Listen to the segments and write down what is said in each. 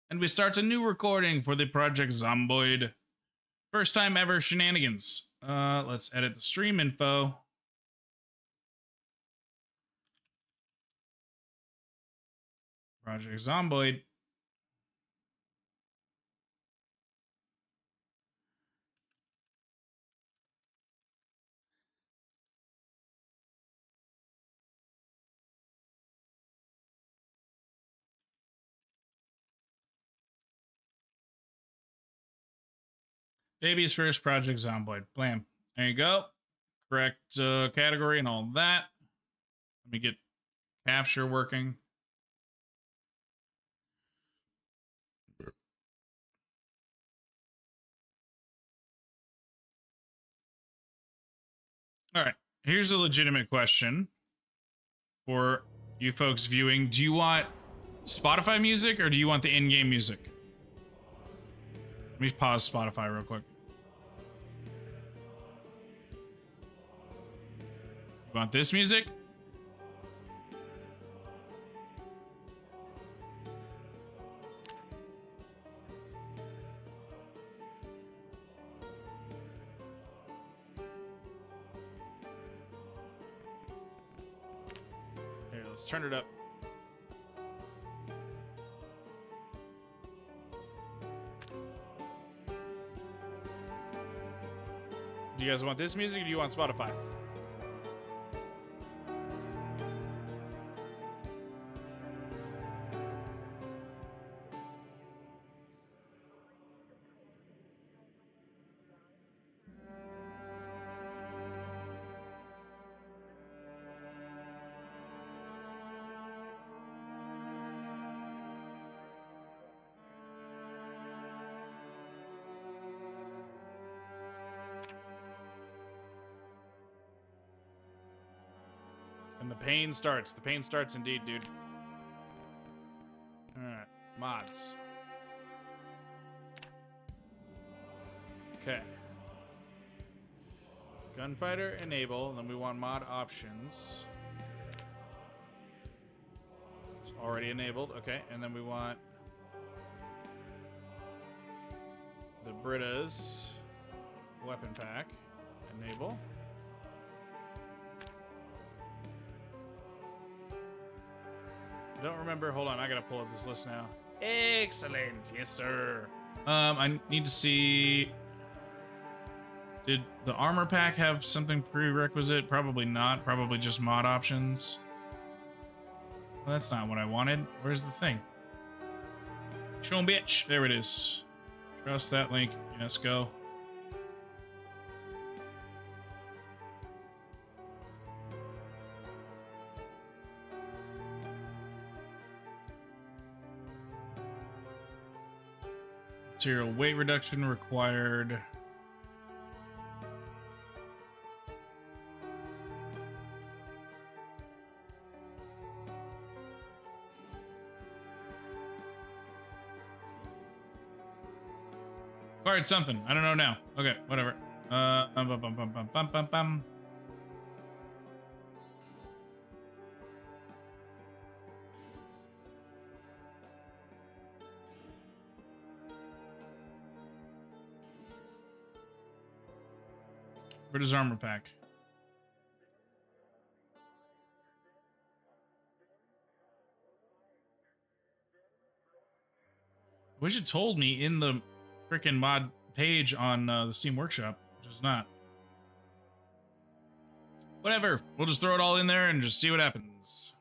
And we start a new recording for the Project Zomboid. First time ever shenanigans. Let's edit the stream info. Project Zomboid. Baby's first Project Zomboid. Blam. There you go. Correct category and all that. Let me get capture working. All right. Here's a legitimate question for you folks viewing. Do you want Spotify music or do you want the in-game music? Let me pause Spotify real quick. You want this music? Here, let's turn it up. Do you guys want this music or do you want Spotify? And the pain starts. The pain starts indeed, dude. Alright. Mods. Okay. Gunfighter enable. And then we want mod options. It's already enabled. Okay. And then we want the Brita's weapon pack. Enable. I don't remember. Hold on, I gotta pull up this list now. Excellent, yes sir. I need to see. Did the armor pack have something prerequisite? Probably not. Probably just mod options. Well, that's not what I wanted. Where's the thing? Show 'em, bitch. There it is. Trust that link. Yes, go. Material weight reduction required. Required something. I don't know now. Okay, whatever. British armor pack. Wish it told me in the freaking mod page on the Steam Workshop, which is not. Whatever. We'll just throw it all in there and just see what happens.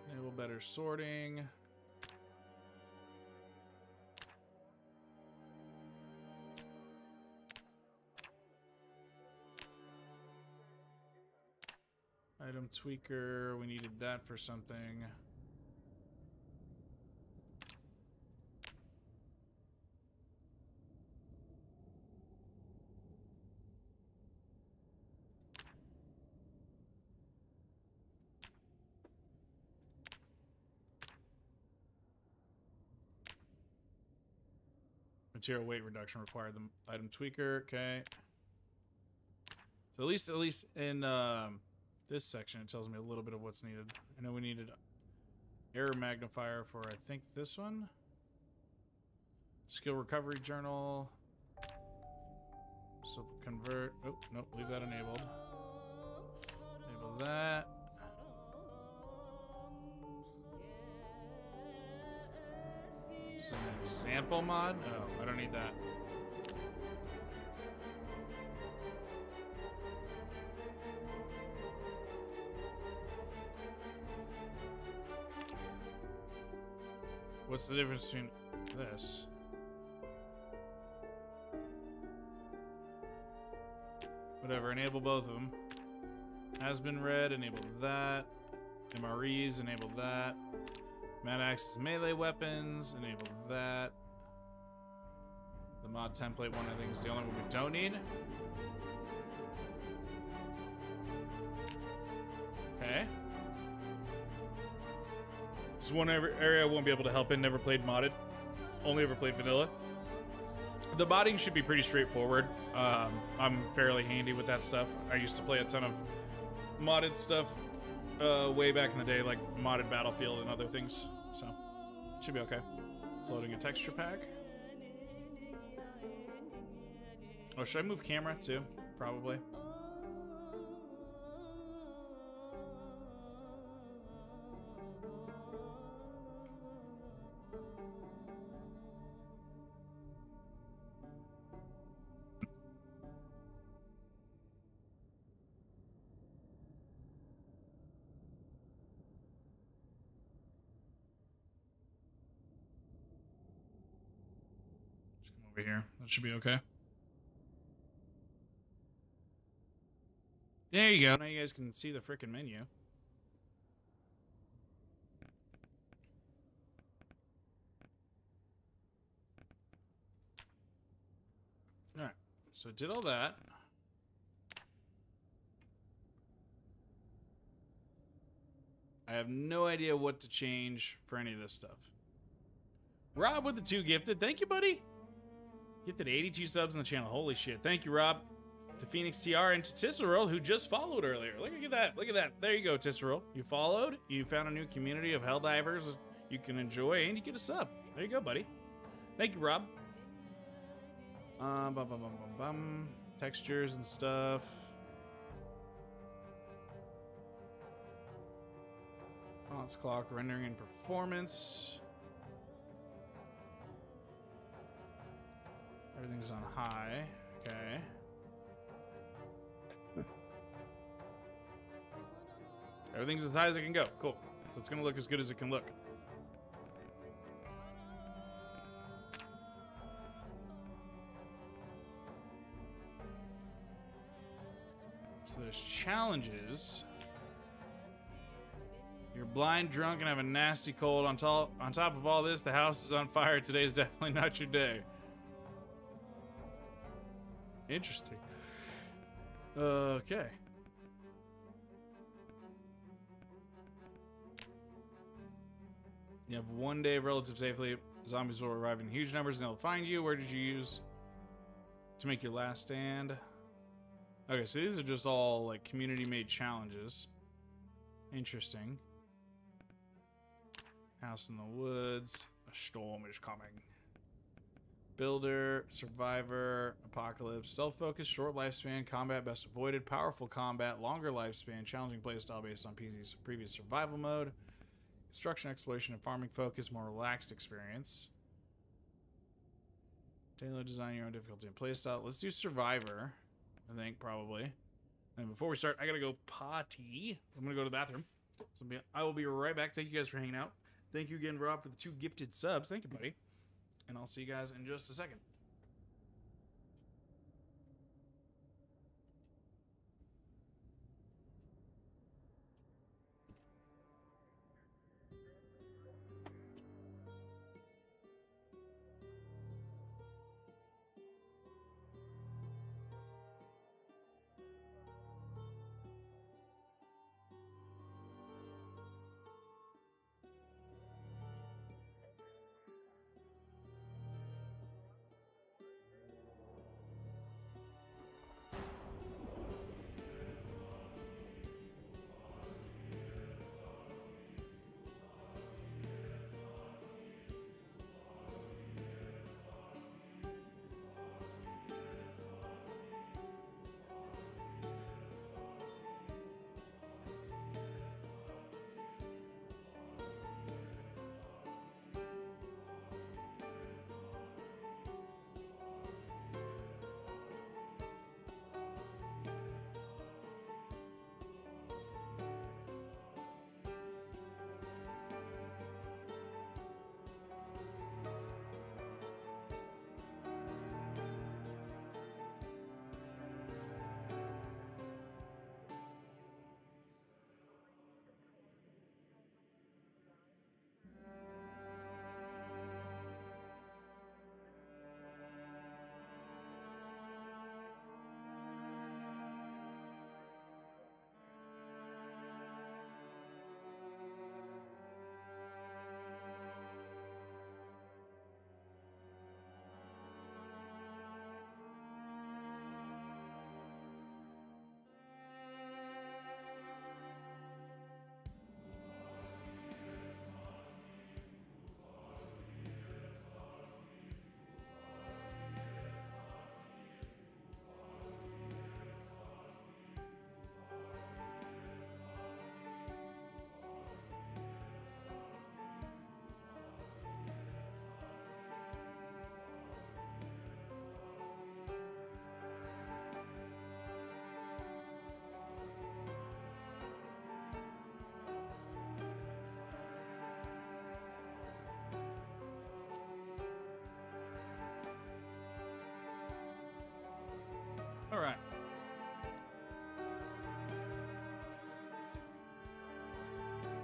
Enable better sorting. Item tweaker, we needed that for something. Material weight reduction required the item tweaker, okay. So at least in this section, it tells me a little bit of what's needed. I know we needed error magnifier for, I think, this one. Skill recovery journal. So convert. Oh, nope, leave that enabled. Enable that. Sample mod? Oh, I don't need that. What's the difference between this? Whatever, enable both of them. Has been read, enable that. MREs, enable that. Mad access melee weapons, enable that. The mod template one, I think, is the only one we don't need. Okay. This is one area I won't be able to help in. Never played modded. Only ever played vanilla. The modding should be pretty straightforward. I'm fairly handy with that stuff. I used to play a ton of modded stuff way back in the day, like modded Battlefield and other things. So, it should be okay. It's loading a texture pack. Oh, should I move camera too? Probably. Just come over here. That should be okay. There you go. Now you guys can see the frickin' menu. Alright, so I did all that. I have no idea what to change for any of this stuff. Rob with the 2 gifted. Thank you, buddy. Gifted 82 subs on the channel. Holy shit. Thank you, Rob. To Phoenix TR and to Tisserel, who just followed earlier. Look at that. Look at that. There you go, Tisserel. You followed. You found a new community of Helldivers you can enjoy, and you get a sub. There you go, buddy. Thank you, Rob. Textures and stuff. Fonts, clock, rendering, and performance. Everything's on high. Okay. Everything's as high as it can go. Cool. So it's gonna look as good as it can look. So there's challenges. You're blind, drunk, and have a nasty cold. On top of all this, the house is on fire. Today's definitely not your day. Interesting. Okay. You have 1 day of relative safety. Zombies will arrive in huge numbers and they'll find you. Where did you use to make your last stand? Okay, so these are just all like community-made challenges. Interesting. House in the woods. A storm is coming. Builder, survivor, apocalypse, self-focus, short lifespan, combat best avoided, powerful combat, longer lifespan, challenging playstyle based on PC's previous survival mode. Construction, exploration, and farming focus, more relaxed experience. Tailor design your own difficulty and playstyle. Let's do Survivor, I think, probably. And before we start, I gotta go potty. I'm gonna go to the bathroom. So I will be right back. Thank you guys for hanging out. Thank you again, Rob, for the 2 gifted subs. Thank you, buddy. And I'll see you guys in just a second.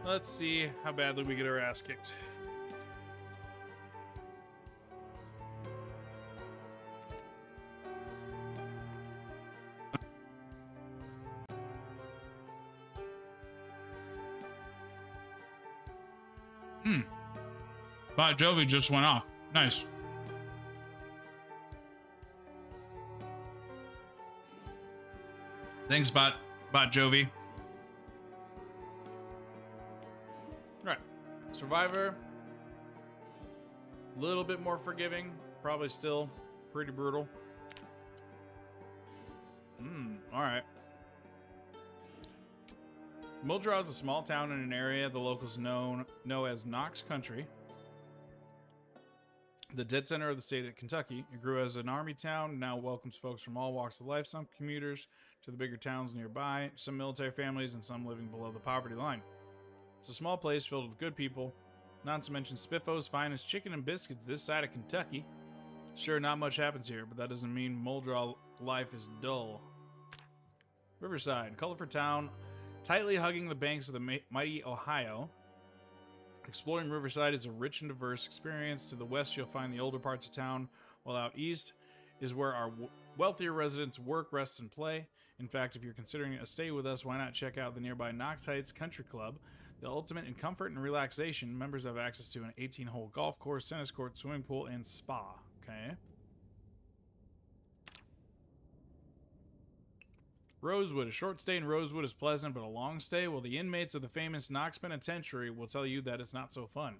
Let's see how badly we get our ass kicked. Bot Jovi just went off. Nice. Thanks, Bot Jovi. Right. Survivor. A little bit more forgiving. Probably still pretty brutal. Alright. Muldrow is a small town in an area the locals know as Knox Country. The dead center of the state of Kentucky. It grew as an army town and now welcomes folks from all walks of life, some commuters to the bigger towns nearby, some military families, and some living below the poverty line. It's a small place filled with good people, not to mention Spiffo's finest chicken and biscuits this side of Kentucky. Sure, not much happens here, but that doesn't mean Muldrow life is dull. Riverside, colorful town, tightly hugging the banks of the mighty Ohio. Exploring Riverside is a rich and diverse experience. To the west, you'll find the older parts of town, while out east is where our wealthier residents work, rest, and play. In fact, if you're considering a stay with us, why not check out the nearby Knox Heights Country Club? The ultimate in comfort and relaxation. Members have access to an 18-hole golf course, tennis court, swimming pool, and spa. Okay. Rosewood. A short stay in Rosewood is pleasant, but a long stay? Well, the inmates of the famous Knox Penitentiary will tell you that it's not so fun.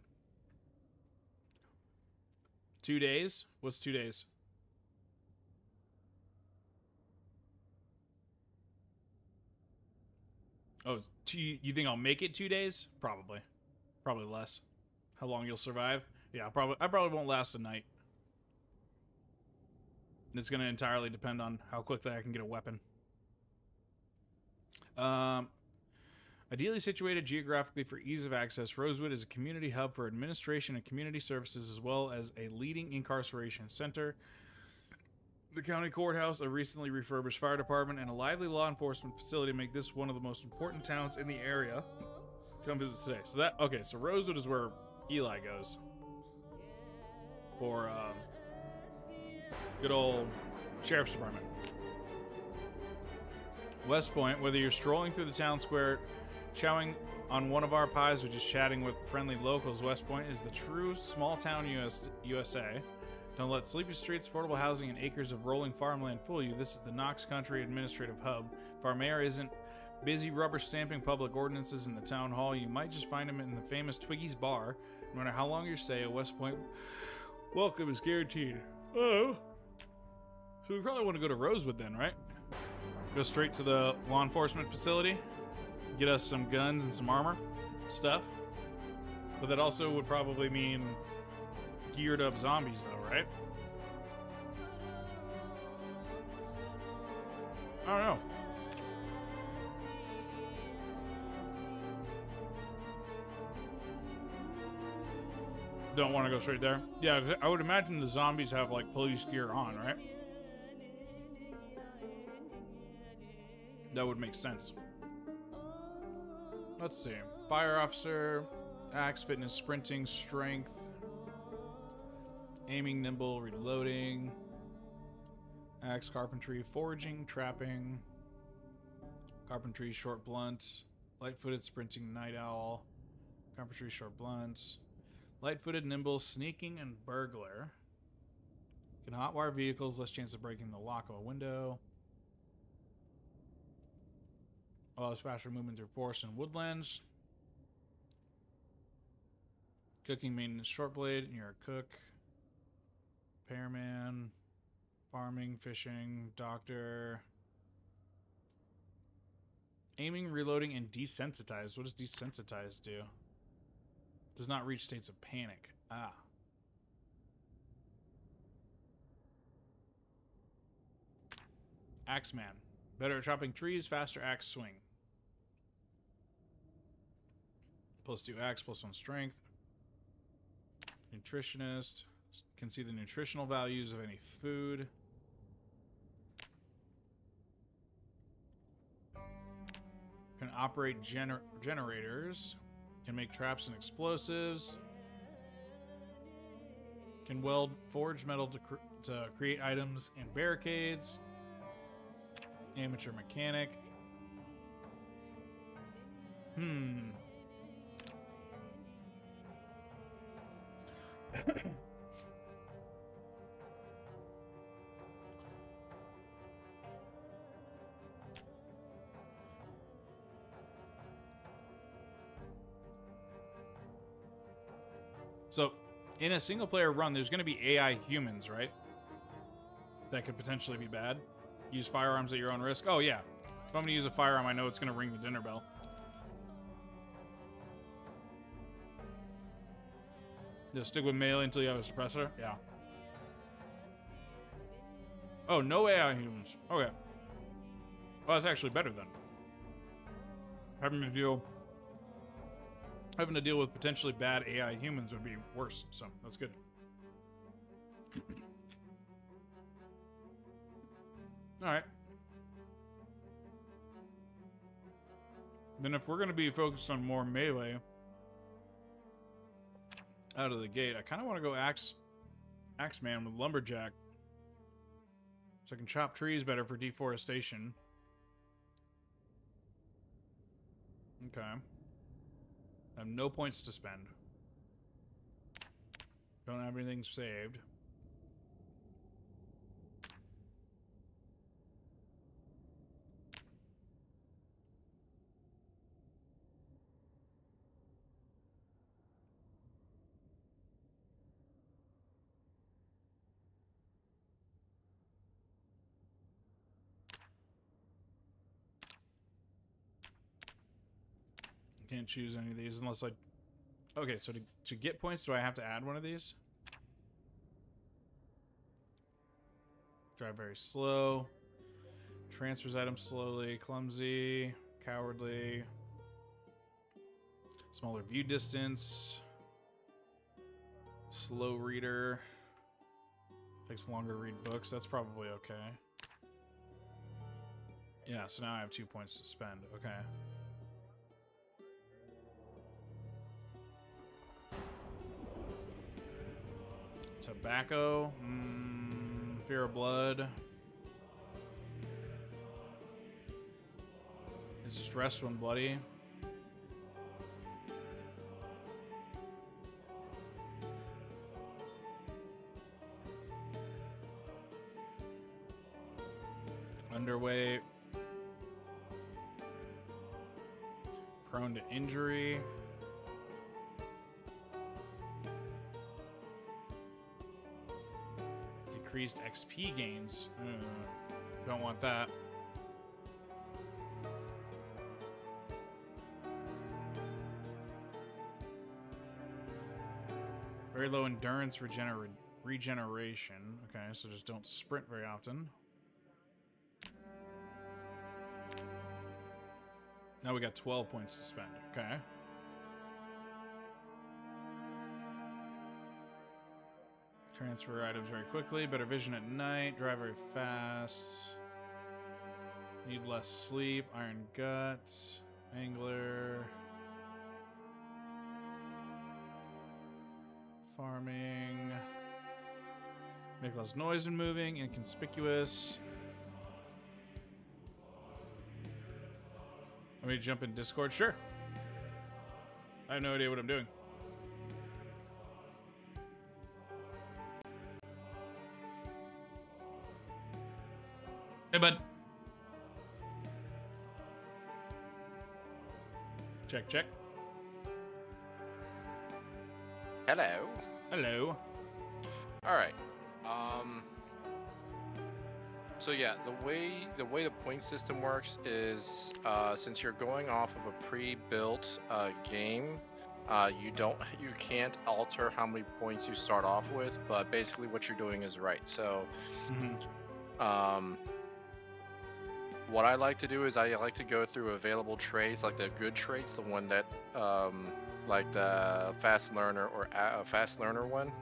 2 days? What's 2 days? Oh, you think I'll make it 2 days? Probably. Probably less. How long you'll survive? Yeah, I probably won't last a night. It's going to entirely depend on how quickly I can get a weapon. Ideally situated geographically for ease of access, Rosewood is a community hub for administration and community services, as well as a leading incarceration center. The county courthouse, a recently refurbished fire department, and a lively law enforcement facility make this one of the most important towns in the area. Come visit today. So Rosewood is where Eli goes for good old sheriff's department. West Point, whether you're strolling through the town square, chowing on one of our pies, or just chatting with friendly locals, West Point is the true small town USA. Don't let sleepy streets, affordable housing, and acres of rolling farmland fool you. This is the Knox Country Administrative Hub. If our mayor isn't busy rubber stamping public ordinances in the town hall, you might just find him in the famous Twiggy's bar. No matter how long your stay at West Point, welcome is guaranteed. Oh. So we probably want to go to Rosewood then, right? Go straight to the law enforcement facility, get us some guns and some armor stuff. But that also would probably mean geared up zombies though, right? I don't know. Don't want to go straight there? Yeah, I would imagine the zombies have like police gear on, right? That would make sense. Let's see. Fire officer, axe, fitness, sprinting, strength, aiming, nimble, reloading, axe, carpentry, foraging, trapping, carpentry, short blunt, light-footed, sprinting, night owl, carpentry, short blunt, light-footed, nimble, sneaking, and burglar. Can hotwire vehicles, less chance of breaking the lock of a window. Allows faster movement through forests and woodlands. Cooking, maintenance, short blade, and you're a cook. Repairman. Farming, fishing, doctor. Aiming, reloading, and desensitized. What does desensitized do? Does not reach states of panic. Ah. Axeman. Better at chopping trees, faster axe swing. +2 axe, +1 strength. Nutritionist. Can see the nutritional values of any food. Can operate generators. Can make traps and explosives. Can weld forged metal to create items and barricades. Amateur mechanic. So, in a single player run, there's going to be AI humans, right? That could potentially be bad. Use firearms at your own risk. Oh, yeah. If I'm going to use a firearm, I know it's going to ring the dinner bell. Just stick with melee until you have a suppressor? Yeah. Oh, no AI humans. Okay. Well, that's actually better then. Having to deal with potentially bad AI humans would be worse, so that's good. Alright. Then if we're going to be focused on more melee out of the gate, I kind of want to go Axeman with Lumberjack. So I can chop trees better for deforestation. Okay. I have no points to spend. Don't have anything saved. Can't choose any of these unless I... Okay, so to get points, do I have to add one of these? Drive very slow. Transfers items slowly. Clumsy. Cowardly. Smaller view distance. Slow reader. Takes longer to read books. That's probably okay. Yeah, so now I have 2 points to spend. Okay. Tobacco. Fear of blood. Is stressed when bloody. Underweight. Prone to injury. Decreased XP gains. Don't want that. Very low endurance regeneration. Okay, so just don't sprint very often. Now we got 12 points to spend. Okay. Transfer items very quickly. Better vision at night. Drive very fast. Need less sleep. Iron gut. Angler. Farming. Make less noise when moving. Inconspicuous. Let me jump in Discord. Sure. I have no idea what I'm doing. Hey, bud. Check, check. Hello. Hello. All right. So yeah, the way the point system works is since you're going off of a pre-built game, you can't alter how many points you start off with, but basically what you're doing is right. So what I like to do is I like to go through available traits, like the good traits, the one that like the fast learner or fast learner one.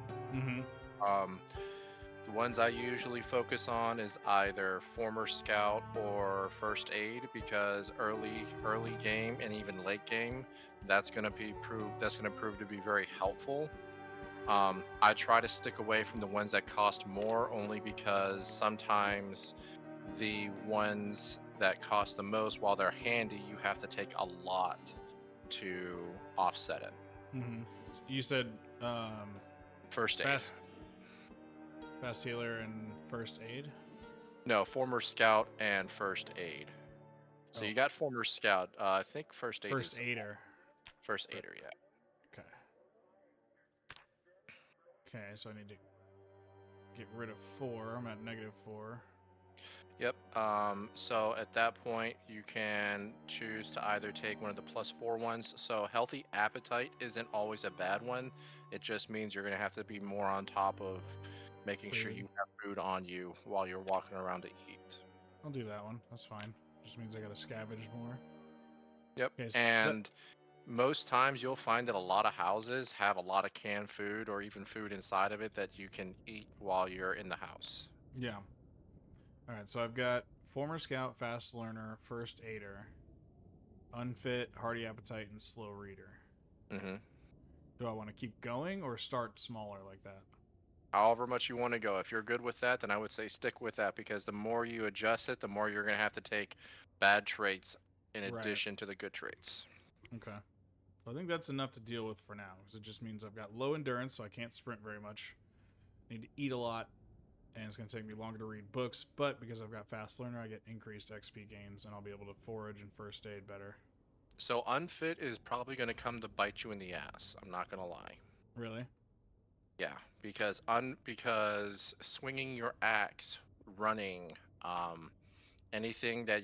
The ones I usually focus on is either former scout or first aid because early game and even late game, that's gonna prove to be very helpful. I try to stick away from the ones that cost more only because sometimes the ones that cost the most, while they're handy, you have to take a lot to offset it. Mm-hmm. You said First aid. Fast healer and first aid? No, former scout and first aid. So Oh. you got former scout. I think first aid First is aider. first aider, yeah. Okay. Okay, so I need to get rid of 4. I'm at -4. Yep. So at that point, you can choose to either take one of the +4 ones. So healthy appetite isn't always a bad one. It just means you're gonna have to be more on top of making sure Food. you have food on you while you're walking around to eat. I'll do that one. That's fine. Just means I gotta scavenge more. Yep. Okay, And most times you'll find that a lot of houses have a lot of canned food or even food inside of it that you can eat while you're in the house. yeah. Alright, so I've got former scout, fast learner, first aider, unfit, hardy appetite, and slow reader. Mm-hmm. Do I want to keep going or start smaller like that? However much you want to go. If you're good with that, then I would say stick with that because the more you adjust it, the more you're going to have to take bad traits in addition to the good traits. Okay. I think that's enough to deal with for now, because it just means I've got low endurance, so I can't sprint very much. I need to eat a lot, and it's going to take me longer to read books, but because I've got fast learner, I get increased XP gains, and I'll be able to forage and first aid better. So unfit is probably going to come to bite you in the ass. I'm not going to lie. Really? Yeah, because swinging your axe, running, anything that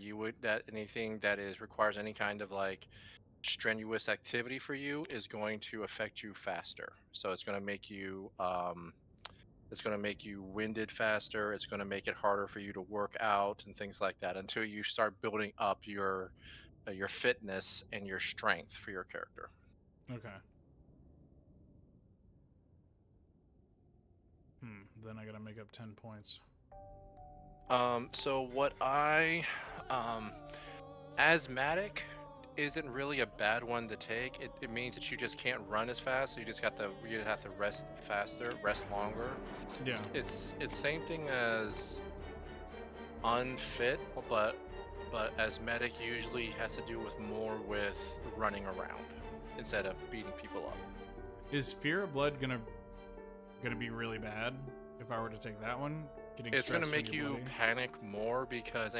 is requires any kind of like strenuous activity for you is going to affect you faster. So it's going to make you winded faster. It's going to make it harder for you to work out and things like that until you start building up your fitness and your strength for your character. Okay. Then I gotta make up 10 points. So what asthmatic isn't really a bad one to take. It means that you just can't run as fast, so you just have to rest faster, rest longer. Yeah. It's same thing as unfit, but asthmatic usually has to do with more with running around instead of beating people up. Is Fear of Blood gonna be really bad if I were to take that one? It's gonna make you panic more because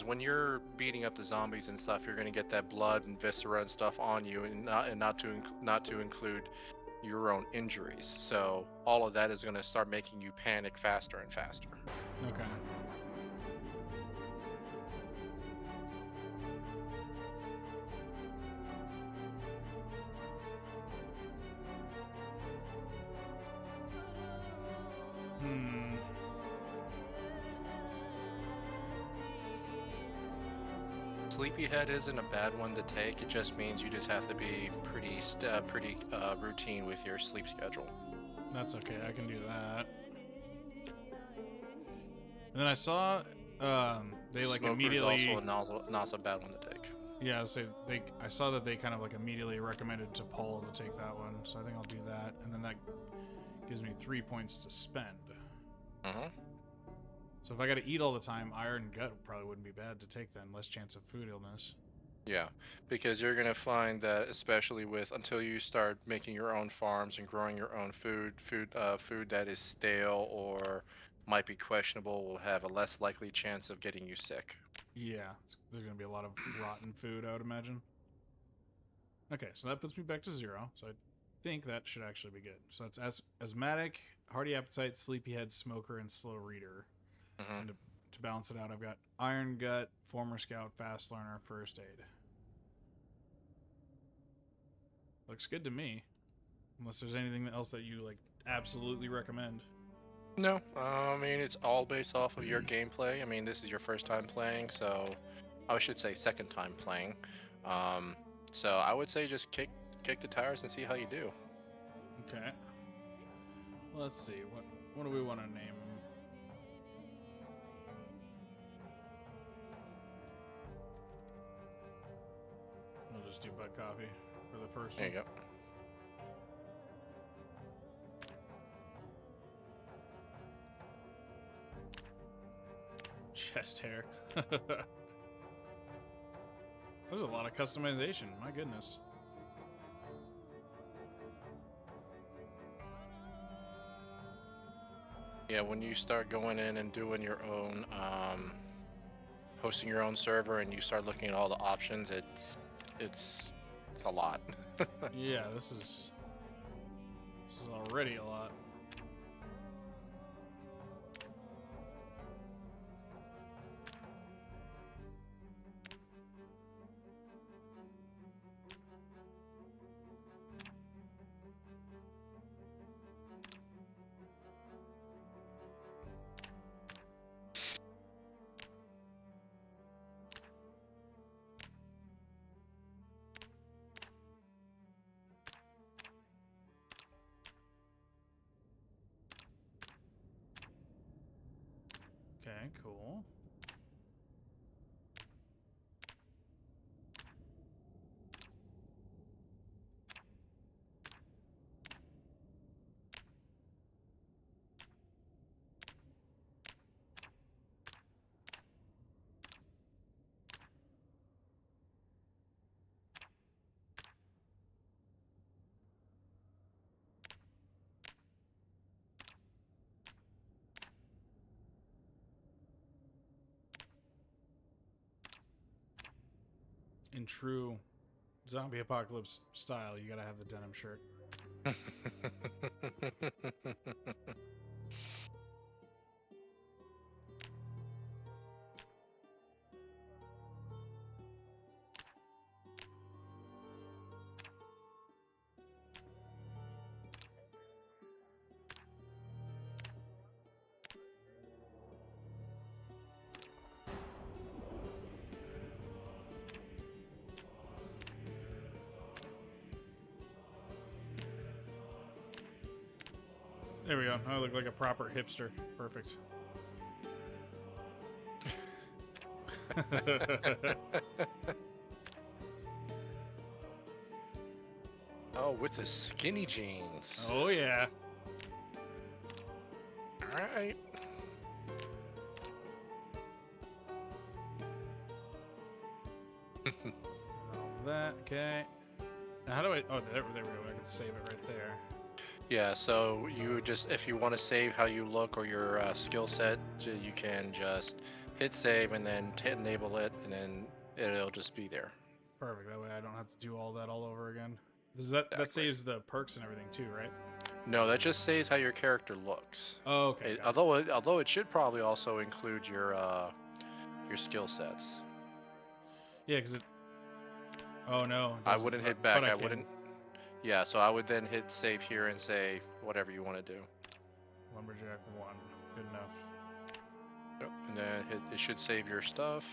when you're beating up the zombies and stuff, you're gonna get that blood and viscera and stuff on you, and not to include your own injuries. So all of that is gonna start making you panic faster and faster. Okay. Sleepyhead isn't a bad one to take. It just means you just have to be pretty routine with your sleep schedule. That's okay. I can do that. And then I saw they like Smoker's immediately also not a bad one to take. Yeah, so I saw that they kind of like immediately recommended to Paul to take that one, so I think I'll do that, and then that gives me 3 points to spend. So if I got to eat all the time, Iron Gut probably wouldn't be bad to take then. Less chance of food illness. Yeah, because you're gonna find that especially until you start making your own farms and growing your own food that is stale or might be questionable will have a less likely chance of getting you sick. Yeah, there's gonna be a lot of rotten food, I would imagine. Okay, so that puts me back to 0. So I think that should actually be good. So that's asthmatic, hardy appetite, sleepyhead, smoker, and slow reader. And to balance it out, I've got Iron Gut, former scout, fast learner, first aid. Looks good to me. Unless there's anything else that you like absolutely recommend. No, I mean it's all based off of your gameplay. I mean this is your first time playing, so I should say second time playing. So I would say just kick the tires and see how you do. Okay. Let's see. What do we want to name him? coffee for the first There one. you go. Chest hair. There's a lot of customization. My goodness. Yeah, when you start going in and doing your own, hosting your own server, and you start looking at all the options, it's a lot. Yeah, this is already a lot. Okay, cool. In true zombie apocalypse style, you gotta have the denim shirt. There we go. I look like a proper hipster. Perfect. Oh, with the skinny jeans. Oh, yeah. All right. All that. Okay. Now, how do I... Oh, there we go. I can save it right there. Yeah, so you just, if you want to save how you look or your skill set, you can just hit save and then enable it, and then it'll just be there. Perfect. That way I don't have to do all that all over again. That Exactly. saves the perks and everything too, right? No, that just saves how your character looks. Oh, okay. Although it should probably also include your skill sets. Yeah, because it... Oh, no. I wouldn't hit back. But I wouldn't. Yeah, so I would then hit save here and say whatever you want to do. Lumberjack 1. Good enough. Yep. And then it should save your stuff.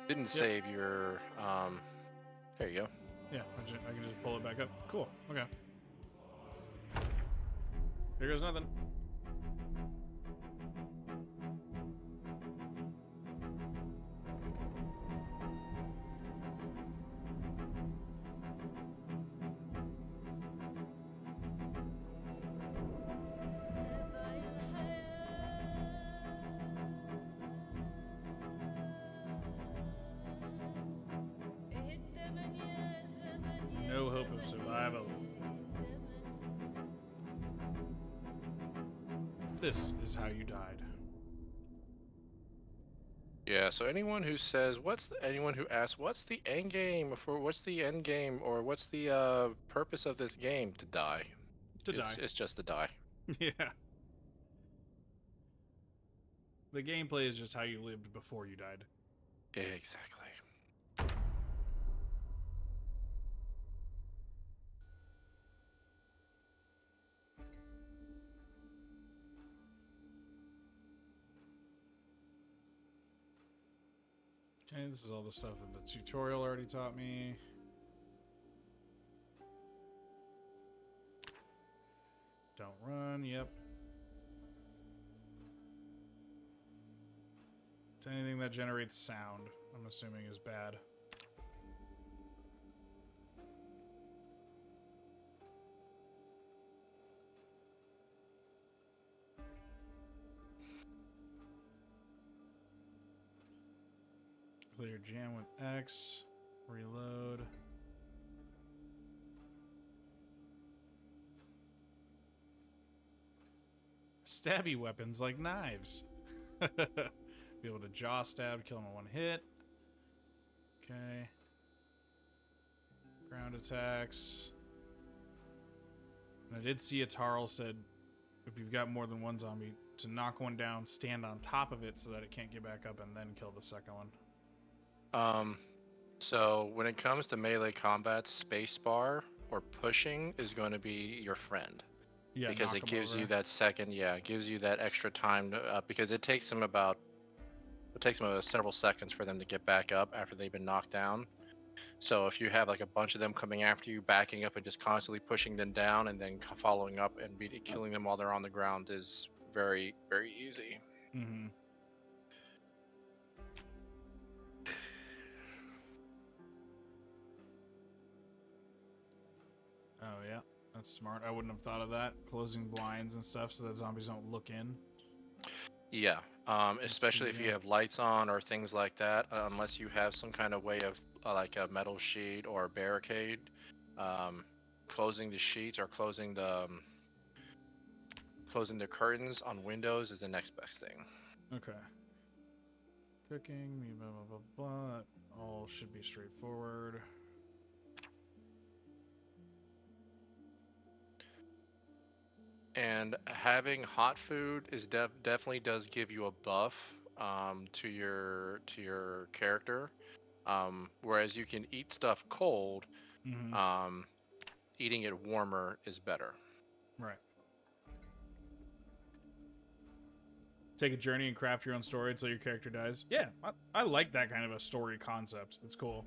Didn't save your there you go. Yeah, I can just pull it back up. Cool. Okay. Here goes nothing. No hope of survival. This is how you died. Yeah, so anyone who says anyone who asks what's the end game or what's the purpose of this game, to die. It's just to die. Yeah. The gameplay is just how you lived before you died. Exactly. Okay, this is all the stuff that the tutorial already taught me. Don't run, yep. Anything that generates sound, I'm assuming, is bad. jam with X. Reload. Stabby weapons like knives. Be able to jaw stab, kill him in one hit. Okay. Ground attacks. And I did see a Tarl said if you've got more than one zombie, to knock one down, stand on top of it so that it can't get back up, and then kill the second one. So when it comes to melee combat, spacebar or pushing is going to be your friend. Yeah, because it gives you that second, it gives you that extra time to, because it takes them about several seconds for them to get back up after they've been knocked down. So if you have like a bunch of them coming after you, backing up and just constantly pushing them down and then following up and killing them while they're on the ground is very, very easy. Mm-hmm. Oh yeah, that's smart. I wouldn't have thought of that. Closing blinds and stuff so that zombies don't look in. Yeah, especially if you have lights on or things like that. Unless you have some kind of way of like a metal sheet or a barricade, closing the sheets or closing the curtains on windows is the next best thing. Okay. Cooking, blah blah blah blah. That all should be straightforward. And having hot food is definitely does give you a buff to your character, whereas you can eat stuff cold. Mm-hmm. Eating it warmer is better. Right. Take a journey and craft your own story until your character dies. Yeah, I like that kind of a story concept. It's cool.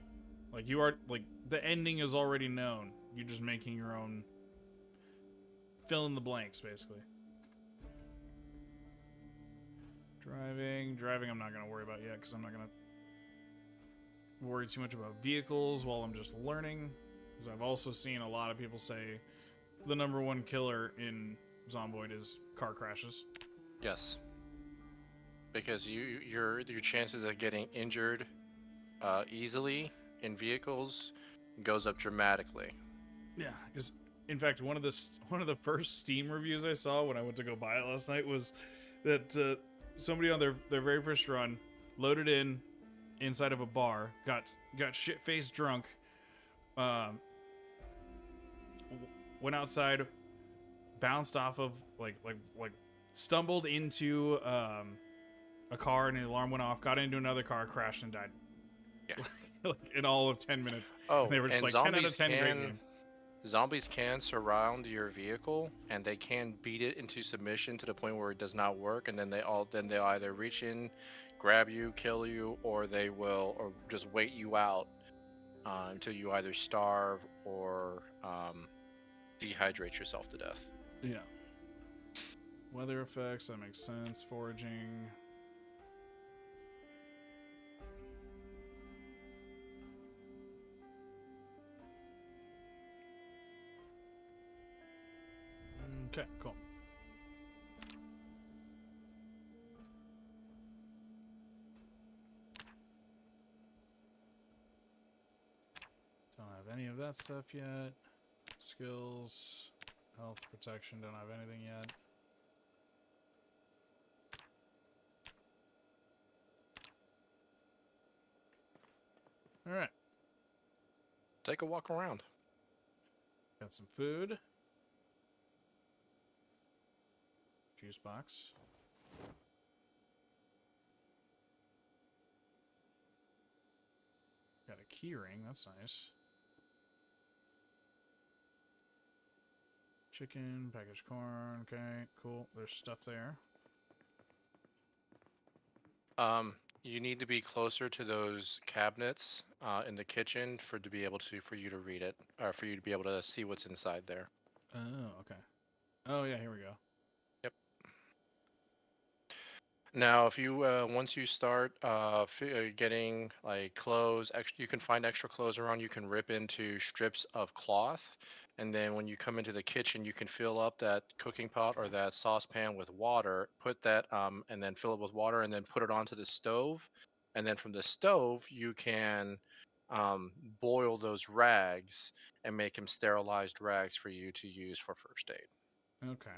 Like you are like the ending is already known. You're just making your own. Fill in the blanks, basically. Driving I'm not going to worry about yet because I'm not going to worry too much about vehicles while I'm just learning. Because I've also seen a lot of people say the #1 killer in Zomboid is car crashes. Yes. Because your chances of getting injured easily in vehicles goes up dramatically. Yeah, because in fact, one of the first Steam reviews I saw when I went to go buy it last night was that somebody on their very first run loaded in inside of a bar, got shit-faced drunk, went outside, bounced off of like stumbled into a car and the alarm went off, got into another car, crashed and died. Yeah. Like in all of 10 minutes. Oh, and they were just like 10 out of 10 great game. Zombies can surround your vehicle and they can beat it into submission to the point where it does not work, and then they'll either reach in, grab you, kill you, or they will just wait you out until you either starve or dehydrate yourself to death. Yeah. Weather effects, that makes sense. Foraging. Okay, cool. Don't have any of that stuff yet. Skills, health, protection, don't have anything yet. Alright. Take a walk around. Got some food. Juice box. Got a key ring, that's nice. Chicken, packaged corn, okay, cool. There's stuff there. You need to be closer to those cabinets in the kitchen for you to read it, or for you to be able to see what's inside there. Oh, okay. Oh yeah, here we go. Yep. Now, if you once you start getting like clothes, you can find extra clothes around. You can rip into strips of cloth, and then when you come into the kitchen, you can fill up that cooking pot or that saucepan with water. Put that and then fill it with water, and then put it onto the stove. And then from the stove, you can boil those rags and make them sterilized rags for you to use for first aid. Okay.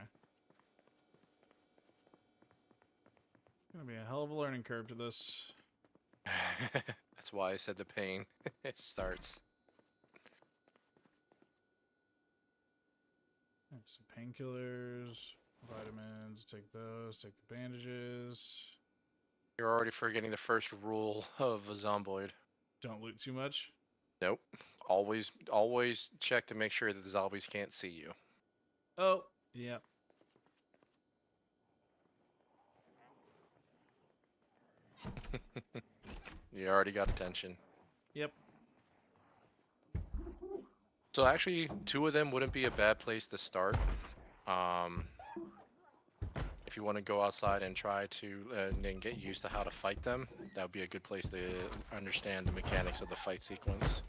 Gonna be a hell of a learning curve to this. That's why I said the pain. It starts. Some painkillers, vitamins. Take those. Take the bandages. You're already forgetting the first rule of a zomboid. Don't loot too much. Nope. Always check to make sure that the zombies can't see you. Oh, yep. You already got attention. Yep. So actually, 2 of them wouldn't be a bad place to start. If you want to go outside and try to then get used to how to fight them, that would be a good place to understand the mechanics of the fight sequence.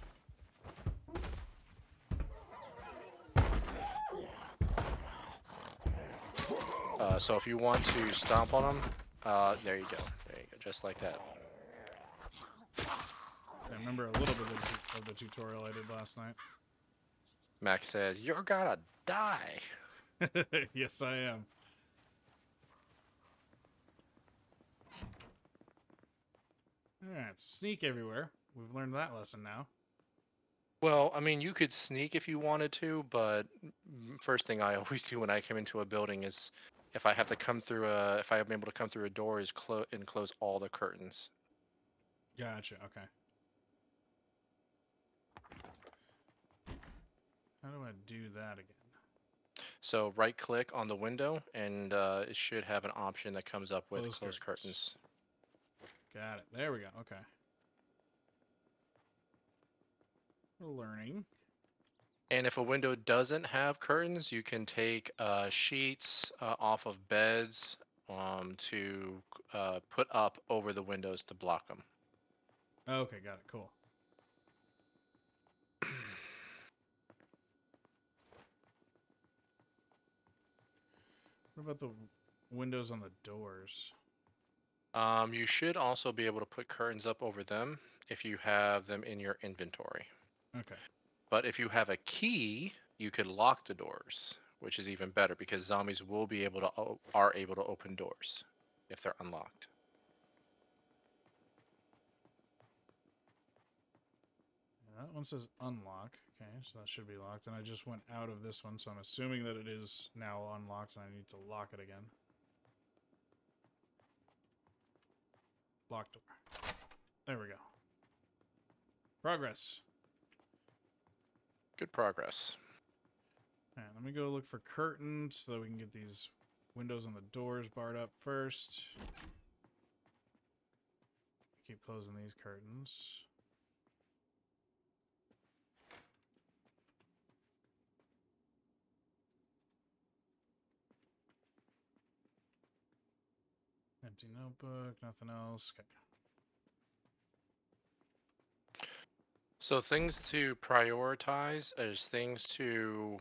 So if you want to stomp on them, there you go, just like that. I remember a little bit of the tutorial I did last night. Max says, "You're gonna die." Yes, I am. Alright, so sneak everywhere. We've learned that lesson now. Well, I mean, you could sneak if you wanted to, but first thing I always do when I come into a building is, if I have to come through if I am able to come through a door, is close all the curtains. Gotcha, okay. How do I do that again? So right click on the window and it should have an option that comes up with close curtains. Got it. There we go. Okay. Learning. And if a window doesn't have curtains, you can take sheets off of beds to put up over the windows to block them. Okay, got it. Cool. What about the windows on the doors? You should also be able to put curtains up over them if you have them in your inventory. Okay. But if you have a key, you could lock the doors, which is even better because zombies will be able to are able to open doors if they're unlocked. Yeah, that one says unlock. Okay, so that should be locked. And I just went out of this one, so I'm assuming that it is now unlocked and I need to lock it again. Locked door. There we go. Progress. Good progress. Alright, let me go look for curtains so that we can get these windows on the doors barred up first. Keep closing these curtains. Empty notebook, nothing else. Okay. So things to prioritize is things to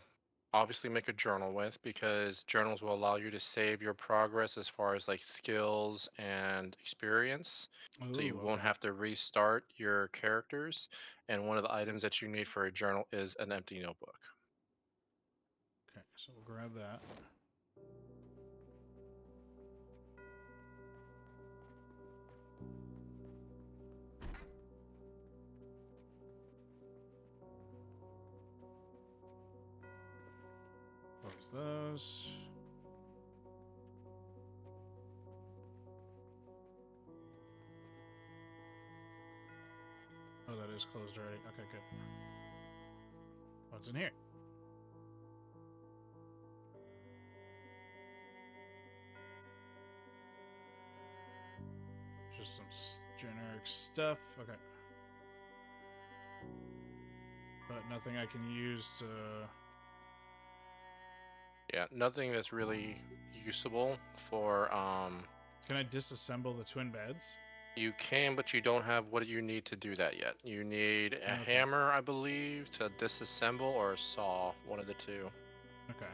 obviously make a journal with, because journals will allow you to save your progress as far as like skills and experience. So you won't have to restart your characters. And one of the items that you need for a journal is an empty notebook. Okay, so we'll grab that. Close those. Oh, that is closed already. Okay, good. What's in here? Just some generic stuff. Okay. But nothing I can use to... Yeah, nothing that's really usable for Can I disassemble the twin beds? You can, but you don't have what you need to do that yet. You need a hammer, I believe, to disassemble, or a saw, one of the two. Okay.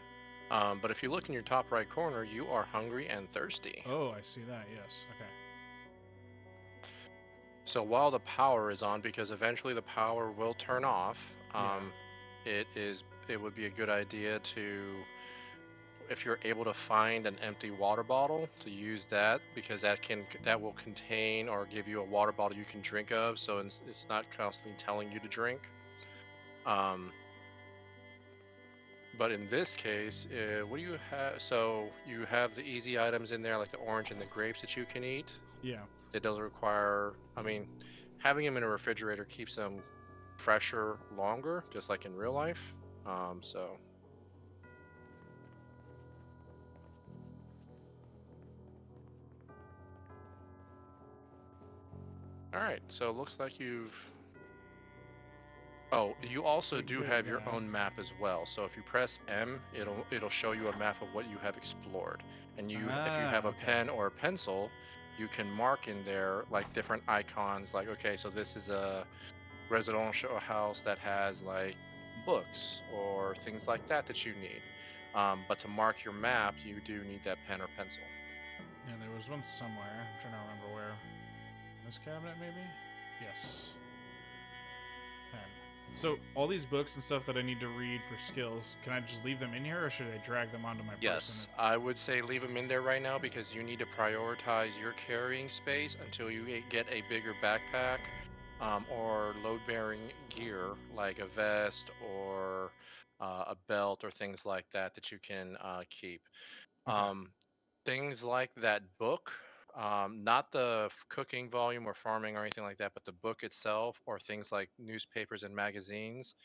But if you look in your top right corner, you are hungry and thirsty. Oh, I see that, yes. Okay. So while the power is on, because eventually the power will turn off, it would be a good idea to, if you're able to find an empty water bottle, to use that, because that will contain or give you a water bottle you can drink of, so it's not constantly telling you to drink. But in this case, what do you have? So you have the easy items in there, like the orange and the grapes that you can eat. Yeah. It doesn't require, I mean, having them in a refrigerator keeps them fresher longer, just like in real life. So. All right, so it looks like you've. Oh, you also do have your own map as well. So if you press M, it'll show you a map of what you have explored. And if you have a pen or a pencil, you can mark in there like different icons. Like, okay, so this is a residential house that has like books or things like that that you need. But to mark your map, you do need that pen or pencil. Yeah, there was one somewhere. I'm trying to remember where. This cabinet, maybe? Yes. Pen. So all these books and stuff that I need to read for skills, can I just leave them in here, or should I drag them onto my person? Yes, I would say leave them in there right now, because you need to prioritize your carrying space until you get a bigger backpack, or load-bearing gear like a vest or a belt or things like that that you can keep. Okay. Things like that book, not the cooking volume or farming or anything like that, but the book itself, or things like newspapers and magazines.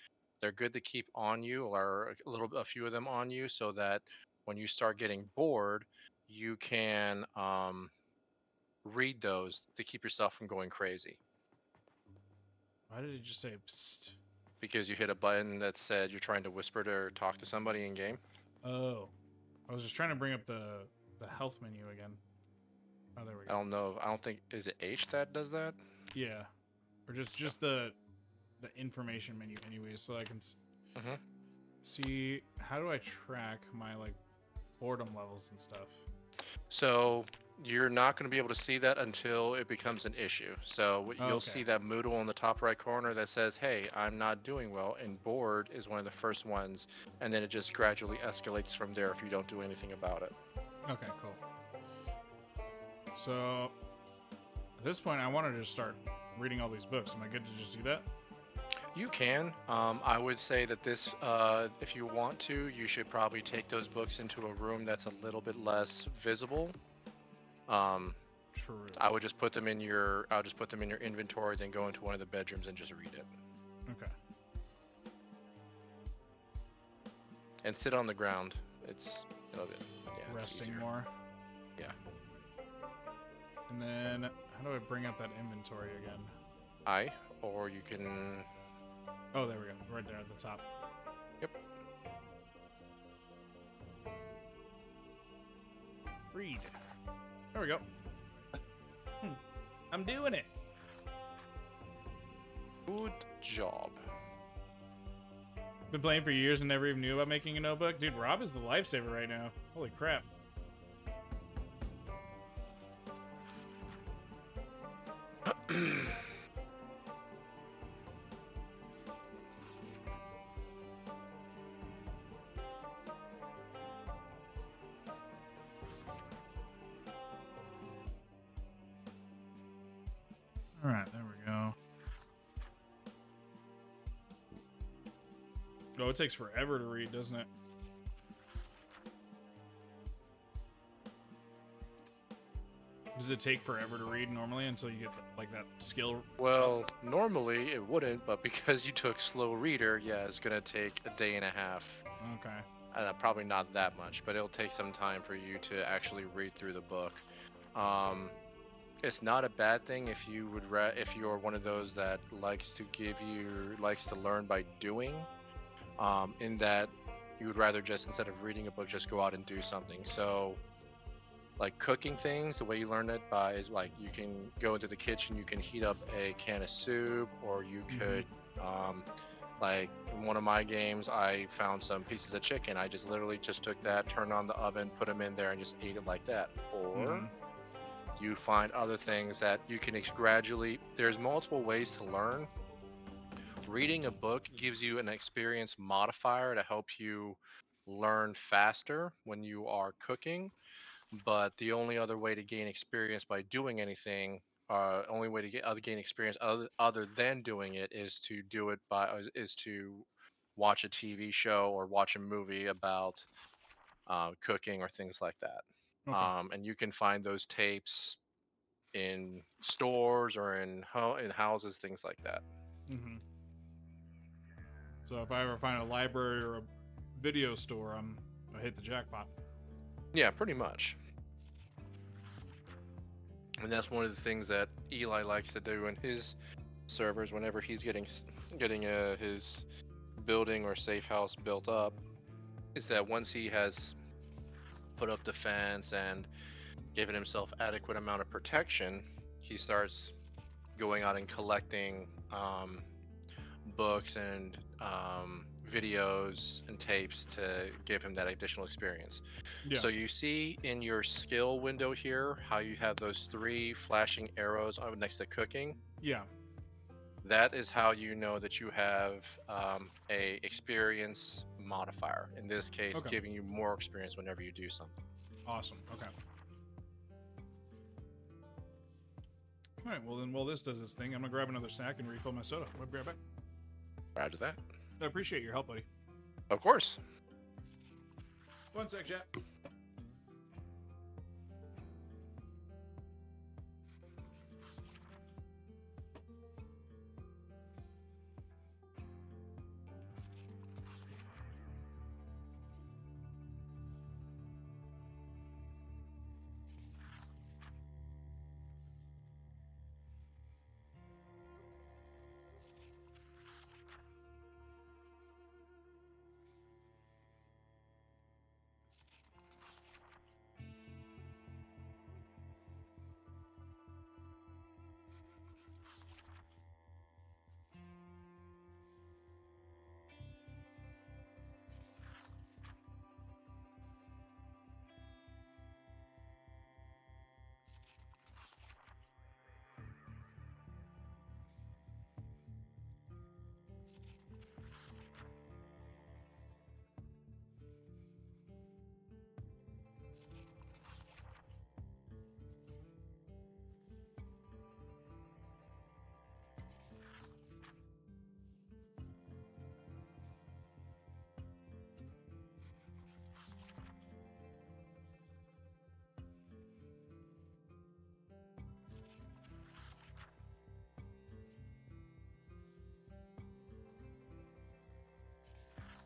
They're good to keep on you, or a few of them on you, so that when you start getting bored, you can read those to keep yourself from going crazy. Why did it just say psst? Because you hit a button that said you're trying to whisper to or talk to somebody in game. Oh, I was just trying to bring up the health menu again. Oh, there we go. I don't know. I don't think, is it H that does that? Yeah, or just the information menu, anyways, so I can see how do I track my like boredom levels and stuff. So you're not going to be able to see that until it becomes an issue. So you'll see that Moodle in the top right corner that says, hey, I'm not doing well, and bored is one of the first ones, and then it just gradually escalates from there if you don't do anything about it. Okay, cool. So at this point, I wanted to start reading all these books. Am I good to just do that? You can. I would say that this, if you want to, you should probably take those books into a room that's a little bit less visible. True. I would just put them in your, inventory, then go into one of the bedrooms and just read it. Okay. And sit on the ground. It'll be, resting more. Yeah. And then how do I bring up that inventory again? Or you can. Oh, there we go. Right there at the top. Yep. Read. There we go. I'm doing it. Good job. Been playing for years and never even knew about making a notebook. Dude, Rob is the lifesaver right now. Holy crap. All right, there we go. Oh, it takes forever to read, doesn't it? Does it take forever to read normally until you get like that skill? Well, normally it wouldn't, but because you took slow reader, yeah, it's gonna take a day and a half. Okay. Probably not that much, but it'll take some time for you to actually read through the book. It's not a bad thing if you would if you're one of those that likes to learn by doing. In that you would rather just, instead of reading a book, just go out and do something. So like cooking things, the way you learn it is like you can go into the kitchen, you can heat up a can of soup, or you could like in one of my games I found some pieces of chicken. I just literally just took that, turned on the oven, put them in there, and just ate it like that. Or You find other things that you can gradually. There's multiple ways to learn. Reading a book gives you an experience modifier to help you learn faster when you are cooking. But the only other way to gain experience by doing anything, only way to gain experience other than doing it is to do it by is to watch a TV show or watch a movie about cooking or things like that. Okay. And you can find those tapes in stores or in houses, things like that. Mm-hmm. So if I ever find a library or a video store, I hit the jackpot. Yeah, pretty much. And that's one of the things that Eli likes to do in his servers whenever he's getting his building or safe house built up, is that once he has put up the fence and given himself adequate amount of protection, he starts going out and collecting books and videos and tapes to give him that additional experience. Yeah. So you see in your skill window here how you have those 3 flashing arrows next to cooking. Yeah. That is how you know that you have a experience modifier. In this case, Okay. giving you more experience whenever you do something. Awesome. Okay. All right. Well, then, while this does its thing, I'm gonna grab another snack and refill my soda. We'll be right back. Roger that. I appreciate your help, buddy. Of course. One sec, chat.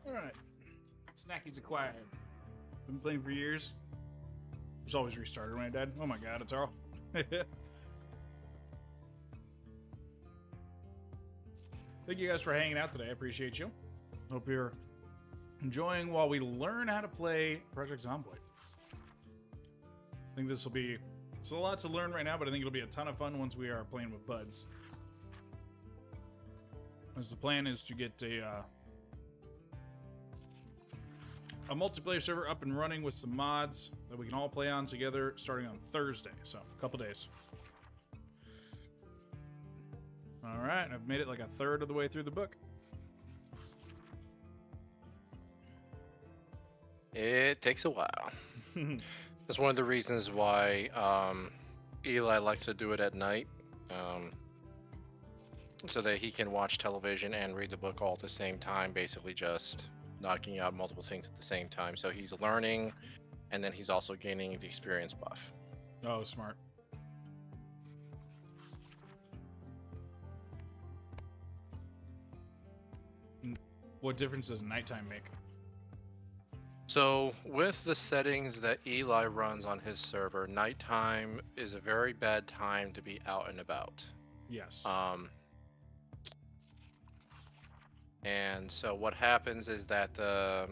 All right. Snackies acquired. Been playing for years. It's always restarted when I died. Oh my god, it's Arl. Thank you guys for hanging out today. I appreciate you. Hope you're enjoying while we learn how to play Project Zomboid. I think this will be... There's a lot to learn right now, but I think it'll be a ton of fun once we are playing with buds. As the plan is to get a multiplayer server up and running with some mods that we can all play on together starting on Thursday, so a couple days. All right, I've made it like a third of the way through the book. It takes a while. That's one of the reasons why Eli likes to do it at night, so that he can watch television and read the book all at the same time, basically just knocking out multiple things at the same time. So he's learning, and then he's also gaining the experience buff. Oh, smart. What difference does nighttime make? So with the settings that Eli runs on his server, nighttime is a very bad time to be out and about. Yes. And so what happens is that the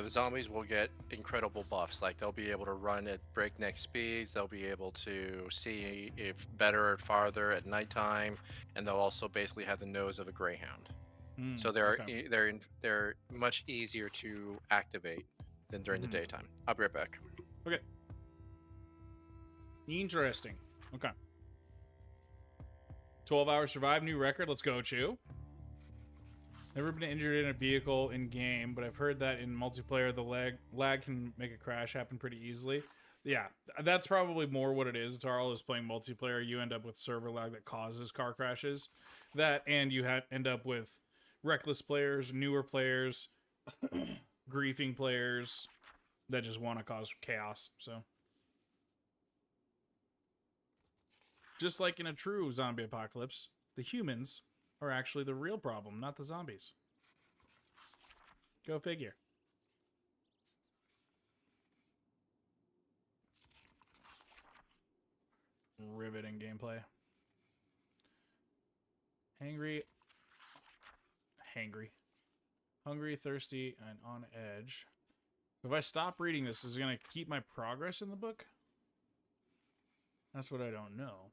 zombies will get incredible buffs. Like they'll be able to run at breakneck speeds. They'll be able to see if better and farther at nighttime, and they'll also basically have the nose of a greyhound. So they're much easier to activate than during the daytime. I'll be right back. Okay. Interesting. Okay. 12 hours survive, new record. Let's go, Chew. Never been injured in a vehicle in game, but I've heard that in multiplayer the lag can make a crash happen pretty easily. Yeah, that's probably more what it is. Tarl is playing multiplayer. You end up with server lag that causes car crashes. That, and you end up with reckless players, newer players, griefing players that just want to cause chaos. So, just like in a true zombie apocalypse, the humans are actually the real problem, not the zombies. Go figure. Riveting gameplay. Hungry, thirsty, and on edge. If I stop reading this, is it going to keep my progress in the book? That's what I don't know.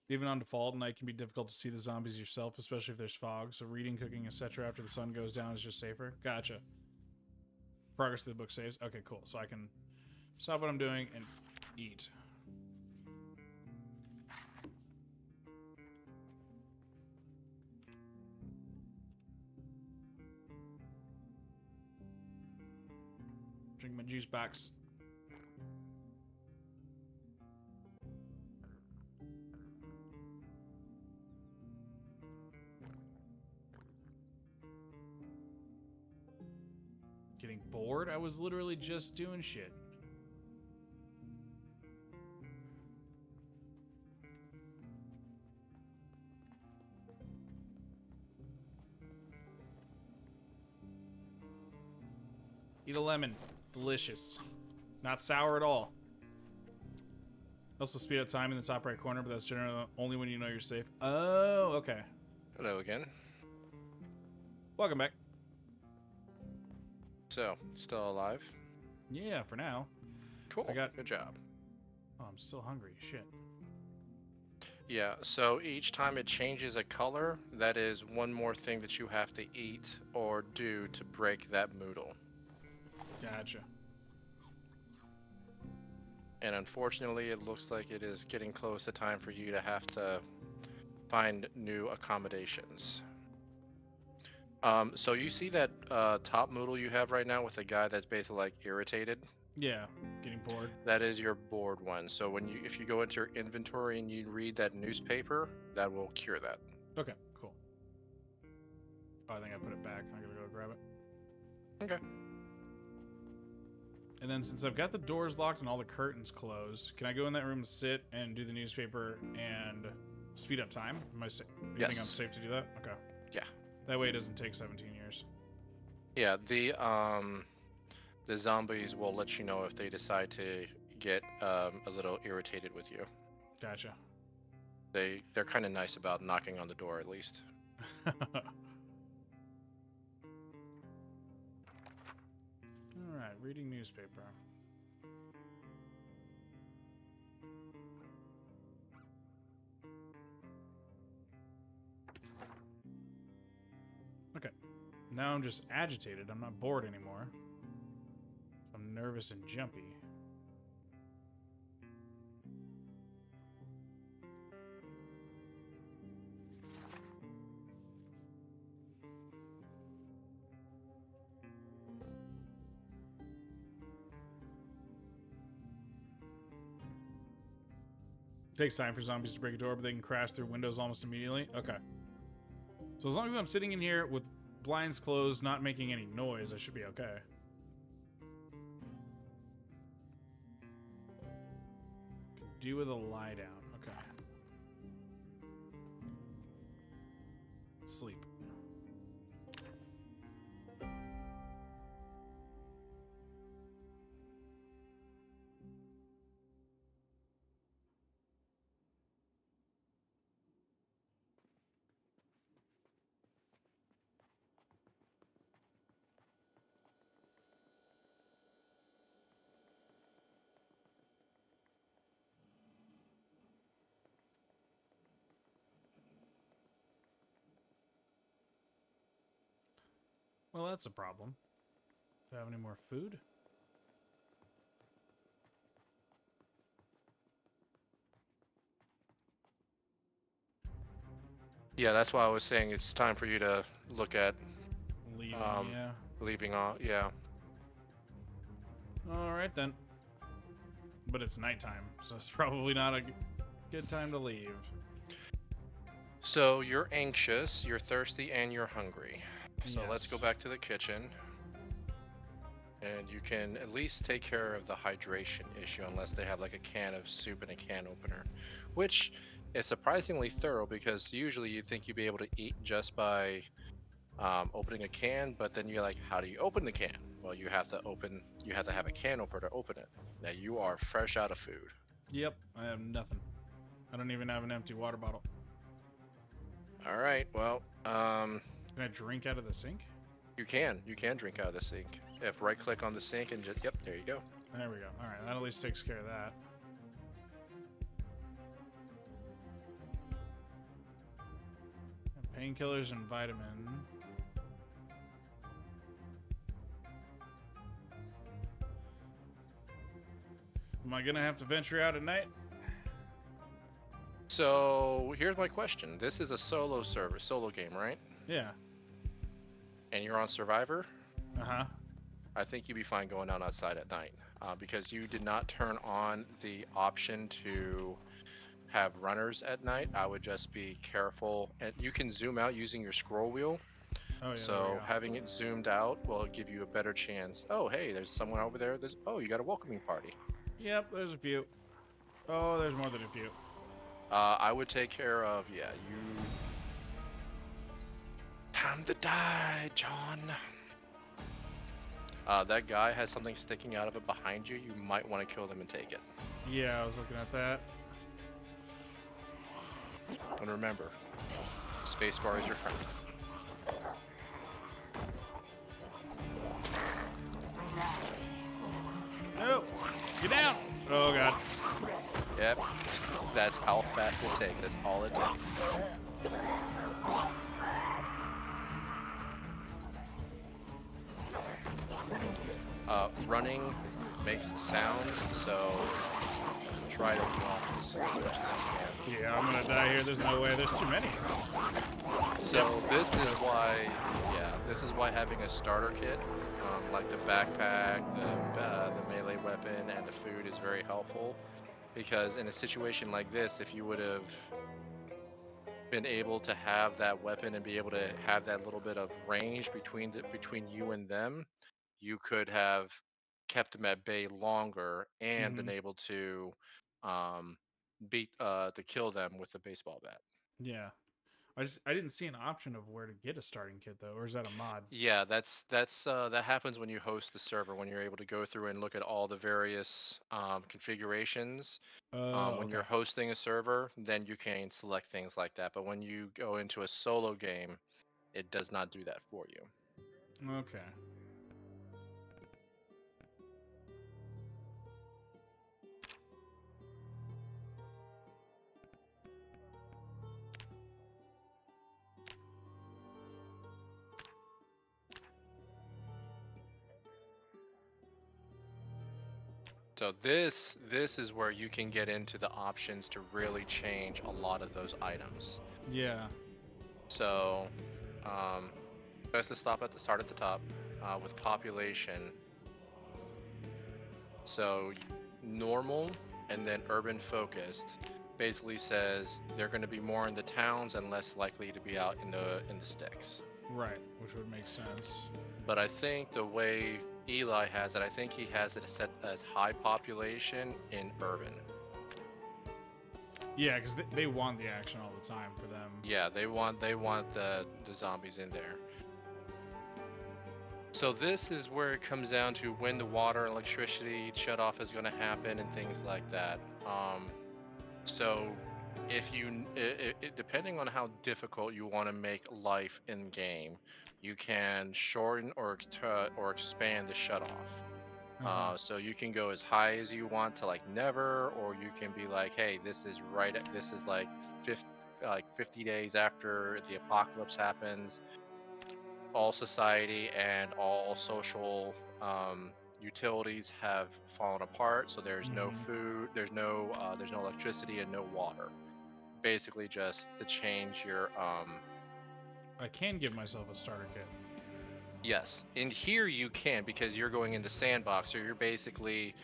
Even on default, night can be difficult to see the zombies yourself, especially if there's fog. So reading, cooking, etc. after the sun goes down is just safer. Gotcha. Progress to the book saves. Okay, cool. So I can stop what I'm doing and eat. Drink my juice box. Getting bored? I was literally just doing shit. Eat a lemon. Delicious. Not sour at all. Also speed up time in the top right corner, but that's generally only when you know you're safe. Oh, okay. Hello again. Welcome back. So, still alive? Yeah, for now. Cool. Good job. Oh, I'm still hungry. Shit. Yeah, so each time it changes a color, that is one more thing that you have to eat or do to break that moodle. Gotcha. And unfortunately, it looks like it is getting close to time for you to have to find new accommodations. So you see that top moodle you have right now with the guy that's basically like irritated? Yeah, getting bored. That is your bored one. So if you go into your inventory and you read that newspaper, that will cure that. Okay, cool. Oh, I think I put it back. I'm gonna go grab it. Okay. And then since I've got the doors locked and all the curtains closed, can I go in that room and sit and do the newspaper and speed up time? You think I'm safe to do that? Okay. Yeah. That way it doesn't take 17 years. Yeah, the zombies will let you know if they decide to get a little irritated with you. Gotcha. They're kind of nice about knocking on the door at least. Alright, reading newspaper. Okay. Now I'm just agitated. I'm not bored anymore. I'm nervous and jumpy. Takes time for zombies to break a door, but they can crash through windows almost immediately. Okay. So as long as I'm sitting in here with blinds closed, not making any noise, I should be okay. Could do with a lie down. Okay. Sleep. Well, that's a problem. Do I have any more food? Yeah, that's why I was saying it's time for you to look at Leaving, um, yeah. leaving off. Yeah. All right then. But it's nighttime, so it's probably not a good time to leave. So you're anxious, you're thirsty, and you're hungry. So let's go Yes. back to the kitchen. And you can at least take care of the hydration issue unless they have like a can of soup and a can opener, which is surprisingly thorough because usually you think you'd be able to eat just by opening a can, but then you're like, how do you open the can? Well, you have to have a can opener to open it. Now you are fresh out of food. Yep, I have nothing. I don't even have an empty water bottle. All right, well, Can I drink out of the sink? you can drink out of the sink. If right click on the sink and just, yep, there you go. There we go. All right, that at least takes care of that. Painkillers and vitamin. Am I gonna have to venture out at night? So here's my question. This is a solo game, right? Yeah. And you're on Survivor. Uh-huh. I think you'd be fine going out outside at night because you did not turn on the option to have runners at night. I would just be careful, and you can zoom out using your scroll wheel. Oh, yeah, So having it zoomed out will give you a better chance. Oh, hey, there's someone over there. Oh, you got a welcoming party. Yep, there's a few. Oh, there's more than a few. I would take care of, yeah, you. Time to die, John. That guy has something sticking out of it behind you. You might want to kill them and take it. Yeah, I was looking at that. And remember, spacebar is your friend. No! Get down! Oh, God. Yep, that's how fast it takes. That's all it takes. Running makes sounds, so try to walk as much as you can. Yeah, I'm gonna die here. There's no way. There's too many. So this is why, yeah, this is why having a starter kit, like the backpack, the melee weapon, and the food is very helpful. Because in a situation like this, if you would have been able to have that weapon and be able to have that little bit of range between you and them, you could have kept them at bay longer and been able to to kill them with a baseball bat. Yeah. I didn't see an option of where to get a starting kit though, or is that a mod? Yeah, that happens when you host the server, when you're able to go through and look at all the various configurations. When Okay. you're hosting a server, then you can select things like that. But when you go into a solo game, it does not do that for you. Okay. So this is where you can get into the options to really change a lot of those items. Yeah. So best to start at the top with population. So normal and then urban focused basically says they're going to be more in the towns and less likely to be out in the sticks. Right, which would make sense. But I think the way Eli has it, I think he has it set as high population in urban. Yeah, because they want the action all the time for them. Yeah, they want the zombies in there. So this is where it comes down to when the water and electricity shut off is going to happen and things like that. So if you, depending on how difficult you want to make life in game, you can shorten or expand the shut off. So you can go as high as you want to like never, or you can be like, hey, this is like 50 days after the apocalypse happens. All society and all social utilities have fallen apart, so there's no food, there's no electricity and no water. basically just to change your I can give myself a starter kit. Yes, in here you can because you're going into sandbox, so you're basically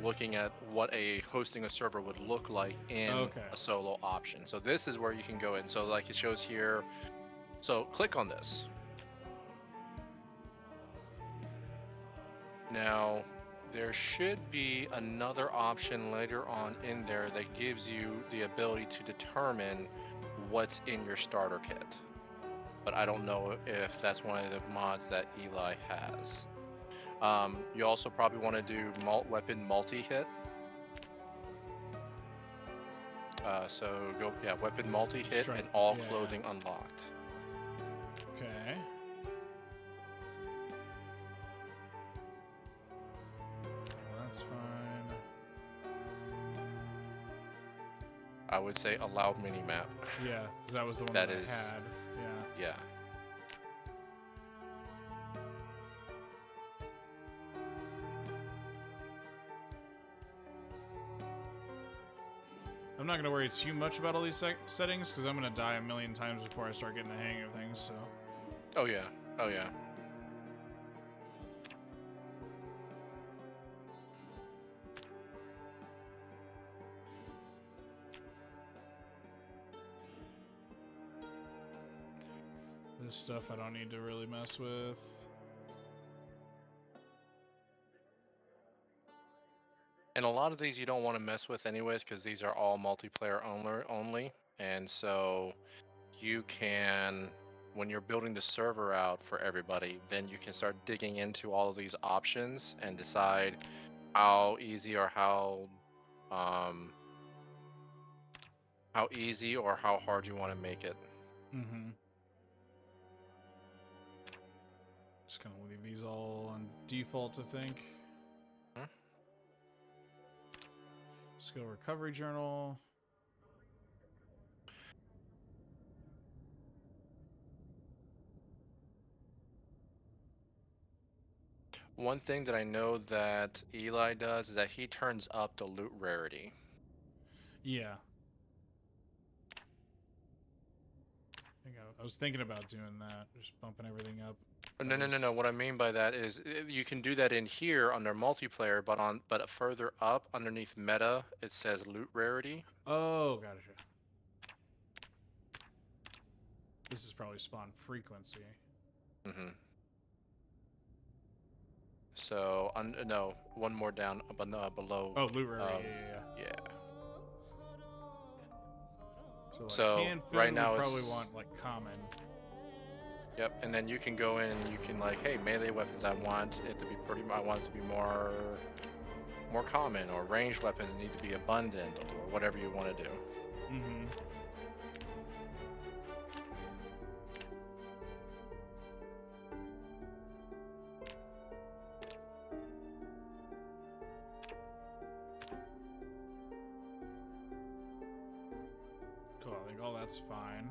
looking at what a hosting a server would look like in a solo option. So this is where you can go in. So like it shows here. So click on this. Now there should be another option later on in there that gives you the ability to determine what's in your starter kit. But I don't know if that's one of the mods that Eli has. You also probably want to do weapon multi-hit. So go, yeah, weapon multi-hit and all clothing unlocked. Okay. Well, that's fine. I would say allow minimap. Yeah, because that was the one that I had. Yeah. Yeah. I'm not going to worry too much about all these settings because I'm going to die a million times before I start getting the hang of things, so. Oh, yeah. Oh, yeah. This stuff I don't need to really mess with. And a lot of these you don't want to mess with anyways because these are all multiplayer only. And so you can, when you're building the server out for everybody, then you can start digging into all of these options and decide how easy or how easy or how hard you want to make it. Mm-hmm. Just gonna leave these all on default, I think. Hmm? Skill recovery journal. One thing that I know that Eli does is that he turns up the loot rarity. Yeah. I was thinking about doing that, just bumping everything up. No. What I mean by that is you can do that in here under multiplayer, but further up underneath meta, it says loot rarity. Oh, gotcha. This is probably spawn frequency. Mm-hmm. So no, one more down, below. Oh, loot rarity. Yeah. So, like, canned food, right now we probably want like common. Yep, and then you can go in and you can like, hey, melee weapons, I want it to be more common, or ranged weapons need to be abundant, or whatever you want to do. Mm-hmm. Cool, I think all that's fine.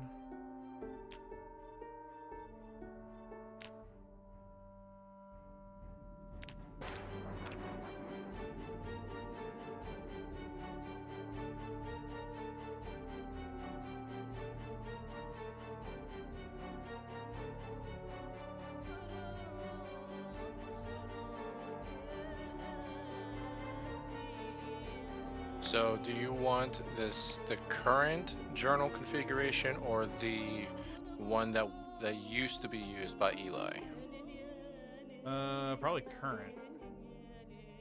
So do you want the current journal configuration or the one that used to be used by Eli? Probably current.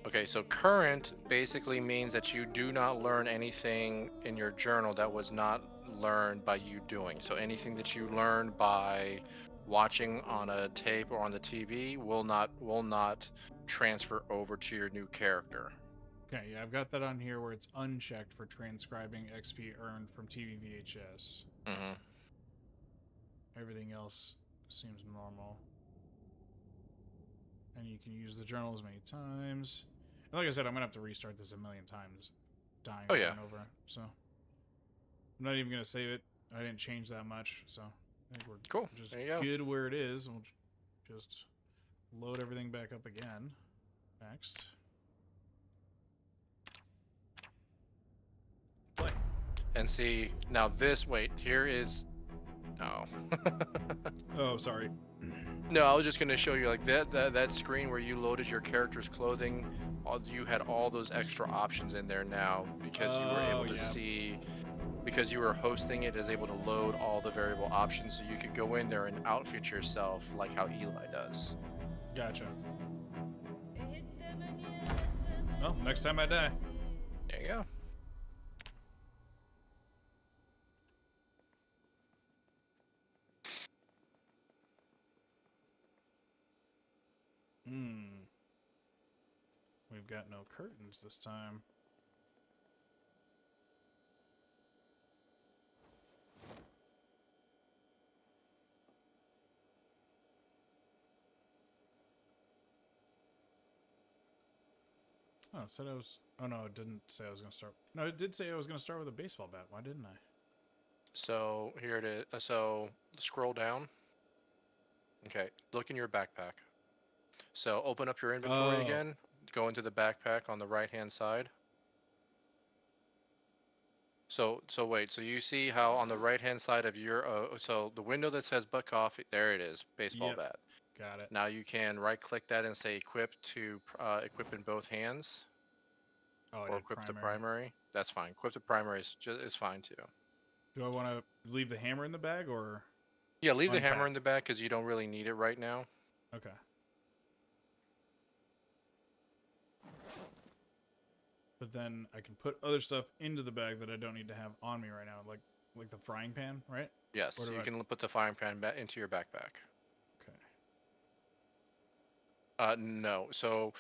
Okay, so current basically means that you do not learn anything in your journal that was not learned by you doing. So anything that you learned by watching on a tape or on the TV will not transfer over to your new character. Okay, yeah, I've got that on here where it's unchecked for transcribing XP earned from TV VHS. Mm-hmm. Everything else seems normal. And you can use the journal as many times. And like I said, I'm going to have to restart this a million times, dying over and over. So I'm not even going to save it. I didn't change that much, so I think we're just good where it is. We'll just load everything back up again. Next. Play. And see, now this, wait, here is, no. Oh, sorry. No, I was just gonna show you like that screen where you loaded your character's clothing. You had all those extra options in there now because you were able to see, because you were hosting it, is able to load all the variable options, so you could go in there and outfit yourself like how Eli does. Gotcha. Well, next time I die. There you go. We've got no curtains this time. Oh, it said I was... Oh, no, it didn't say I was going to start... No, it did say I was going to start with a baseball bat. Why didn't I? So here it is. So scroll down. Okay, look in your backpack. So open up your inventory again. Go into the backpack on the right-hand side. So wait. So you see how on the right-hand side of your so the window that says "Butt Coffee," there it is, baseball bat. Got it. Now you can right-click that and say "Equip" to equip in both hands. Oh, or equip the primary. That's fine. Equip the primary is fine too. Do I want to leave the hammer in the bag or? Yeah, leave the hammer in the bag because you don't really need it right now. Okay. But then I can put other stuff into the bag that I don't need to have on me right now, like the frying pan, right? Yes, you can put the frying pan into your backpack. Okay. No. So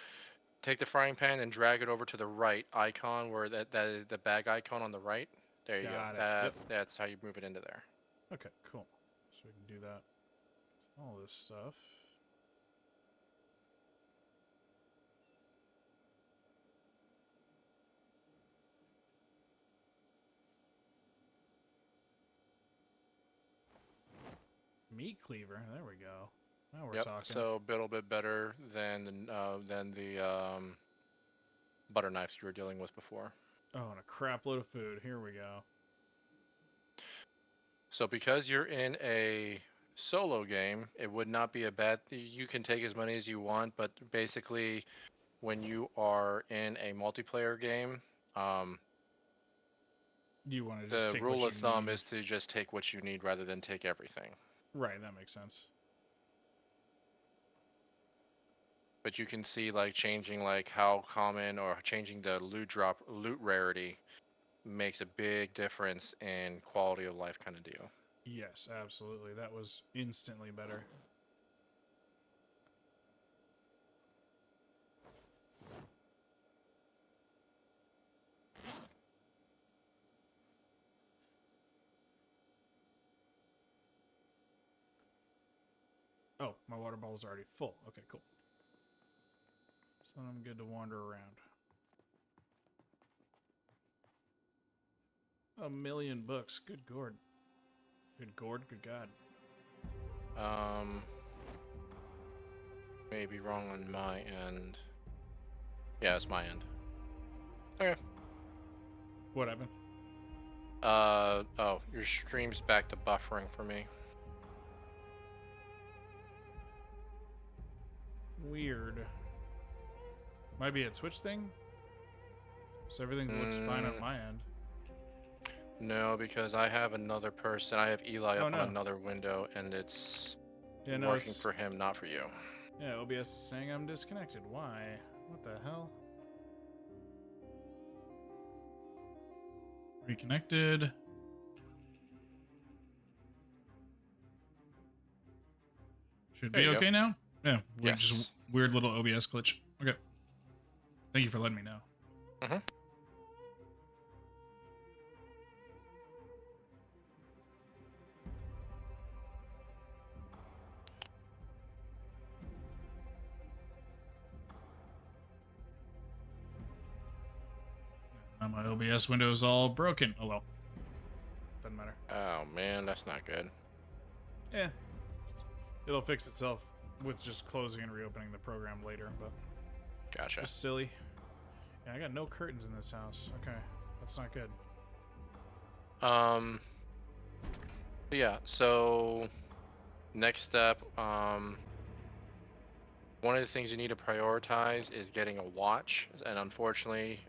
take the frying pan and drag it over to the right icon where that is the bag icon on the right. There you go. That's how you move it into there. Okay, cool. So we can do that. All this stuff. Meat cleaver. There we go. Now we're talking. So a little bit better than the butter knives you were dealing with before. Oh, and a crap load of food. Here we go. So because you're in a solo game, it would not be a bad... You can take as many as you want, but basically when you are in a multiplayer game, you want to just the rule of thumb is to just take what you need rather than take everything. Right, that makes sense. But you can see like changing like how common or changing the loot rarity makes a big difference in quality of life kind of deal. Yes, absolutely. That was instantly better. Oh, my water bottle's already full. Okay, cool. So I'm good to wander around. A million books. Good gourd. Good gourd, good God. Maybe wrong on my end. Yeah, it's my end. Okay. What happened? Oh, your stream's back to buffering for me. Weird. Might be a Twitch thing? So everything looks fine on my end. No, because I have another person. I have Eli up on another window, and it's working for him, not for you. Yeah, OBS is saying I'm disconnected. Why? What the hell? Reconnected. Should be okay now? Yeah, just weird little OBS glitch. Okay. Thank you for letting me know. Mm-hmm. Now my OBS window is all broken. Oh well. Doesn't matter. Oh man, that's not good. Yeah. It'll fix itself with just closing and reopening the program later, but... Gotcha. Just silly. Yeah, I got no curtains in this house. Okay. That's not good. Yeah. So next step, one of the things you need to prioritize is getting a watch, and unfortunately,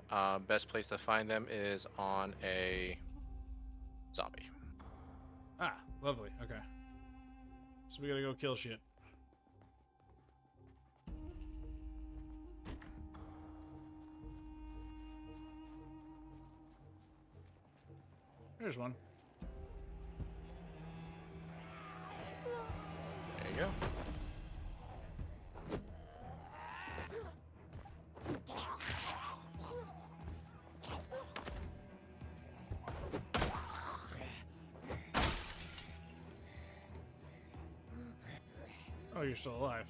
best place to find them is on a zombie. Ah, lovely. Okay. So we gotta go kill shit. There's one. There you go. Oh, you're still alive.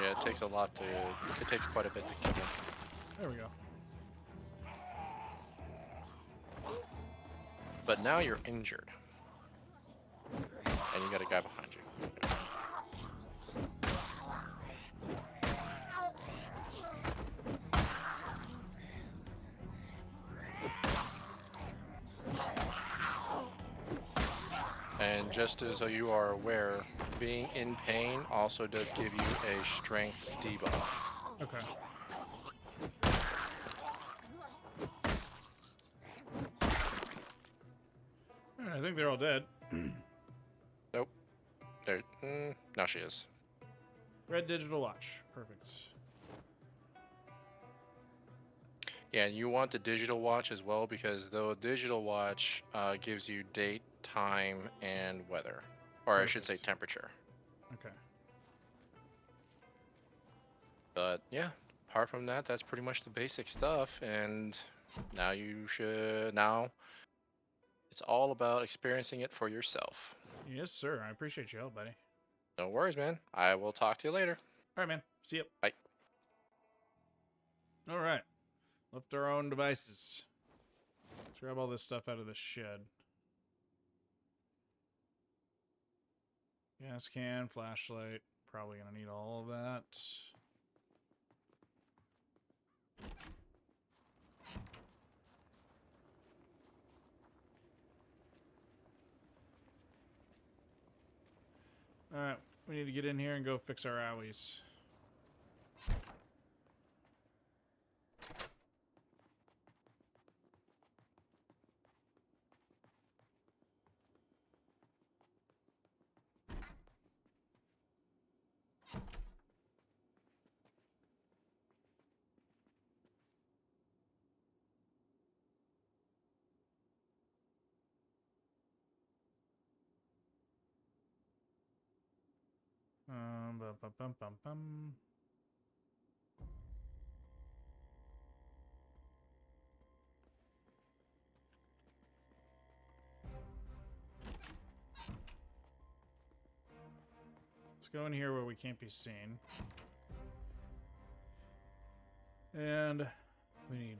Yeah, it takes a lot to. It takes quite a bit to kill them. There we go. But now you're injured, and you got a guy behind you. And just as so you are aware, being in pain also does give you a strength debuff. Okay. Alright, I think they're all dead. Nope. There. Now she is. Red digital watch. Perfect. Yeah, and you want the digital watch as well because the digital watch gives you date, time, and weather. Or I should say Perfect. temperature. Okay. But yeah, apart from that, that's pretty much the basic stuff. And now it's all about experiencing it for yourself. Yes, sir. I appreciate your help, buddy. No worries, man. I will talk to you later. Alright, man. See ya. Bye. Alright. Left our own devices. Let's grab all this stuff out of the shed. Gas can, flashlight. Probably gonna need all of that. Alright, we need to get in here and go fix our owies. Bum, bum, bum, bum, bum. Let's go in here where we can't be seen. And we need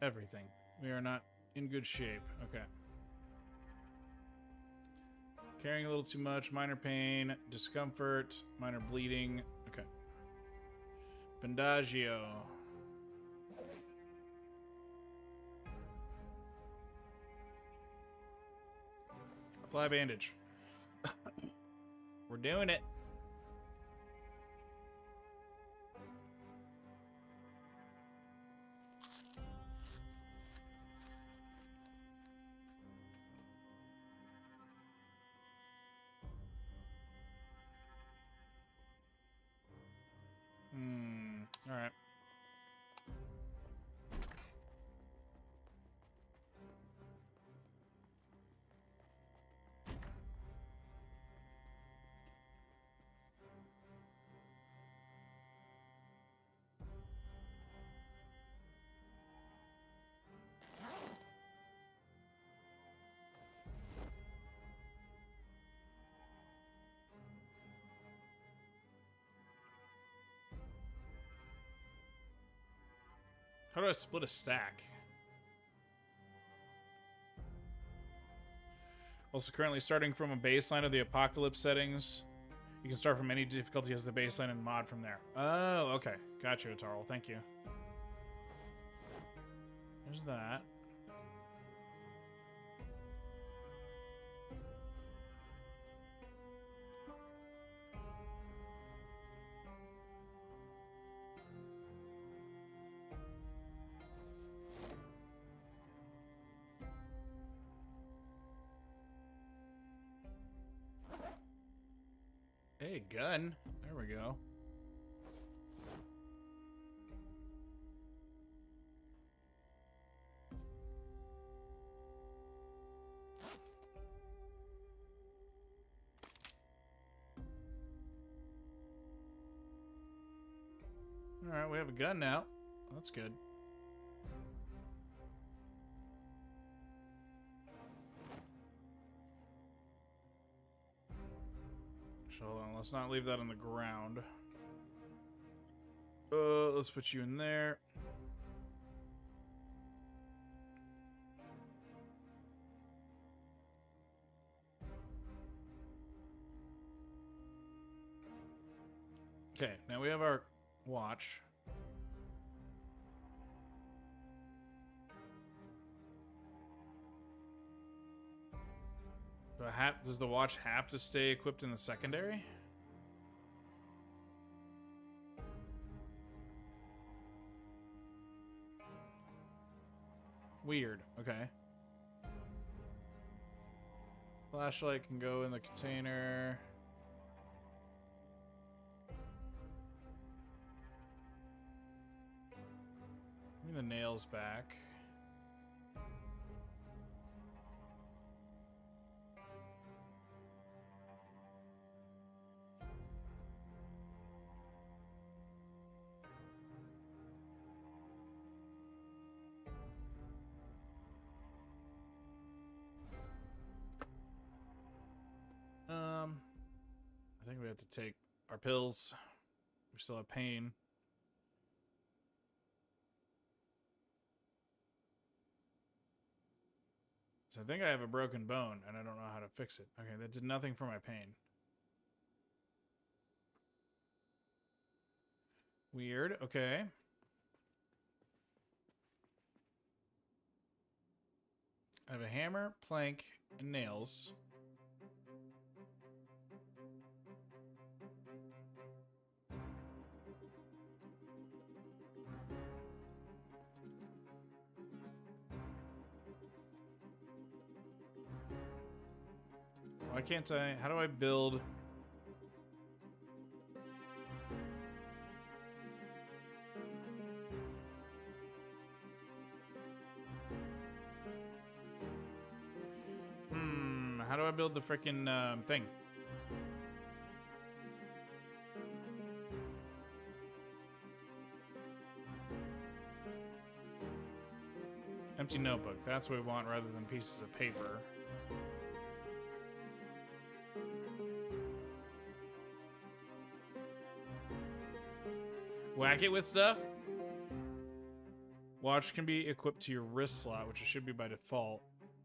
everything. We are not in good shape. Okay. Carrying a little too much. Minor pain. Discomfort. Minor bleeding. Okay. Bandagio. Apply bandage. We're doing it. All right. How do I split a stack? Also, currently starting from a baseline of the apocalypse settings. You can start from any difficulty as the baseline and mod from there. Oh, okay. Got you, Atarl. Thank you. There's that. Hey, gun. There we go. Alright, we have a gun now. That's good. So hold on, let's not leave that on the ground. Let's put you in there. Okay, now we have our watch. Does the watch have to stay equipped in the secondary? Weird. Okay. Flashlight can go in the container. Give me the nails back. I think we have to take our pills. We still have pain. So I think I have a broken bone, and I don't know how to fix it. Okay, that did nothing for my pain. Weird, okay. I have a hammer, plank, and nails. Why can't I? How do I build? How do I build the frickin' thing? Empty notebook. That's what we want rather than pieces of paper. Whack it with stuff. Watch can be equipped to your wrist slot, which it should be by default.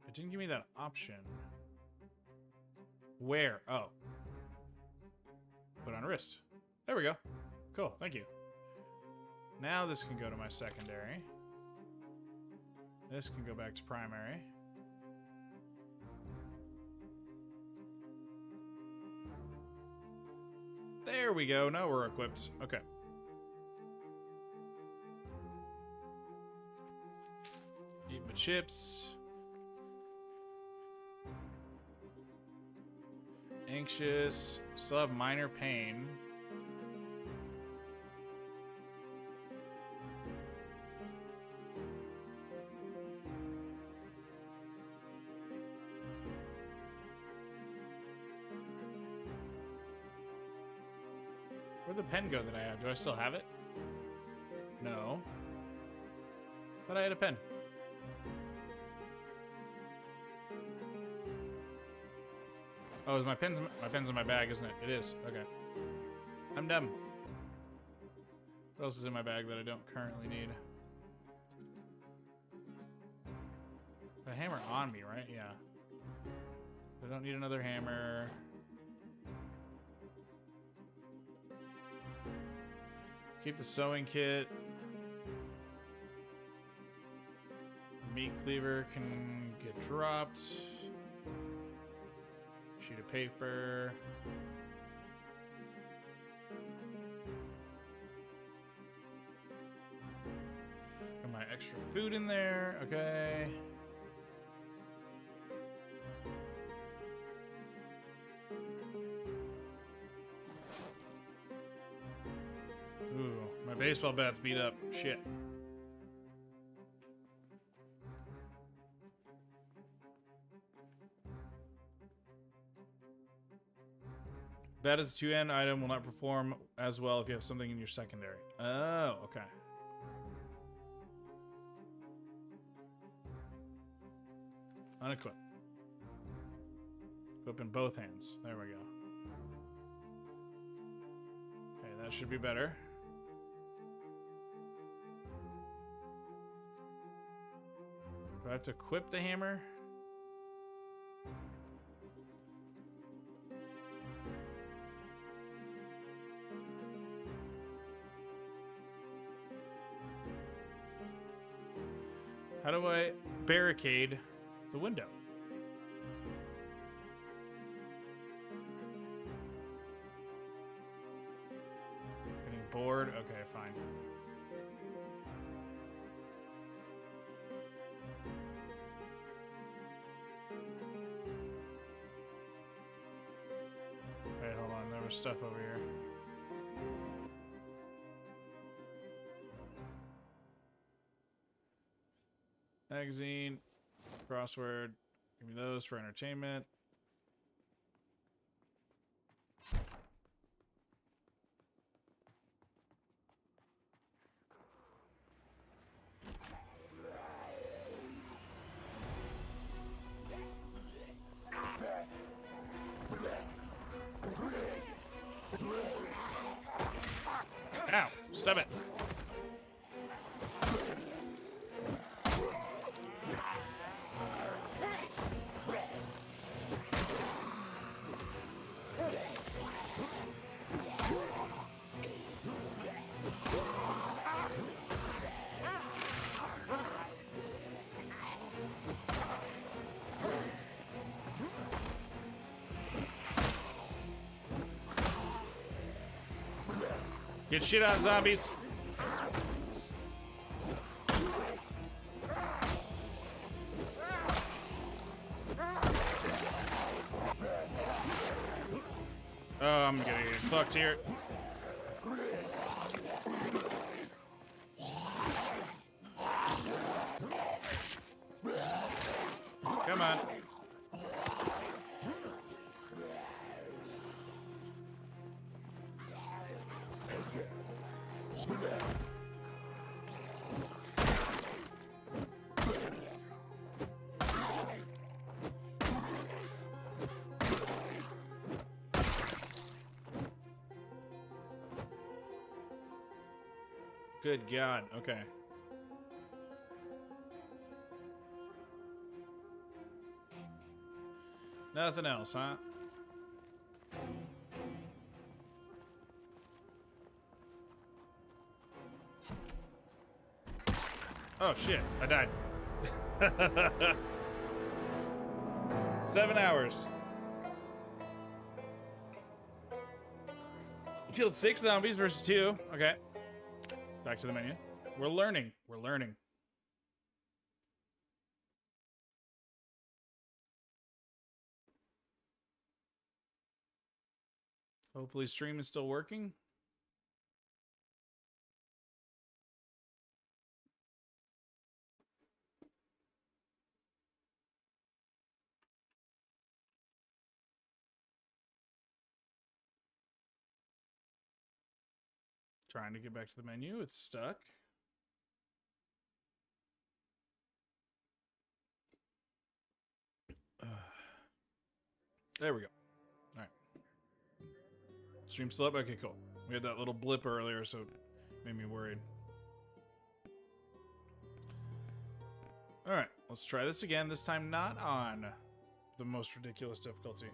It didn't give me that option. Where? Oh. Put on wrist. There we go. Cool, thank you. Now this can go to my secondary. This can go back to primary. There we go. Now we're equipped. Okay. Eat my chips. Anxious. Still have minor pain. Where'd the pen go that I have? Do I still have it? No. Thought I had a pen. Oh, is my pen's in my bag, isn't it? It is. Okay. I'm dumb. What else is in my bag that I don't currently need? The hammer on me, right? Yeah. I don't need another hammer. Keep the sewing kit. Meat cleaver can get dropped. Sheet of paper. Got my extra food in there. Okay. Baseball bat's beat up. Shit. Bat is a 2N item, will not perform as well if you have something in your secondary. Oh, okay. Unequip. Equip in both hands. There we go. Okay, that should be better. Do I have to equip the hammer? How do I barricade the window? Getting bored? Okay, fine. Wait, hold on. There was stuff over here. Magazine, crossword. Give me those for entertainment. Ow, stop it. Get shit on, zombies. Oh, I'm gonna get fucked here. Come on. Good God. Okay. Nothing else, huh? Oh shit, I died. 7 hours. Killed 6 zombies versus 2. Okay. Back to the menu. We're learning. We're learning. Hopefully stream is still working. Trying to get back to the menu. It's stuck. There we go. All right. Stream still up? Okay, cool. We had that little blip earlier, so it made me worried. All right, let's try this again. This time not on the most ridiculous difficulty.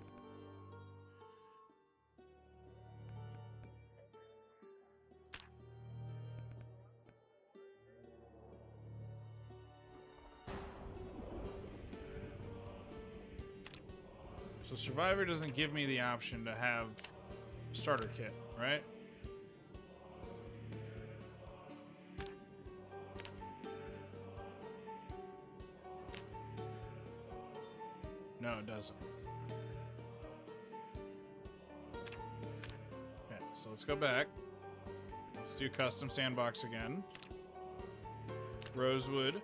So Survivor doesn't give me the option to have a starter kit, right? No, it doesn't. Okay, so let's go back. Let's do custom sandbox again. Rosewood.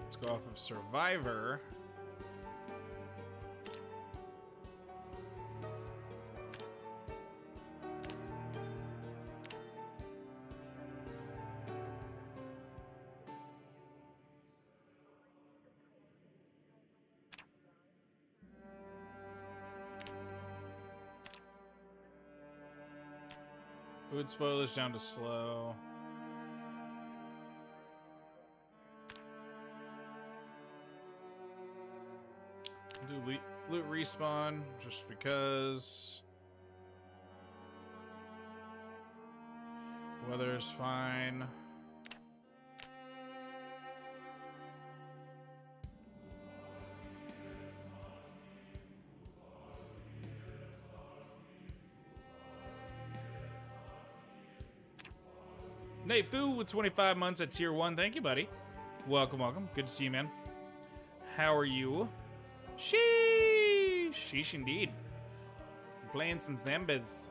Let's go off of Survivor. Food spoilers down to slow. Do loot respawn just because. Weather's fine. Nate Fu with 25 months at tier 1. Thank you, buddy. Welcome, welcome. Good to see you, man. How are you? Sheesh. Sheesh indeed. I'm playing some Zambas.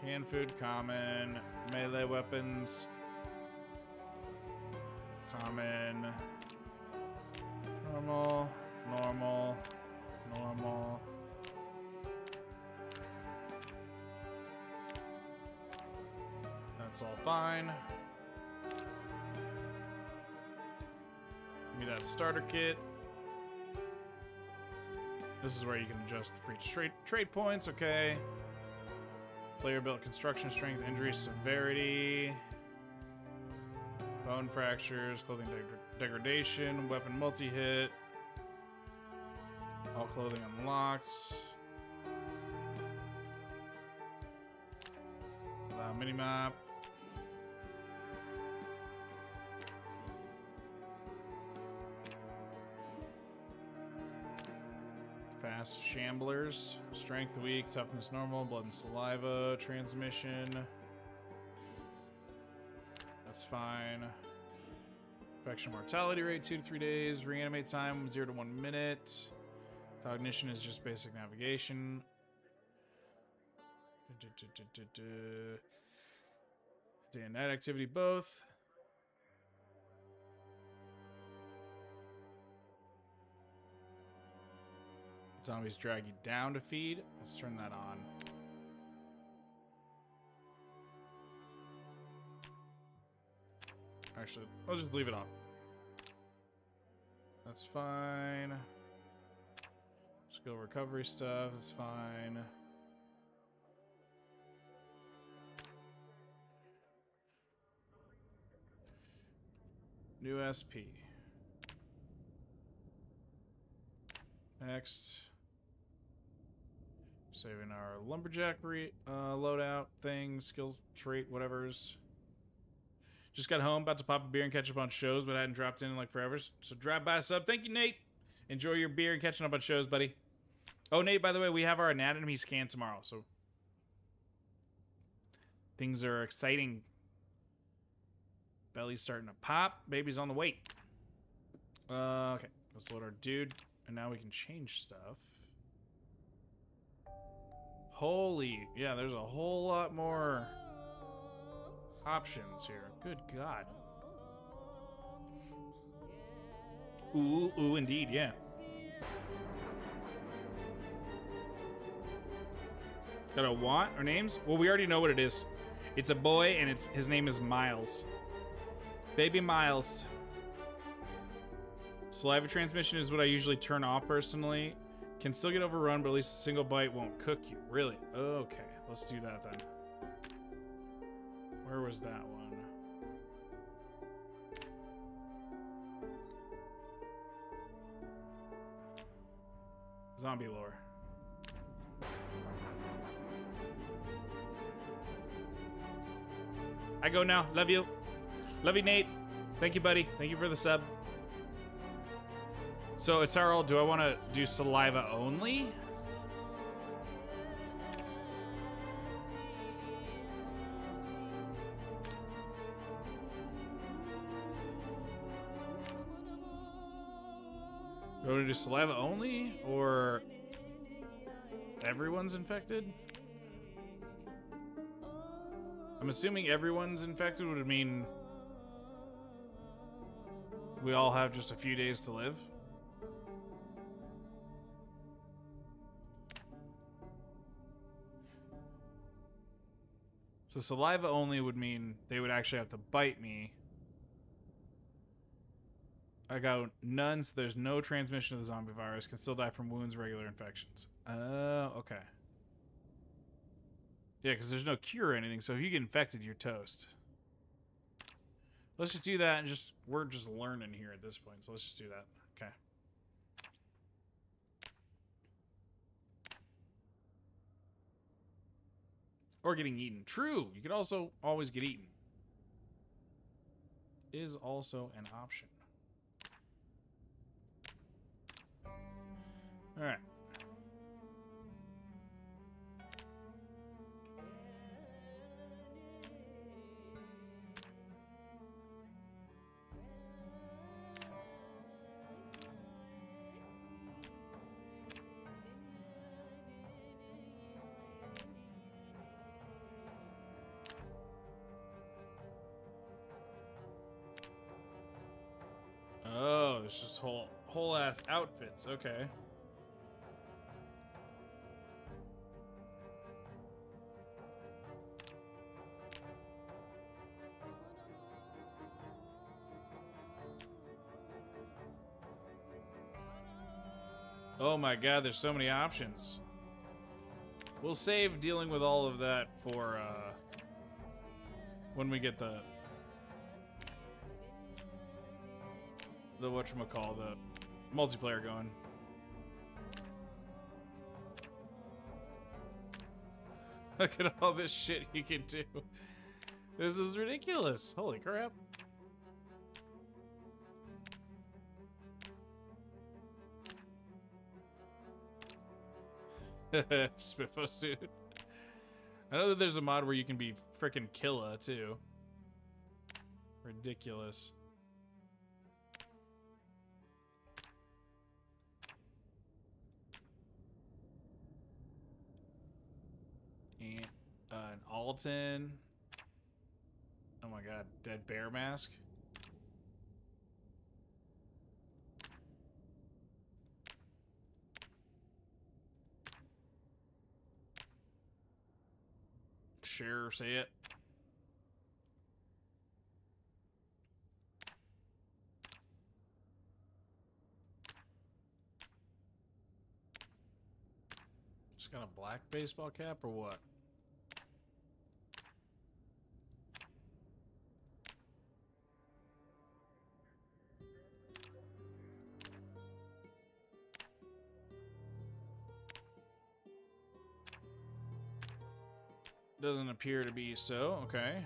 Canned food, common. Melee weapons. Common. Normal. Normal. Normal. That's all fine. Give me that starter kit. This is where you can adjust the free trade points, okay. Player built construction strength, injury severity, bone fractures, clothing degradation, weapon multi-hit, all clothing unlocked. Allow minimap. Fast shamblers, strength weak, toughness normal, blood and saliva, transmission. That's fine. Infection mortality rate 2 to 3 days. Reanimate time 0 to 1 minute. Cognition is just basic navigation. Day and night activity both. Zombies drag you down to feed. Let's turn that on. Actually, I'll just leave it on. That's fine. Skill recovery stuff, that's fine. New SP. Next. Saving our lumberjack loadout thing, skills trait, whatever's. Just got home, about to pop a beer and catch up on shows, but I hadn't dropped in like forever. So drop by a sub. Thank you, Nate. Enjoy your beer and catching up on shows, buddy. Oh, Nate, by the way, we have our anatomy scan tomorrow, so things are exciting. Belly's starting to pop. Baby's on the way. Okay, let's load our dude, and now we can change stuff. Holy, yeah, there's a whole lot more options here. Good God. Ooh, indeed, yeah. Got a want or names? Well, we already know what it is. It's a boy, and his name is Miles. Baby Miles. Saliva transmission is what I usually turn off personally. Can still get overrun, but at least a single bite won't cook you. Really? Okay, let's do that then. Where was that one? Zombie lore. I go now. Love you. Love you, Nate. Thank you, buddy. Thank you for the sub. So, it's our old. Do I want to do saliva only? Do I want to do saliva only? Or everyone's infected? I'm assuming everyone's infected would mean we all have just a few days to live. So saliva only would mean they would actually have to bite me. I got none, so there's no transmission of the zombie virus. Can still die from wounds, regular infections. Oh, okay. Yeah, because there's no cure or anything, so if you get infected, you're toast. Let's just do that, and we're just learning here at this point, so let's just do that. Okay. Or getting eaten. True, you could also always get eaten. Is also an option. Alright. Oh, it's just whole ass outfits. Okay. Oh my god, there's so many options. We'll save dealing with all of that for when we get the whatchamacall, the multiplayer going. Look at all this shit you can do. This is ridiculous. Holy crap. Spiffo suit. I know that there's a mod where you can be frickin' Killa too. Ridiculous. And an Alton. Oh my god, dead bear mask. Sure, say it. Just got a black baseball cap or what? Doesn't appear to be so. Okay.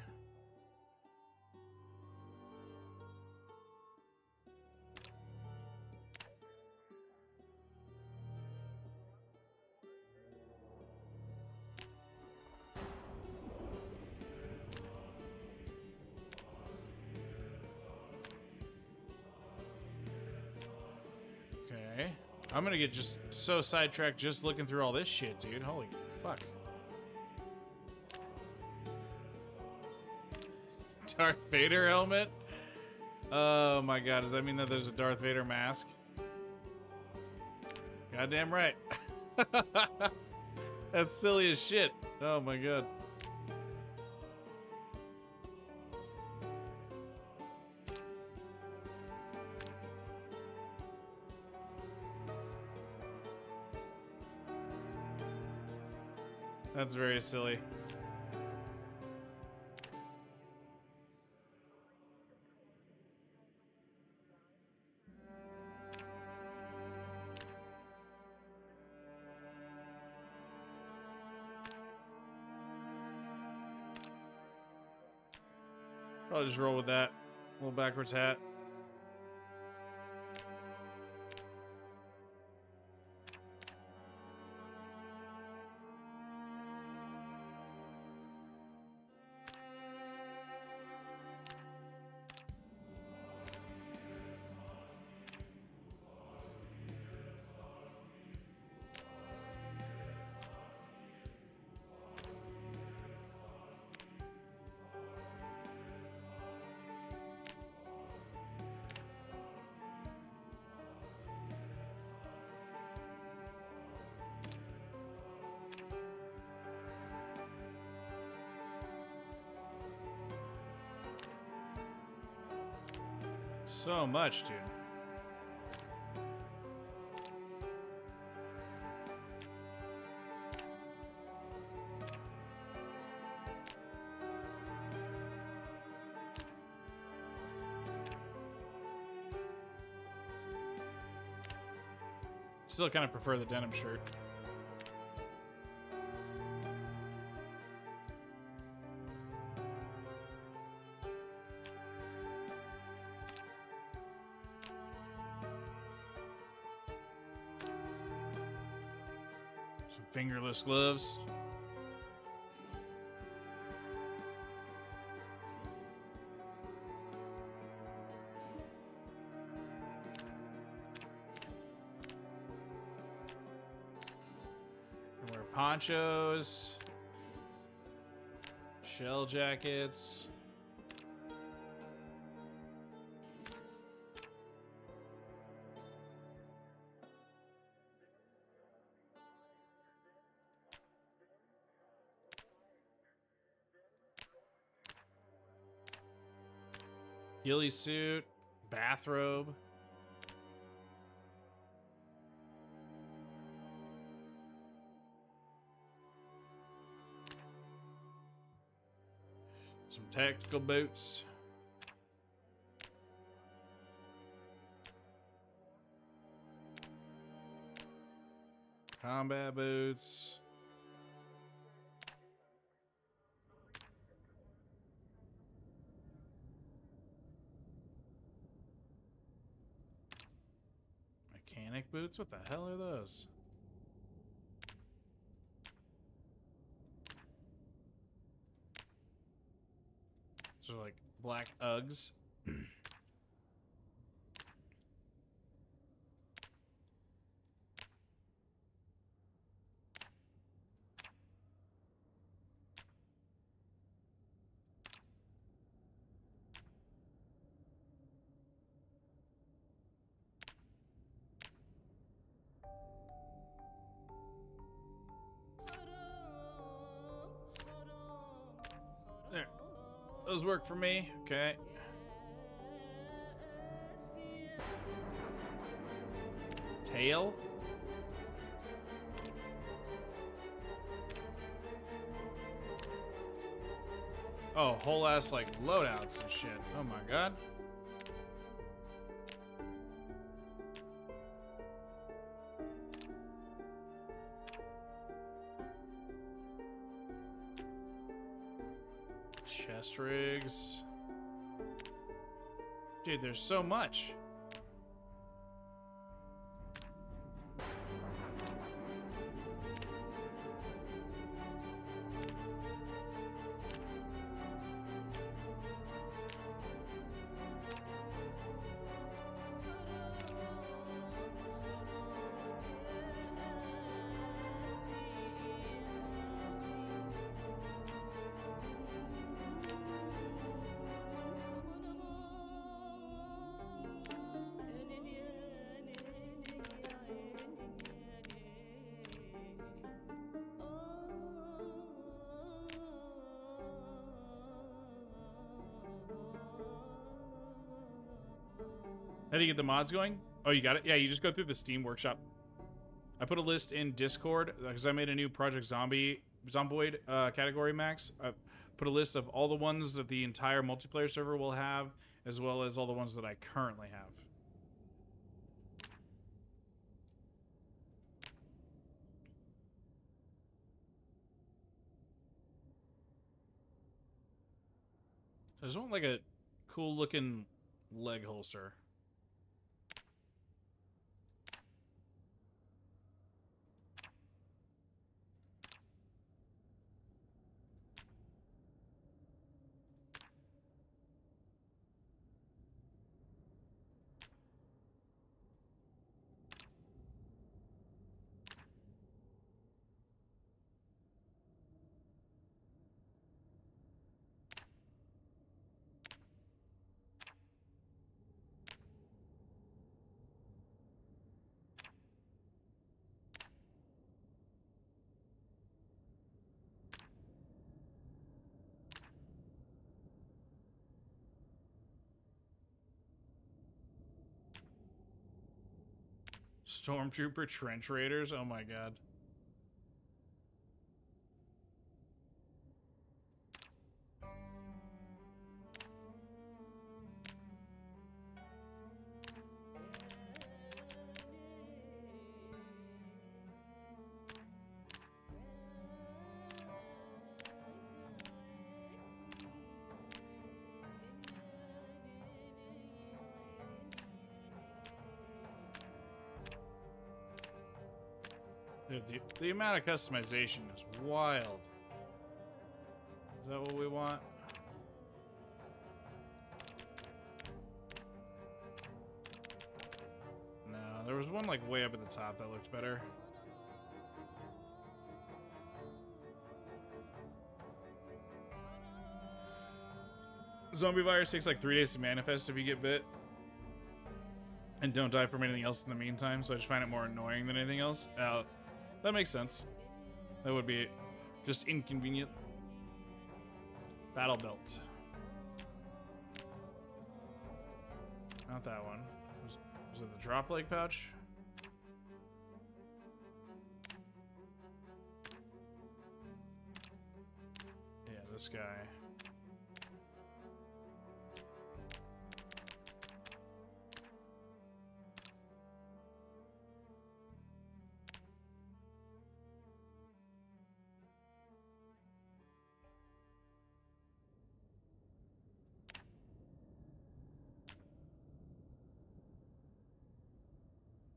Okay. I'm gonna get just so sidetracked just looking through all this shit, dude. Holy fuck. Darth Vader helmet? Oh my god, does that mean that there's a Darth Vader mask? Goddamn right. That's silly as shit. Oh my god. That's very silly. I'll just roll with that. Little backwards hat. So much, dude. Still kind of prefer the denim shirt. Some fingerless gloves. Ponchos, shell jackets, ghillie suit, bathrobe. Some tactical boots. Combat boots. Mechanic boots? What the hell are those? So like black Uggs. There. Those work for me. Okay. Tail. Oh, whole ass like loadouts and shit. Oh my god. Chest rigs. Dude, there's so much. How do you get the mods going? Oh, you got it? Yeah, you just go through the Steam Workshop. I put a list in Discord because I made a new Project Zomboid category, Max. I put a list of all the ones that the entire multiplayer server will have, as well as all the ones that I currently have. I just want like a cool looking leg holster. Stormtrooper trench raiders? Oh my god. Dude, the amount of customization is wild. Is that what we want? No, there was one like way up at the top that looked better. Zombie virus takes like 3 days to manifest if you get bit. And don't die from anything else in the meantime, so I just find it more annoying than anything else. That makes sense. That would be just inconvenient. Battle belt. Not that one. Was it the drop leg pouch? Yeah, this guy.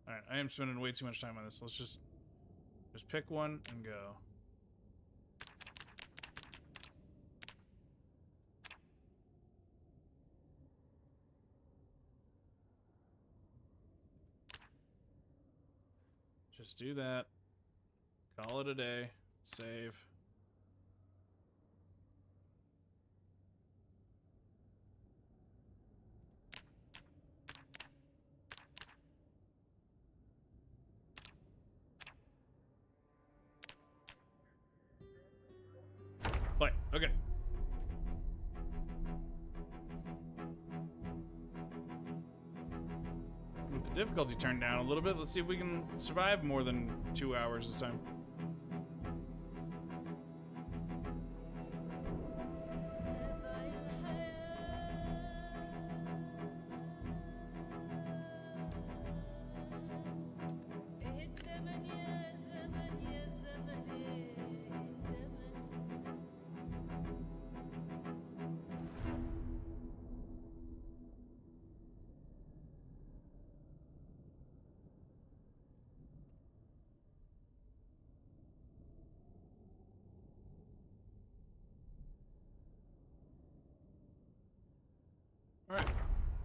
Alright, I am spending way too much time on this. Let's just pick one and go. Just do that. Call it a day. Save. Play. Okay. With the difficulty turned down a little bit, let's see if we can survive more than 2 hours this time. Alright,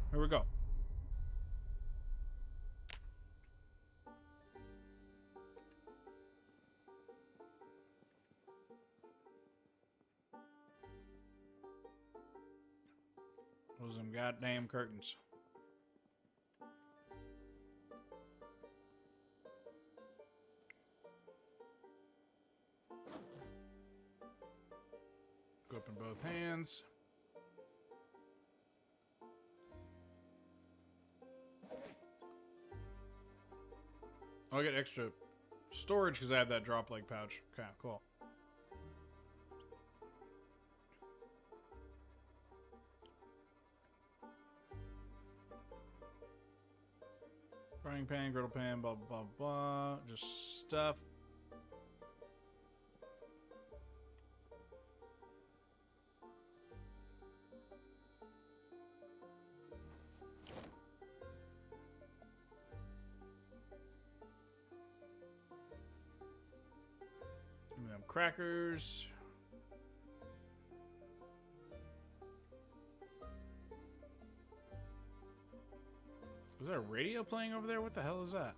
here we go. Those them goddamn curtains. Go up in both hands. I'll get extra storage because I have that drop leg pouch. Okay, cool. Frying pan, griddle pan, blah, blah, blah. Just stuff. Give me them crackers. Is there a radio playing over there? What the hell is that?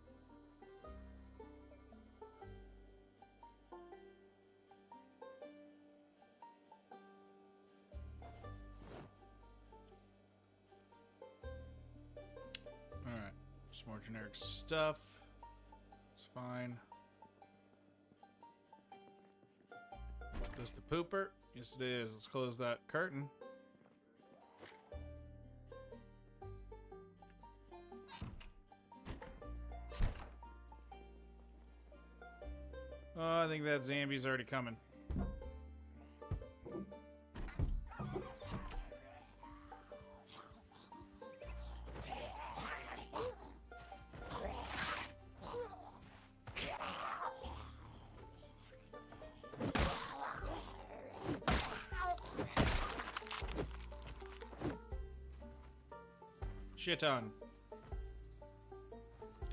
Alright. Some more generic stuff. It's fine. Is this the pooper? Yes, it is. Let's close that curtain. Oh, I think that zombie's already coming. Shit ton.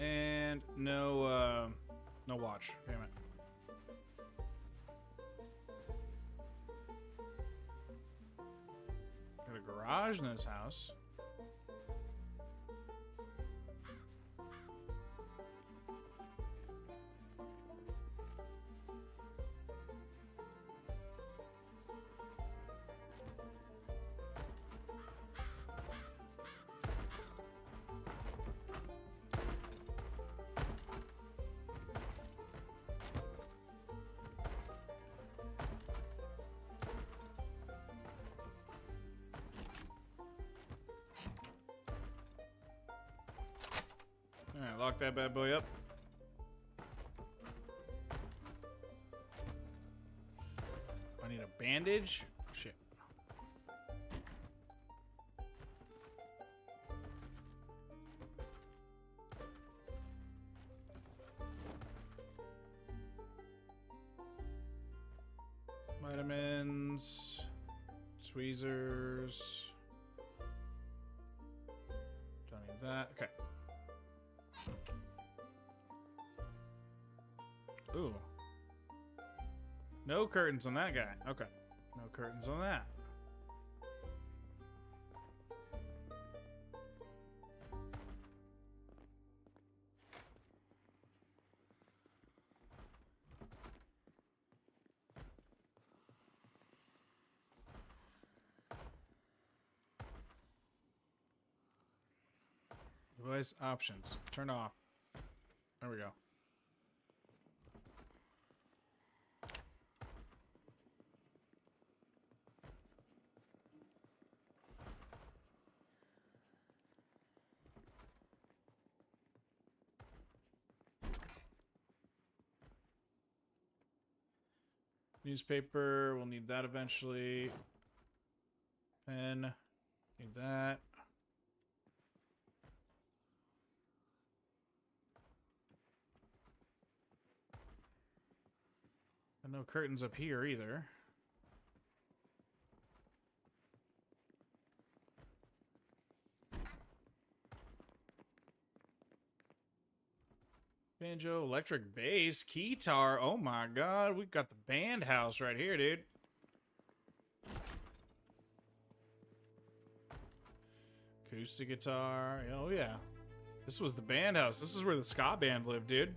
And no watch. Damn it. Got a garage in this house. Alright, lock that bad boy up. I need a bandage. Shit. Vitamins. Tweezers. Don't need that. Okay. Ooh. No curtains on that guy. Okay. No curtains on that. Device options. Turn off. There we go. Newspaper, we'll need that eventually. Pen, need that. And no curtains up here either. Banjo, electric bass, guitar. Oh my god, we've got the band house right here, dude. Acoustic guitar. Oh yeah. This was the band house. This is where the ska band lived, dude.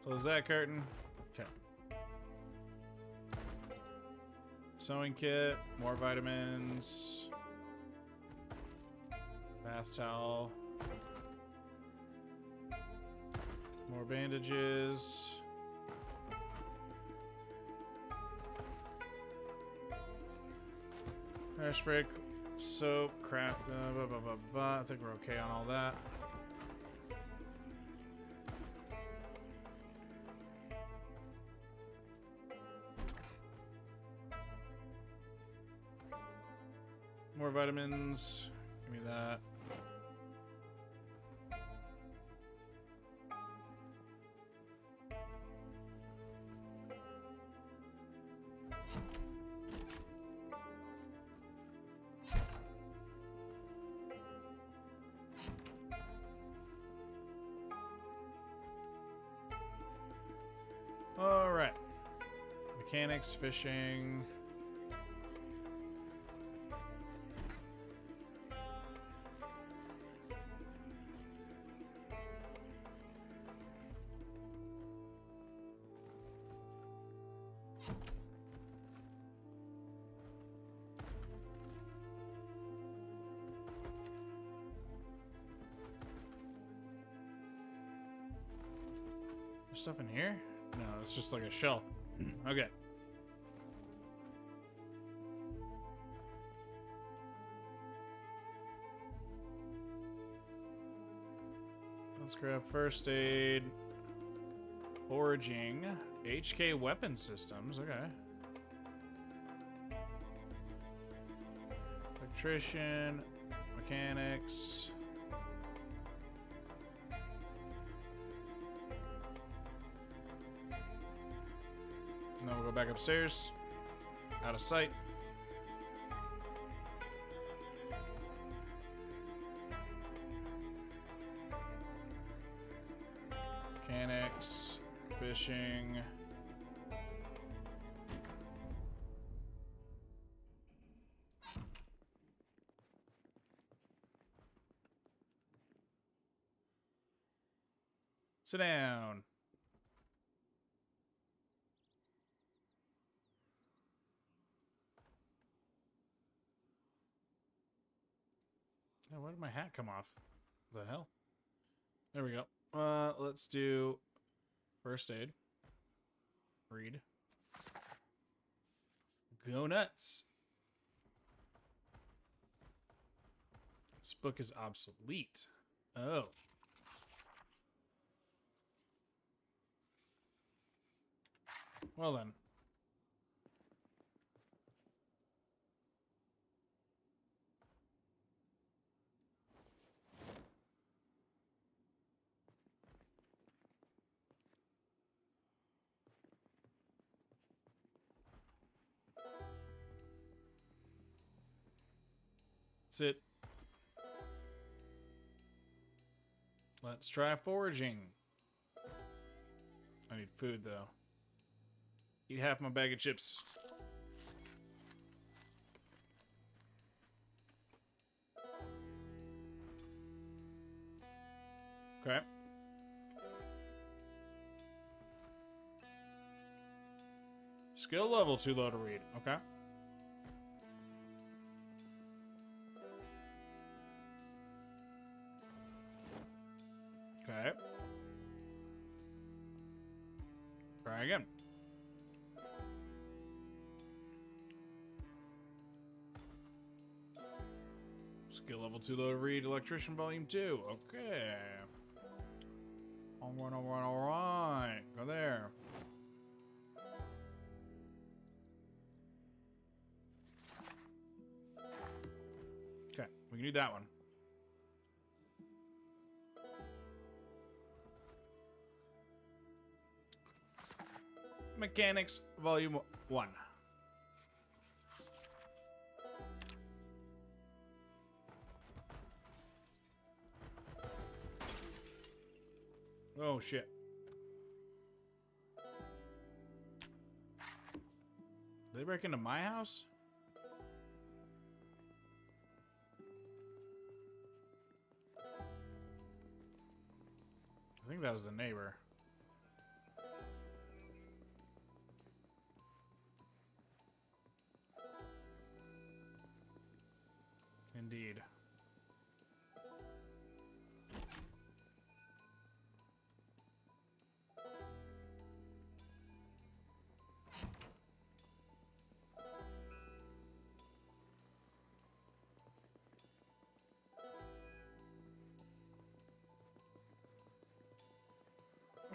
Close that curtain. Okay. Sewing kit, more vitamins, bath towel, more bandages, hairspray, soap, craft, blah, blah, blah, blah. I think we're okay on all that. More vitamins. Give me that. All right. Mechanics, fishing. There's stuff in here? No, it's just like a shelf. Okay. Let's grab first aid. Foraging. HK weapon systems. Okay. Electrician. Mechanics. Now we'll go back upstairs. Out of sight. Mechanics. Fishing. Sit down. Oh, why did my hat come off? The hell? There we go. Let's do first aid. Read. Go nuts. This book is obsolete. Oh. Well then. Sit. Let's try foraging. I need food though. Eat half my bag of chips. Okay. Skill level too low to read. Okay. Okay. Try again. Skill level 2 low to read. Electrician volume 2. Okay. Alright, alright, alright. Go there. Okay, we can do that one. Mechanics volume 1. Oh shit. Did they break into my house? I think that was the neighbor. Indeed.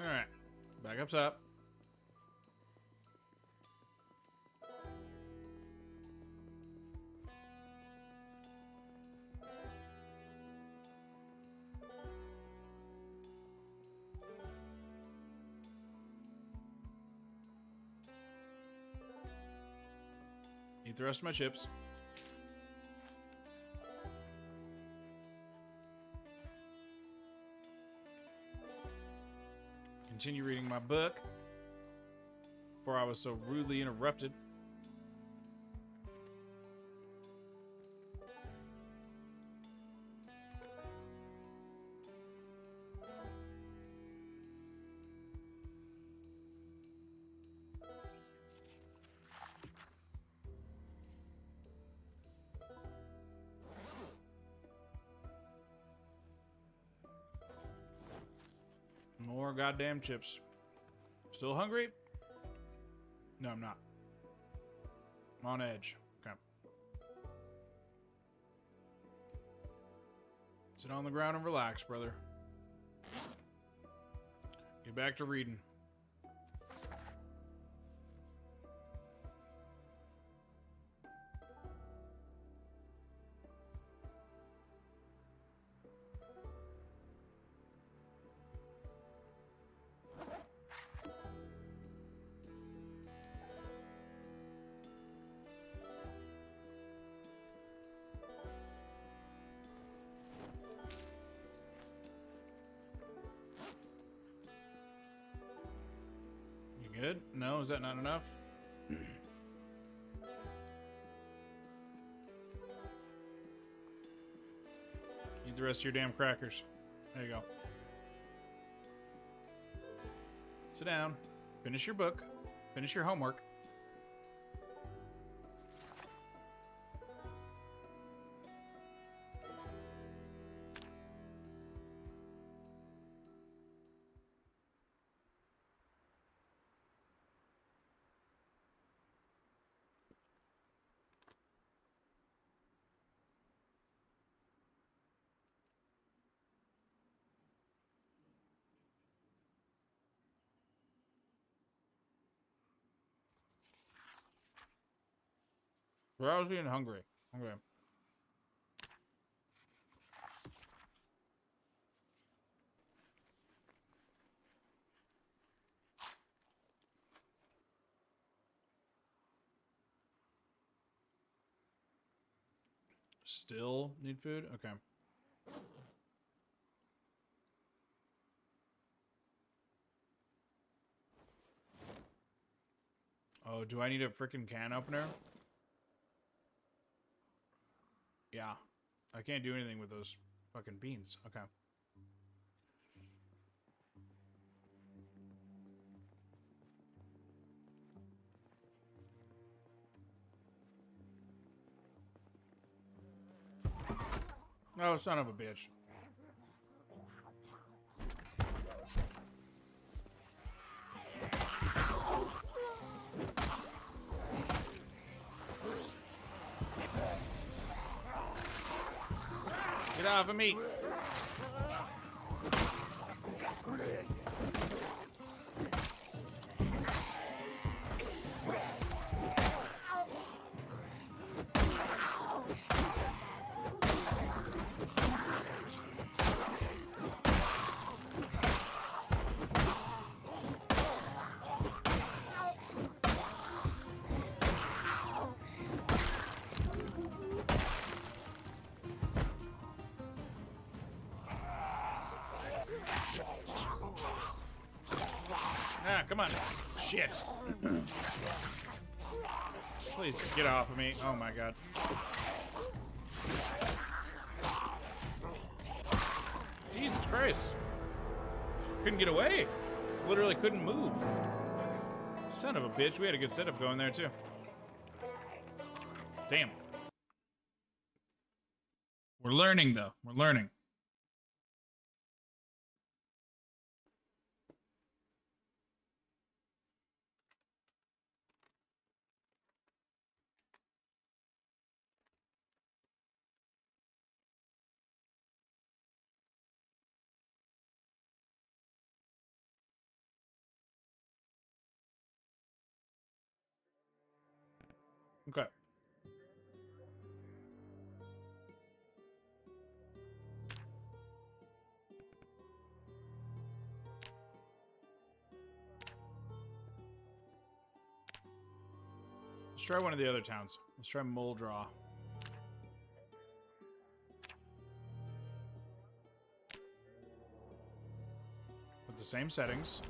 All right, back up top. Eat the rest of my chips. Continue reading my book before I was so rudely interrupted. More goddamn chips. Still hungry? No, I'm not. I'm on edge. Okay. Sit on the ground and relax, brother. Get back to reading. Good? No, is that not enough? Eat the rest of your damn crackers. There you go. Sit down. Finish your book. Finish your homework. Drowsy and hungry. Okay. Still need food? Okay. Oh, do I need a freaking can opener? Yeah. I can't do anything with those fucking beans. Okay. Oh, son of a bitch. Get off of me. Ah, come on. Shit. Please get off of me. Oh my god. Jesus Christ. Couldn't get away. Literally couldn't move. Son of a bitch. We had a good setup going there too. Damn. We're learning though. We're learning. Okay. Let's try one of the other towns. Let's try Muldraw. With the same settings.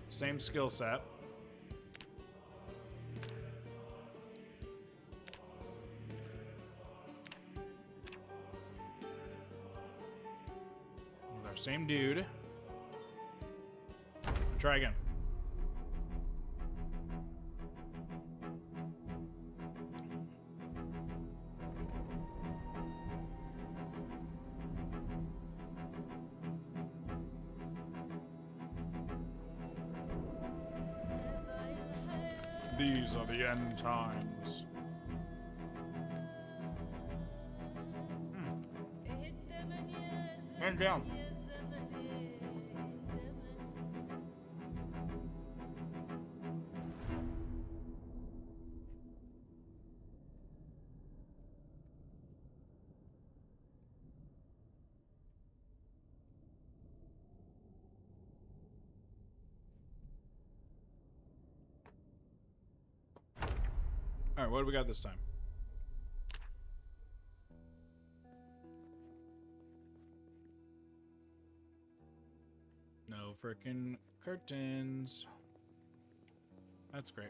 Same skill set. With our same dude. Try again. These are the end times. Man down. All right, what do we got this time? No frickin' curtains. That's great.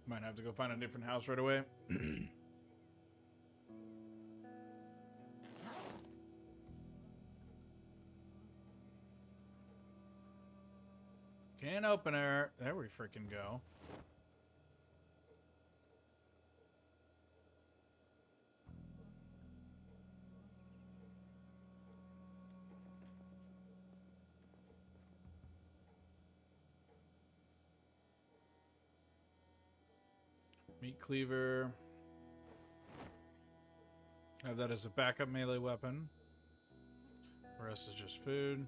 Might have to go find a different house right away. Can opener. There we freaking go. Meat cleaver. Have that as a backup melee weapon. The rest is just food.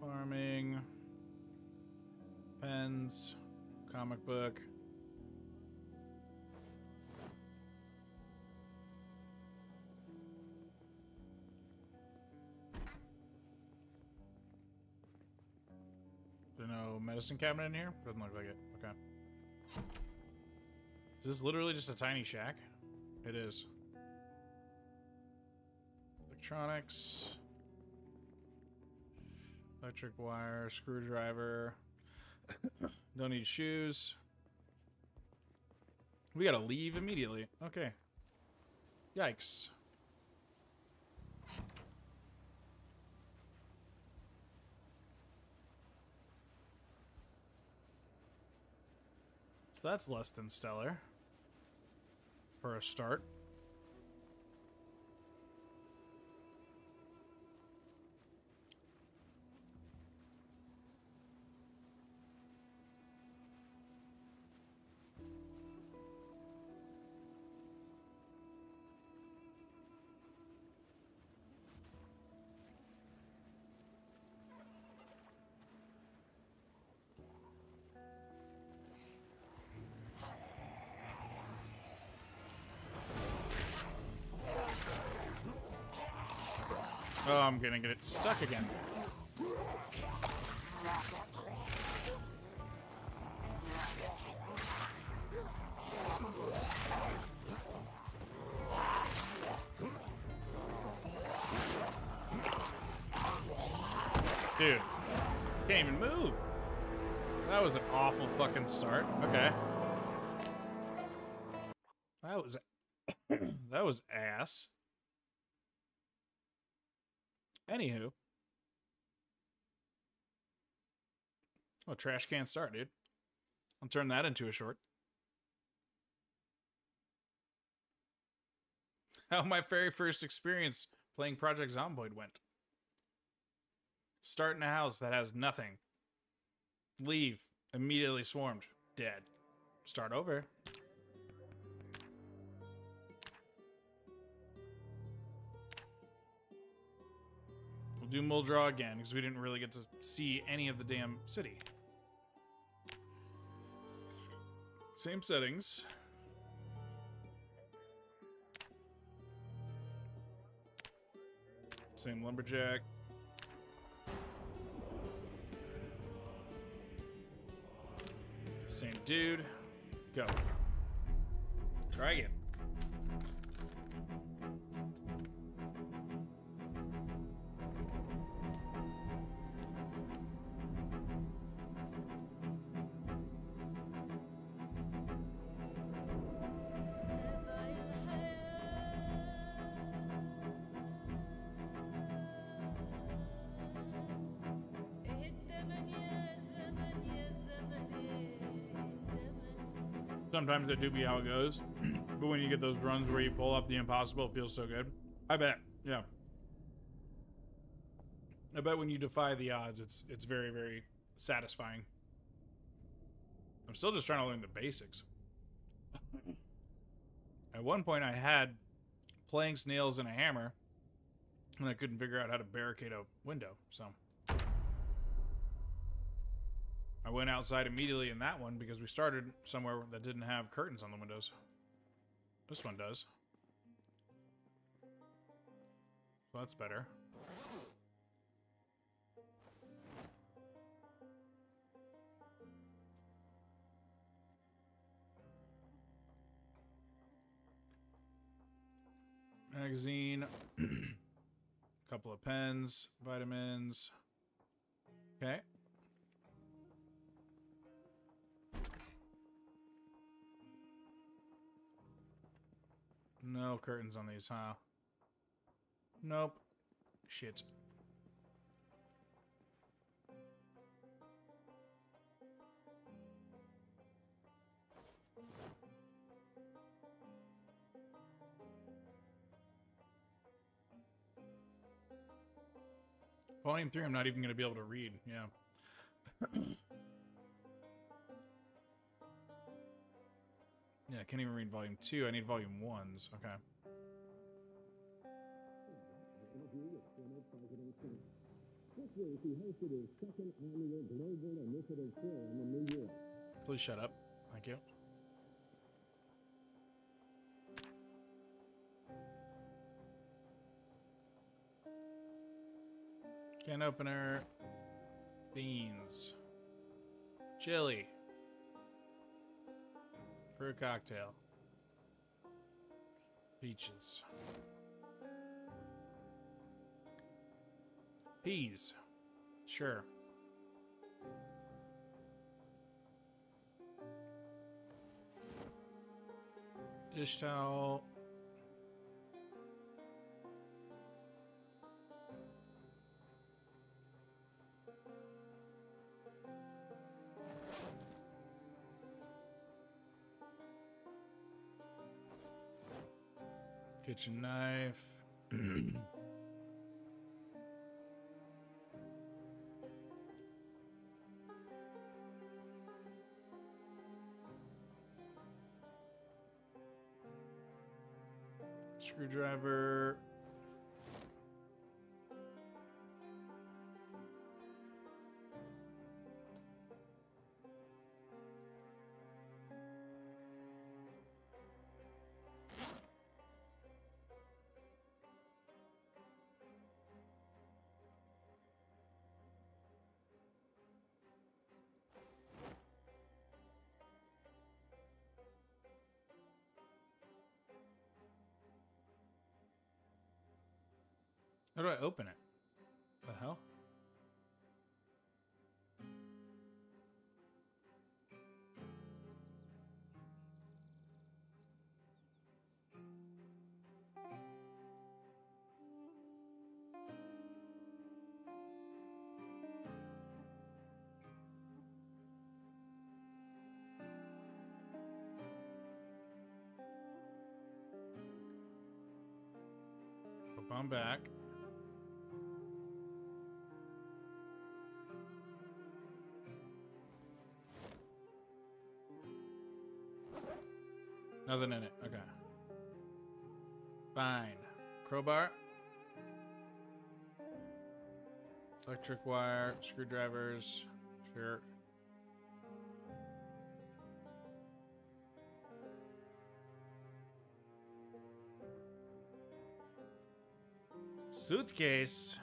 Farming. Pens. Comic book. There's no medicine cabinet in here? Doesn't look like it. Okay. Is this literally just a tiny shack? It is. Electronics. Electric wire, screwdriver. Don't need shoes. We gotta leave immediately. Okay. Yikes. So that's less than stellar. For a start. Oh, I'm gonna get it stuck again. Dude, can't even move. That was an awful fucking start. Okay. That was that was ass. Anywho. Oh, trash can start, dude. I'll turn that into a short. How my very first experience playing Project Zomboid went. Start in a house that has nothing. Leave. Immediately swarmed. Dead. Start over. We'll do Muldra again, because we didn't really get to see any of the damn city. Same settings. Same lumberjack. Same dude. Go. Try again. Sometimes that do be how it goes. But when you get those runs where you pull off the impossible, it feels so good. I bet. Yeah. I bet when you defy the odds, it's very, very satisfying. I'm still just trying to learn the basics. At one point, I had planks, nails, and a hammer, and I couldn't figure out how to barricade a window, so I went outside immediately in that one because we started somewhere that didn't have curtains on the windows. This one does. So that's better. Magazine. Couple of pens, vitamins. Okay. No curtains on these, huh? Nope. Shit. Volume 3, I'm not even going to be able to read. Yeah. Yeah, I can't even read Volume 2. I need Volume 1s. Okay. Please shut up. Thank you. Can opener. Beans. Chili. Fruit cocktail. Peaches. Peas. Sure. Dish towel. Kitchen knife. Screwdriver. How do I open it? The hell? Hope I'm back. Nothing in it. Okay. Fine. Crowbar. Electric wire. Screwdrivers. Sure. Suitcase.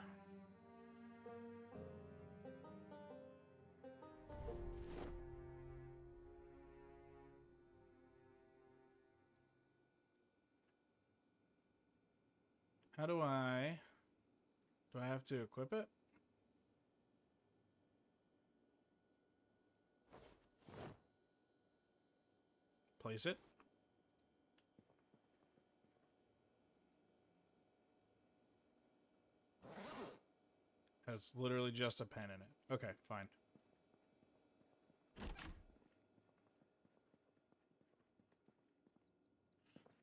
How do I have to equip it? Place it. Has literally just a pen in it. Okay, fine.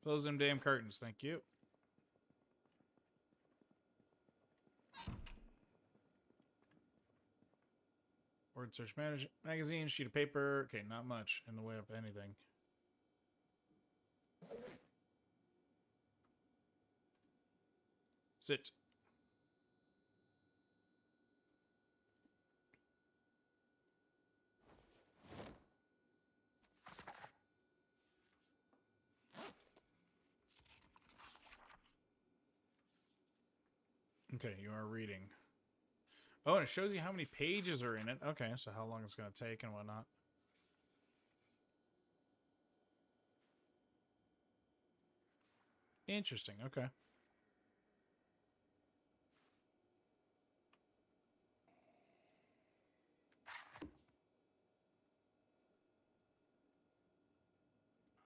Close them damn curtains, thank you. Word search magazine, sheet of paper. Okay, not much in the way of anything. Sit. Okay, you are reading. Oh, and it shows you how many pages are in it. Okay, so how long it's going to take and whatnot. Interesting, okay.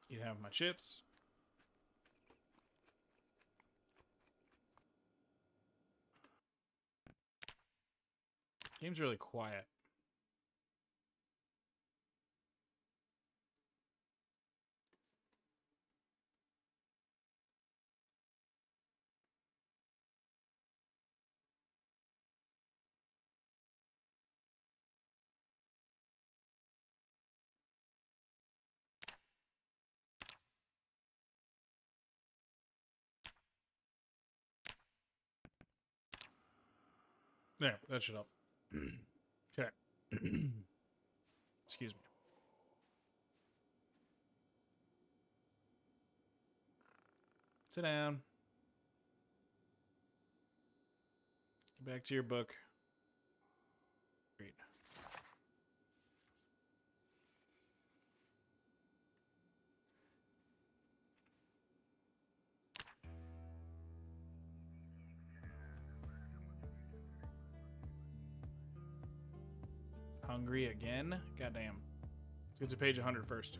You have my chips. Game's really quiet. There, that should help. Okay. Excuse me. Sit down. Get back to your book. Read. Hungry again? Goddamn. Let's get to page 100 first.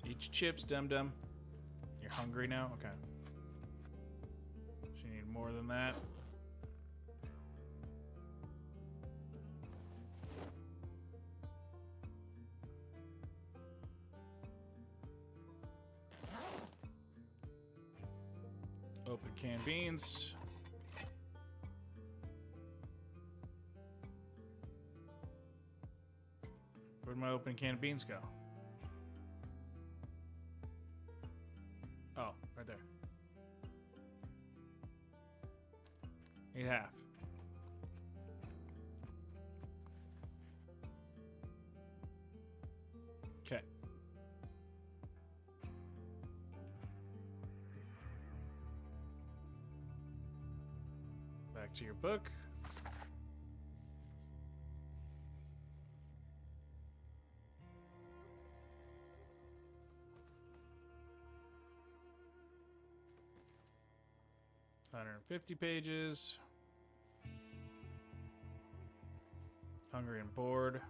Eat your chips, dum-dum. You're hungry now? Okay. She need more than that. Open canned beans. Where'd my open canned beans go? Oh, right there. Eat half. Okay. Back to your book. $150 pages. Hungry and bored.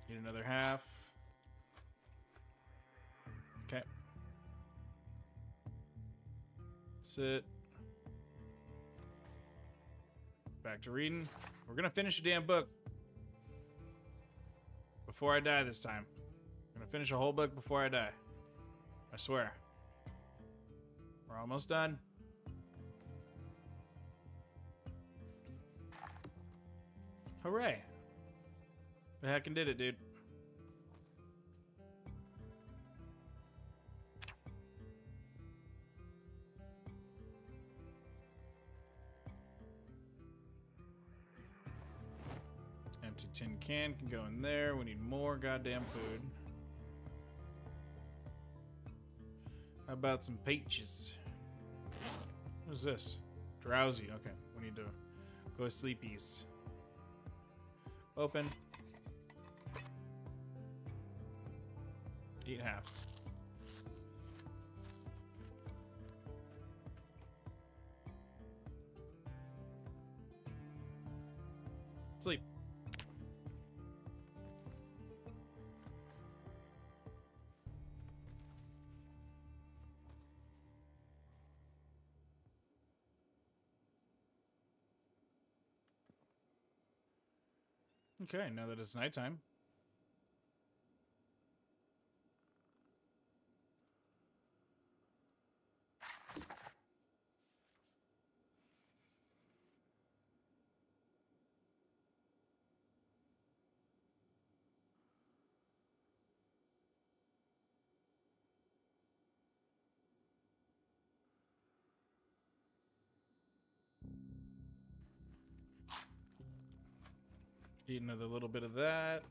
Need another half. Okay. Sit. Back to reading. We're gonna finish a damn book before I die this time. I'm gonna finish a whole book before I die. I swear. We're almost done. Hooray. The heckin' did it, dude. Empty tin can go in there. We need more goddamn food. How about some peaches? What is this? Drowsy. Okay, we need to go sleepies. Open. Eat half. Okay, now that it's nighttime. Eat another little bit of that.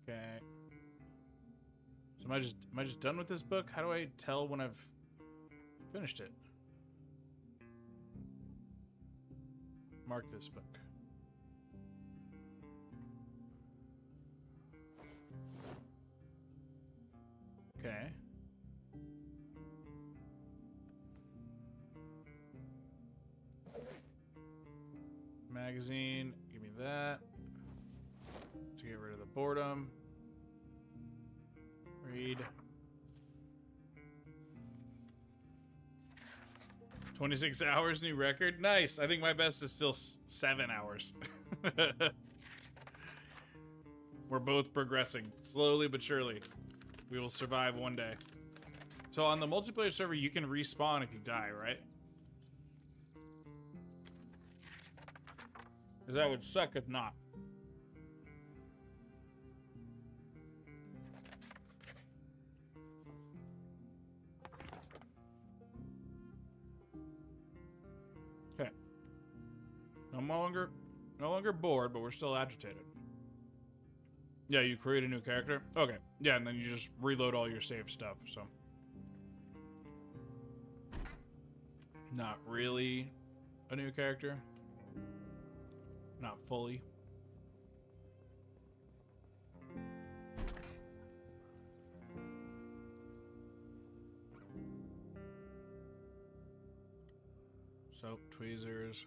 Okay. So am I just done with this book? How do I tell when I've finished it? Mark this book. Okay. Magazine, give me that. To get rid of the boredom. Read. 26 hours, new record. Nice. I think my best is still 7 hours. We're both progressing, slowly but surely. We will survive one day. So on the multiplayer server, you can respawn if you die, right? Because that would suck if not. Okay. I'm no longer bored, but we're still agitated. Yeah, you create a new character? Okay. Yeah, and then you just reload all your saved stuff, so. Not really a new character. Not fully. Soap, tweezers.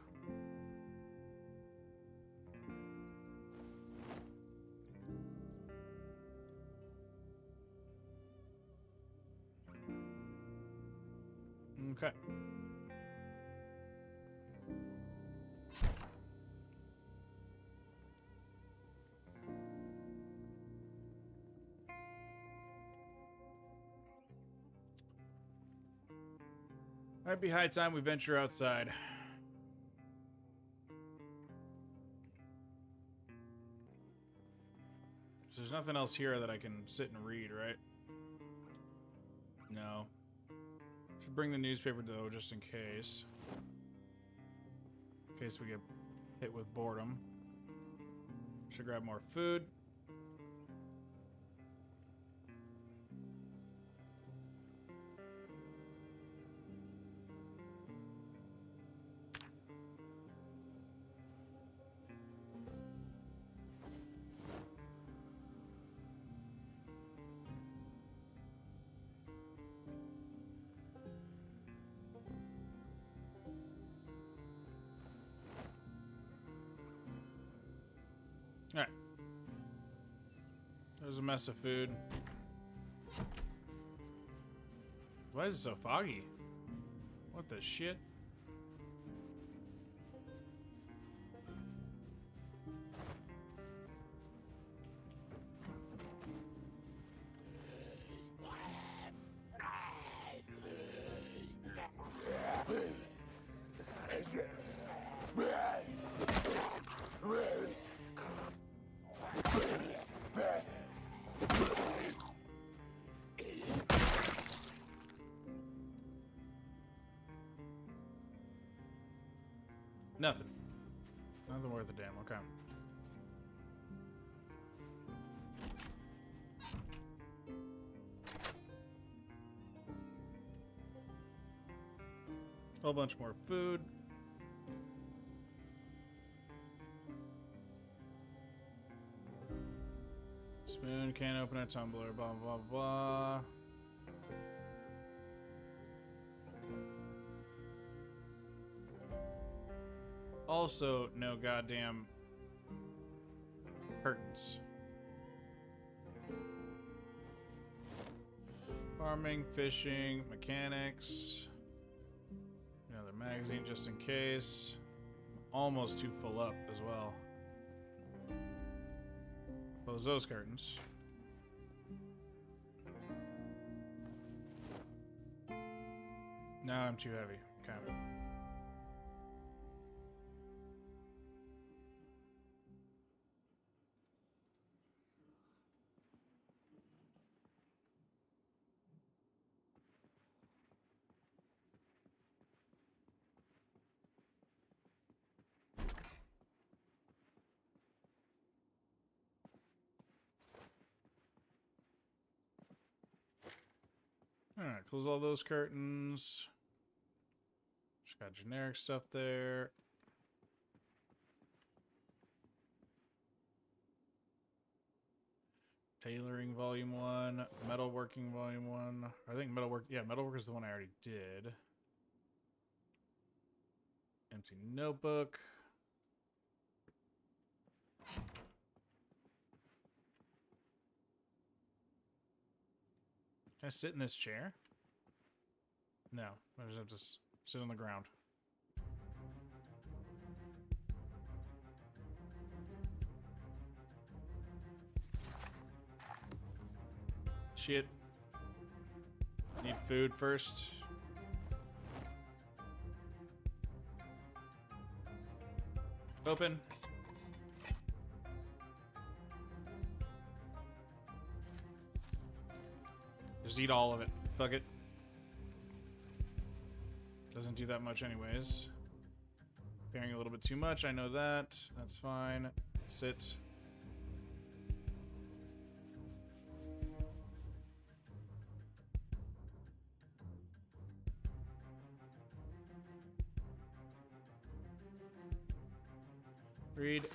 Okay. Might be high time we venture outside. So there's nothing else here that I can sit and read, right? No. Should bring the newspaper though, just in case. In case we get hit with boredom. Should grab more food. Alright. There's a mess of food. Why is it so foggy? What the shit? Nothing. Nothing worth a damn. Okay. Whole bunch more food. Spoon, can't open a tumbler, blah, blah, blah. Also, no goddamn curtains. Farming, fishing, mechanics. Another magazine just in case. I'm almost too full up as well. Close those curtains. No, I'm too heavy. Okay. Alright, close all those curtains. Just got generic stuff there. Tailoring volume 1. Metalworking volume 1. I think metalwork, yeah, metalwork is the one I already did. Empty notebook. Can I sit in this chair? No, I just have to sit on the ground. Shit. Need food first. Open. Just eat all of it. Fuck it. Doesn't do that much anyways. Bearing a little bit too much, I know that. That's fine. Sit. Read.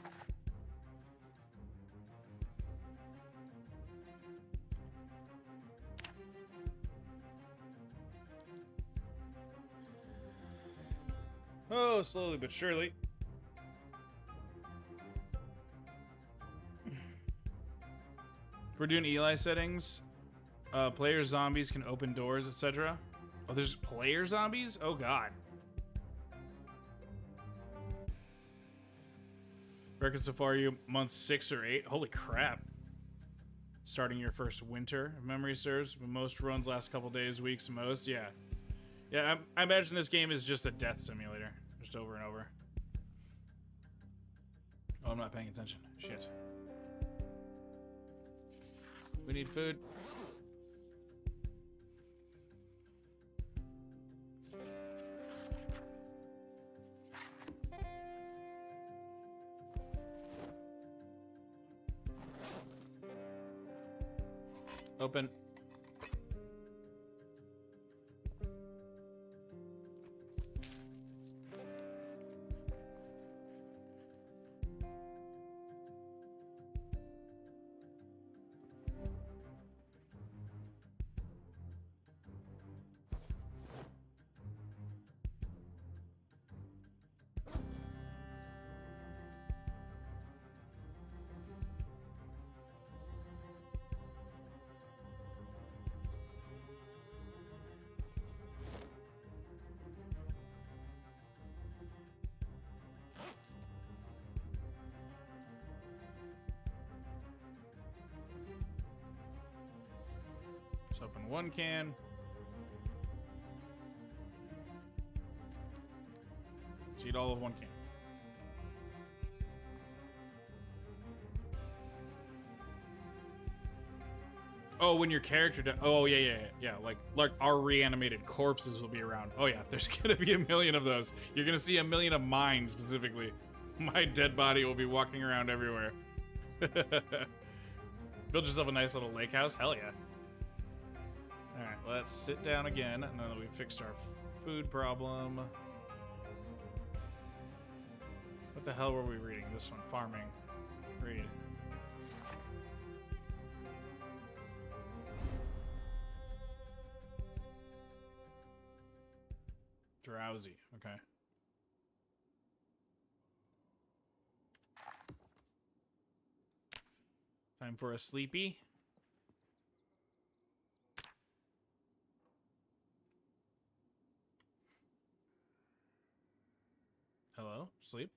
Oh, slowly but surely. We're doing Eli settings. Player zombies can open doors, etc. Oh, there's player zombies? Oh, God. Record so far, you month 6 or 8. Holy crap. Starting your first winter, if memory serves. Most runs last couple days, weeks, most. Yeah. Yeah, I imagine this game is just a death simulator. Just over and over. Oh, I'm not paying attention. Shit. We need food. Open. Let's open one can. Let's eat all of one can. Oh, when your character oh, yeah. Like our reanimated corpses will be around. Oh, yeah, there's gonna be a million of those. You're gonna see a million of mine, specifically. My dead body will be walking around everywhere. Build yourself a nice little lake house? Hell yeah. Alright, let's sit down again, now that we've fixed our food problem. What the hell were we reading? This one, farming. Read. Drowsy, okay. Time for a sleepy. Hello? Sleep?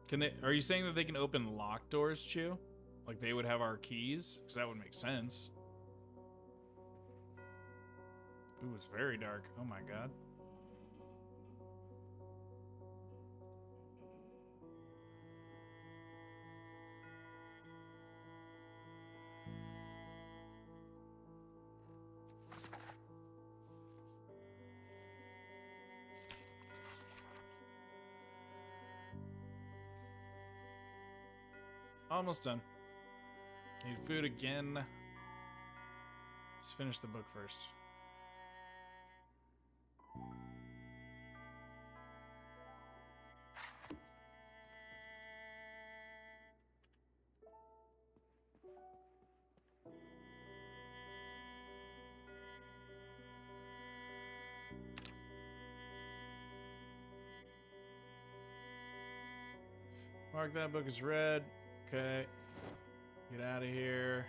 Can they? Are you saying that they can open locked doors, Chew? Like they would have our keys? Because that would make sense. Ooh, it's very dark. Oh my god. Almost done. Need food again. Let's finish the book first. Mark that book as read. Okay. Get out of here.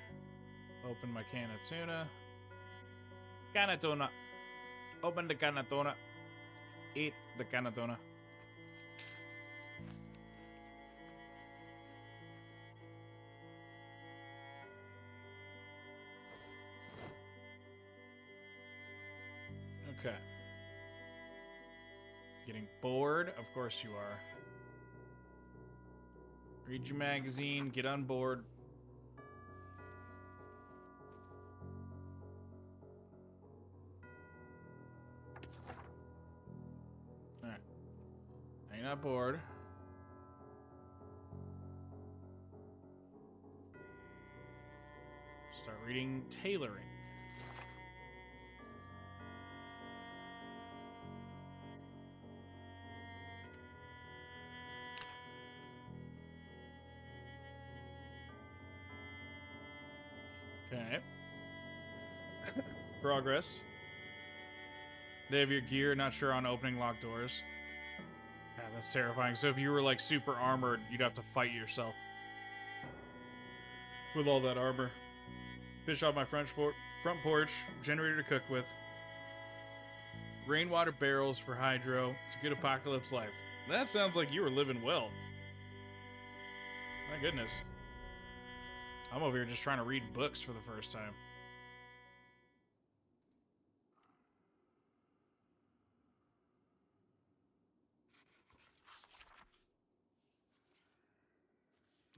Open my can of tuna. Can of tuna. Open the can of tuna. Eat the can of tuna. Okay. Getting bored? Of course you are. Read your magazine. Get on board. Alright. Now you're not bored. Start reading tailoring. Okay. Progress. They have your gear, not sure on opening locked doors. Yeah, that's terrifying. So if you were like super armored, you'd have to fight yourself. With all that armor. Fish off my front porch. Generator to cook with. Rainwater barrels for hydro. It's a good apocalypse life. That sounds like you were living well. My goodness. I'm over here just trying to read books for the first time.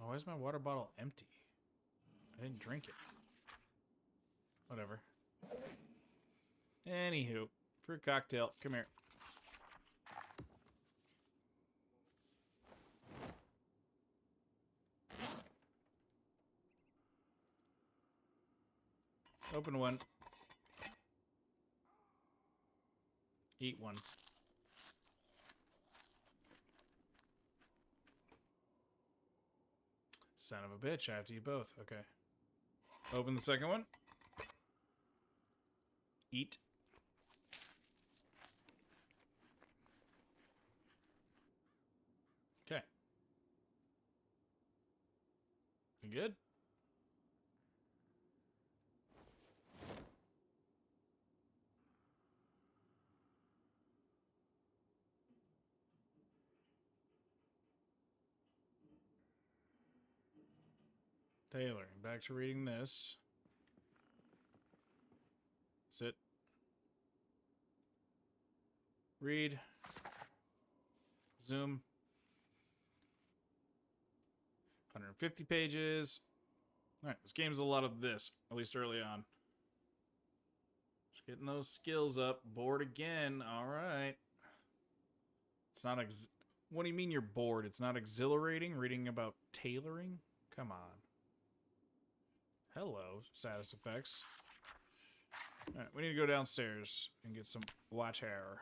Oh, why is my water bottle empty? I didn't drink it. Whatever. Anywho, fruit cocktail. Come here. Open one. Eat one. Son of a bitch, I have to eat both. Okay. Open the second one. Eat. Okay. You good? Taylor, back to reading this. Sit. Read. Zoom. 150 pages. Alright, this game's a lot of this, at least early on. Just getting those skills up. Bored again. Alright. It's not what do you mean you're bored? It's not exhilarating reading about tailoring? Come on. Hello, status effects. Alright, we need to go downstairs and get some watch hair.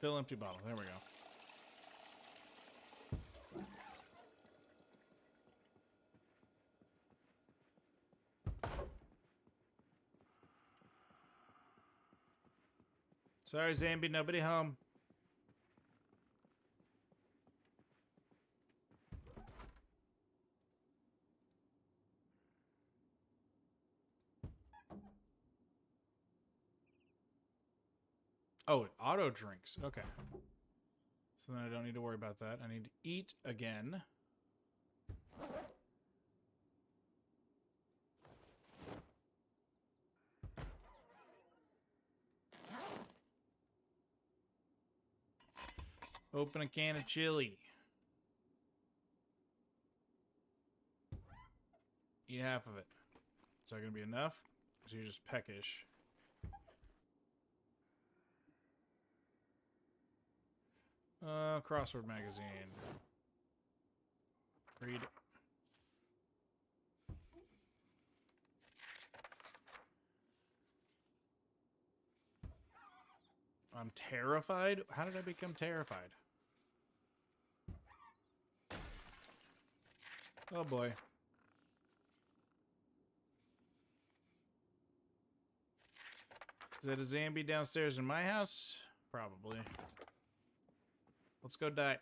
Fill empty bottle. There we go. Sorry, Zambi, nobody home. Oh, it auto drinks. Okay. So then I don't need to worry about that. I need to eat again. Open a can of chili. Eat half of it. Is that going to be enough? Because you're just peckish. Crossword magazine. Read. I'm terrified? How did I become terrified? Oh boy. Is that a Zambi downstairs in my house? Probably. Let's go die.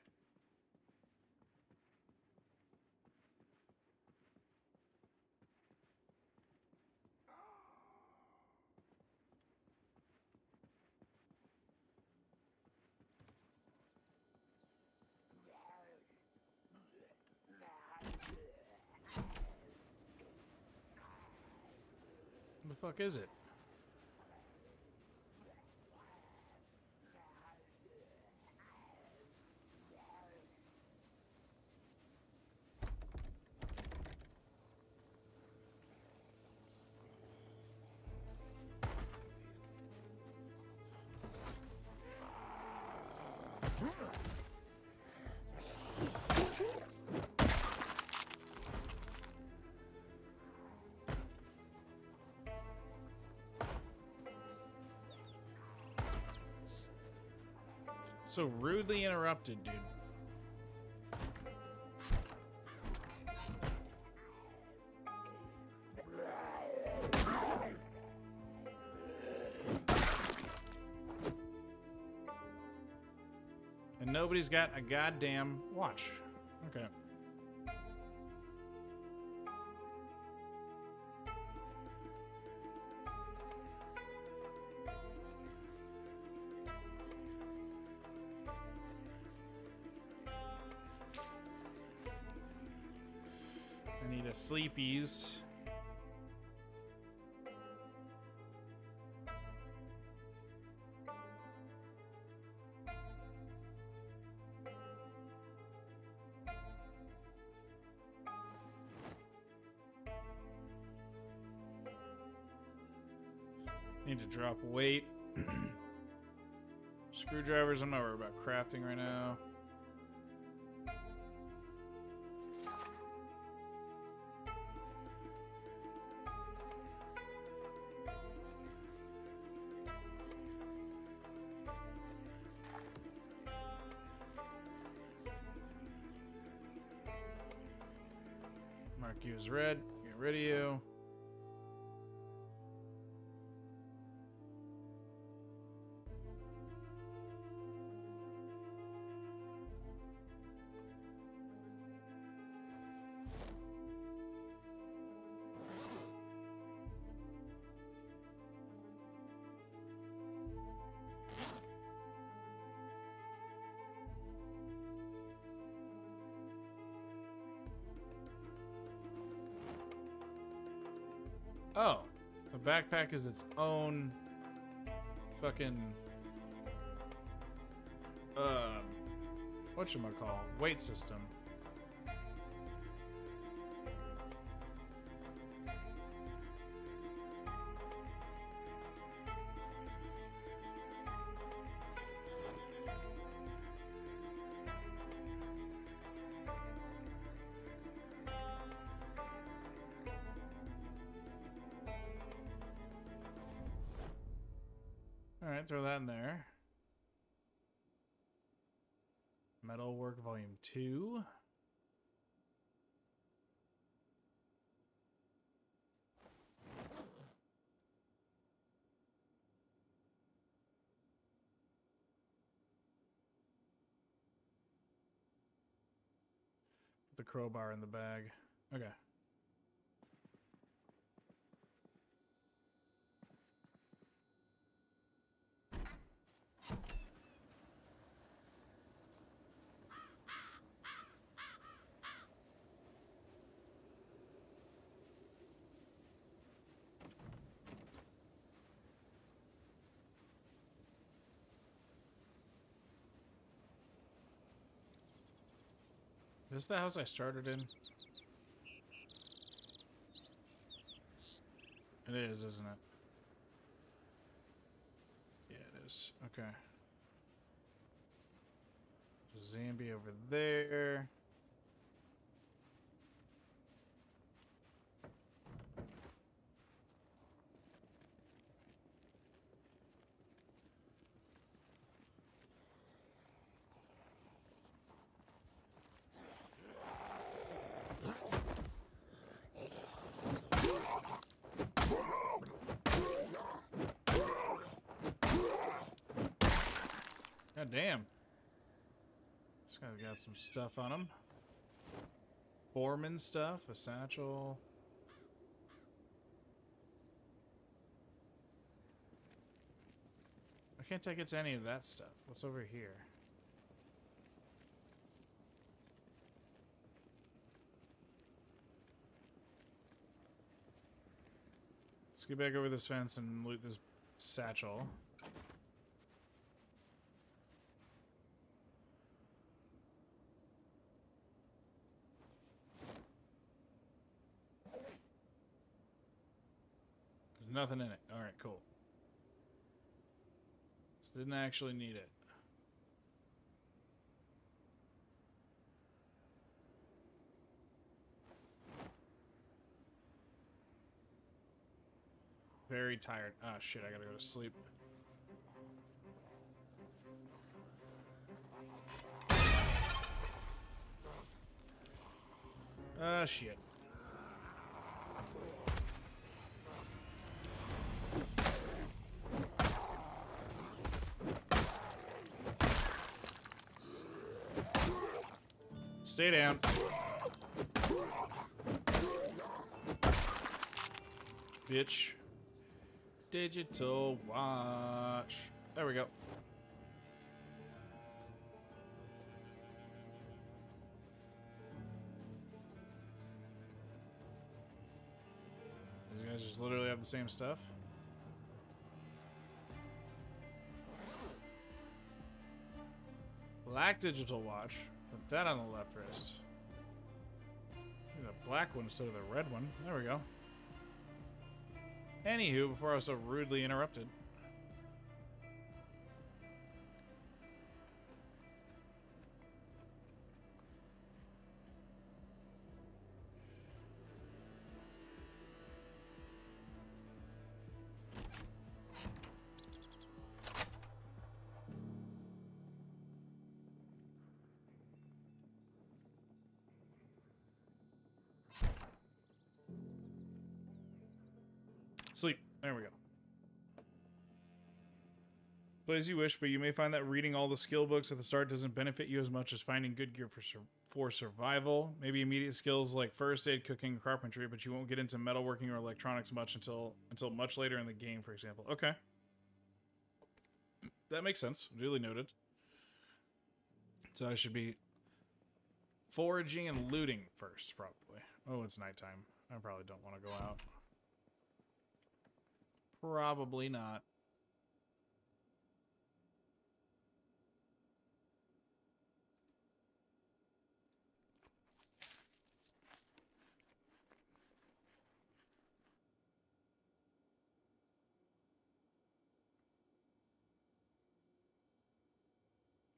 What the fuck is it? So rudely interrupted, dude. And nobody's got a goddamn watch. Okay. I need a sleepies. Need to drop weight. Screwdrivers, I'm not worried about crafting right now. Mark you as red. Get rid of you. Oh, the backpack is its own fucking whatchamacall, weight system. All right, throw that in there. Metalwork Volume 2. The crowbar in the bag. Okay. Is this the house I started in? It is, isn't it? Yeah, it is. Okay. Zambi over there. God damn. This guy's got some stuff on him. Foreman stuff, a satchel. I can't take it to any of that stuff. What's over here? Let's get back over this fence and loot this satchel. There's nothing in it. Alright, cool. So didn't actually need it. Very tired. Ah, shit, I gotta go to sleep. Ah, shit. Stay down. Bitch. Digital watch. There we go. These guys just literally have the same stuff. Black digital watch. Put that on the left wrist. The black one instead of the red one. There we go. Anywho, before I was so rudely interrupted. Sleep. There we go. Play as you wish, but you may find that reading all the skill books at the start doesn't benefit you as much as finding good gear for survival. Maybe immediate skills like first aid, cooking, carpentry, but you won't get into metalworking or electronics much until much later in the game, for example. Okay. That makes sense. Duly noted. So I should be foraging and looting first, probably. Oh, it's nighttime. I probably don't want to go out. Probably not.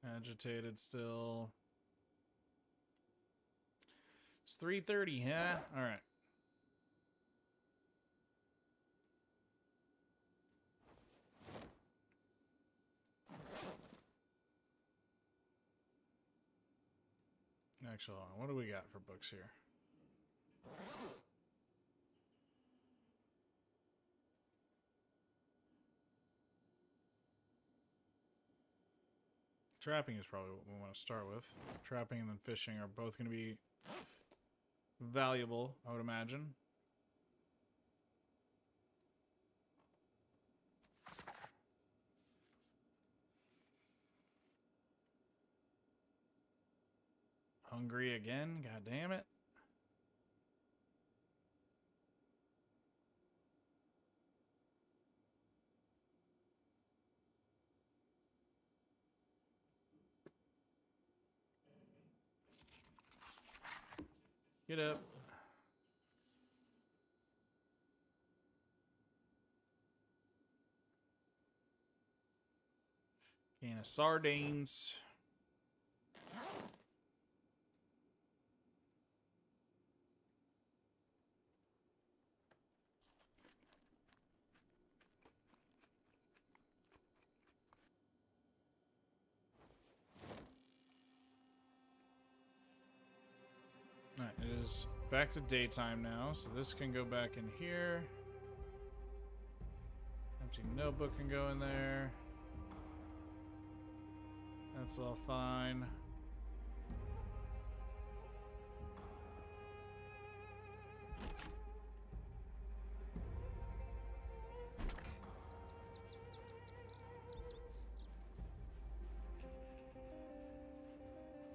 Agitated still. It's 3:30, huh? All right. Actually, hold on. What do we got for books here? Trapping is probably what we want to start with. Trapping and then fishing are both going to be valuable, I would imagine. Hungry again? God damn it. Get up. Can of sardines. Alright, it is back to daytime now, so this can go back in here. Empty notebook can go in there. That's all fine.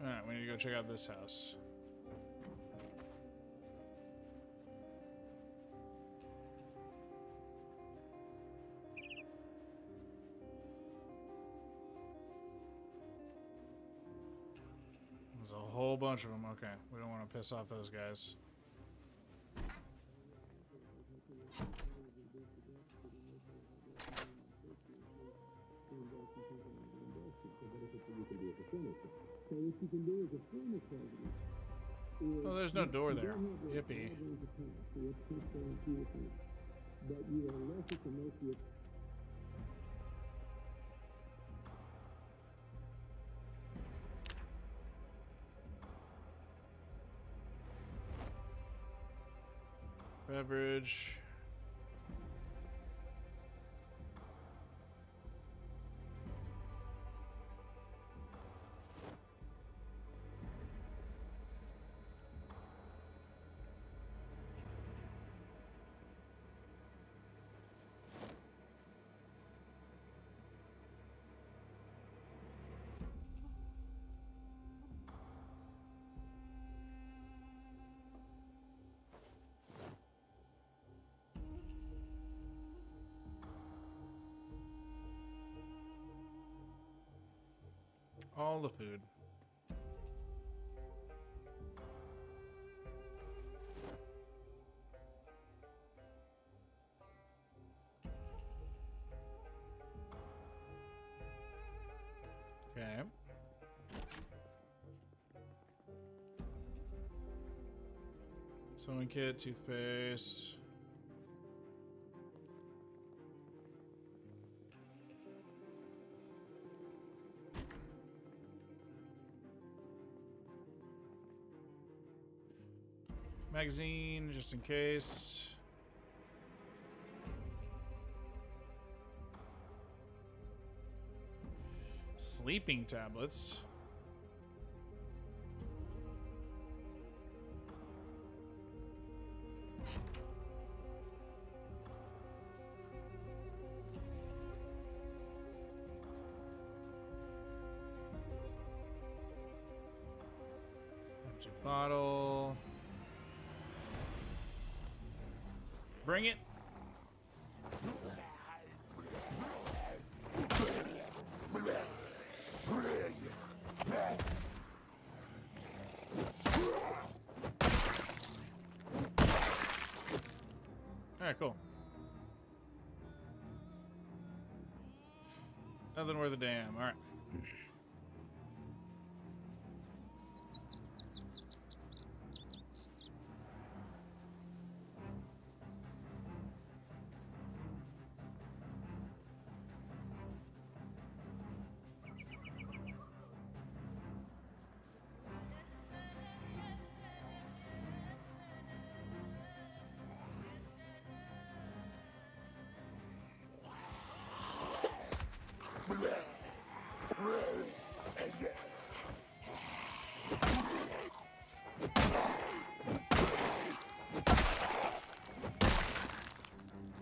Alright, we need to go check out this house. There's a whole bunch of them. Okay, we don't want to piss off those guys. Oh, there's no door there. Yippee. Beverage. All the food. Okay. Sewing kit, toothpaste. Magazine, just in case. Sleeping tablets. Empty bottle. Bring it. All right, cool. Nothing worth a damn. All right.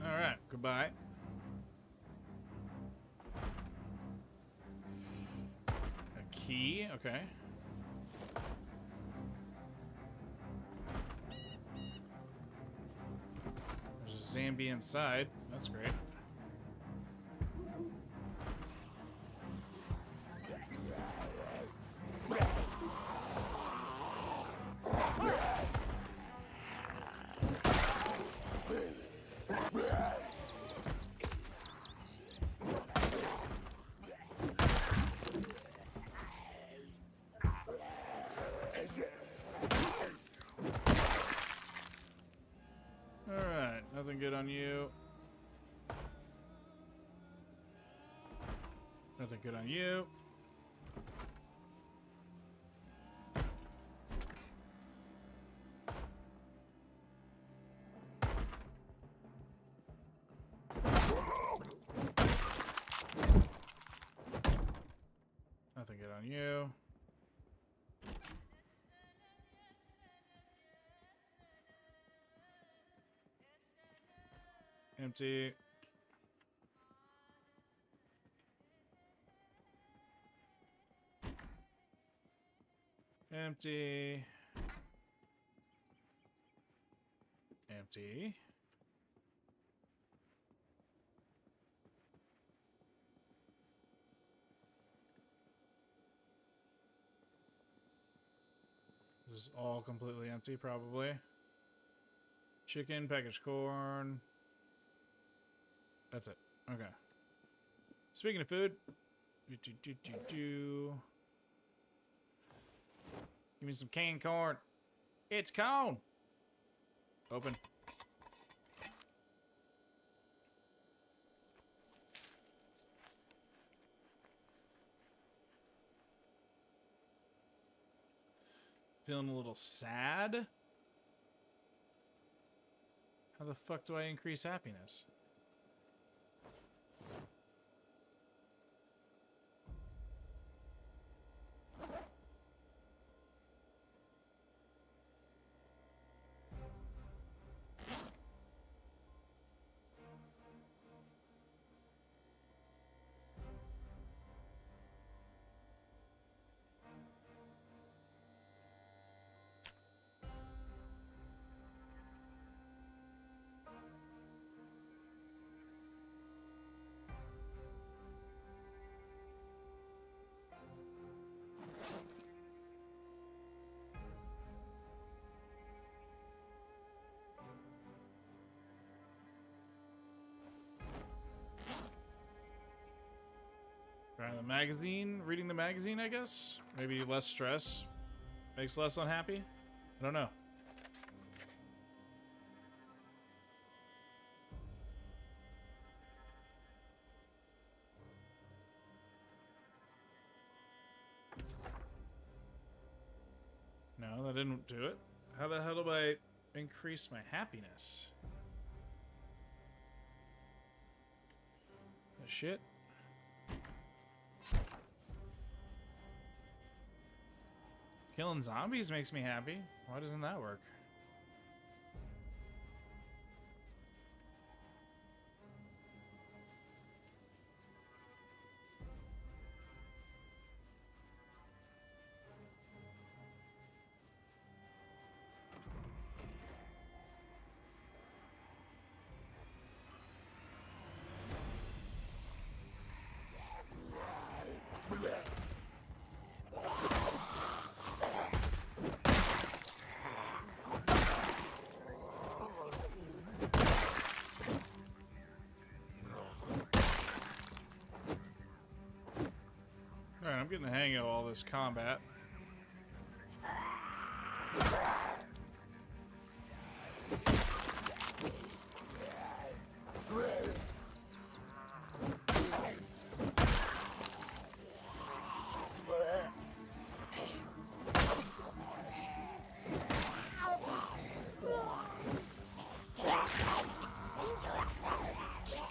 Alright, goodbye. A key, okay. There's a zombie inside. That's great. Alright, nothing good on you. Nothing good on you. Nothing good on you. Empty. Empty. Empty. This is all completely empty, probably. Chicken, packaged corn. That's it. Okay. Speaking of food. Give me some canned corn. It's corn. Open. Feeling a little sad? How the fuck do I increase happiness? Trying the magazine, reading the magazine, I guess. Maybe less stress makes less unhappy. I don't know. No, that didn't do it. How the hell do I increase my happiness? The shit. Killing zombies makes me happy. Why doesn't that work? Alright, I'm getting the hang of all this combat.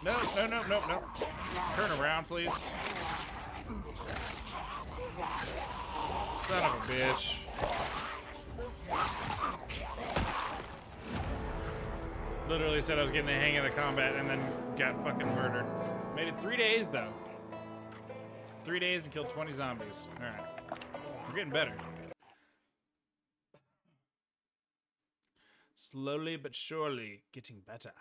No, no, no, no, no. Turn around, please. Son of a bitch. Literally said I was getting the hang of the combat and then got fucking murdered. Made it 3 days, though. 3 days and killed 20 zombies. Alright. We're getting better. Slowly but surely getting better.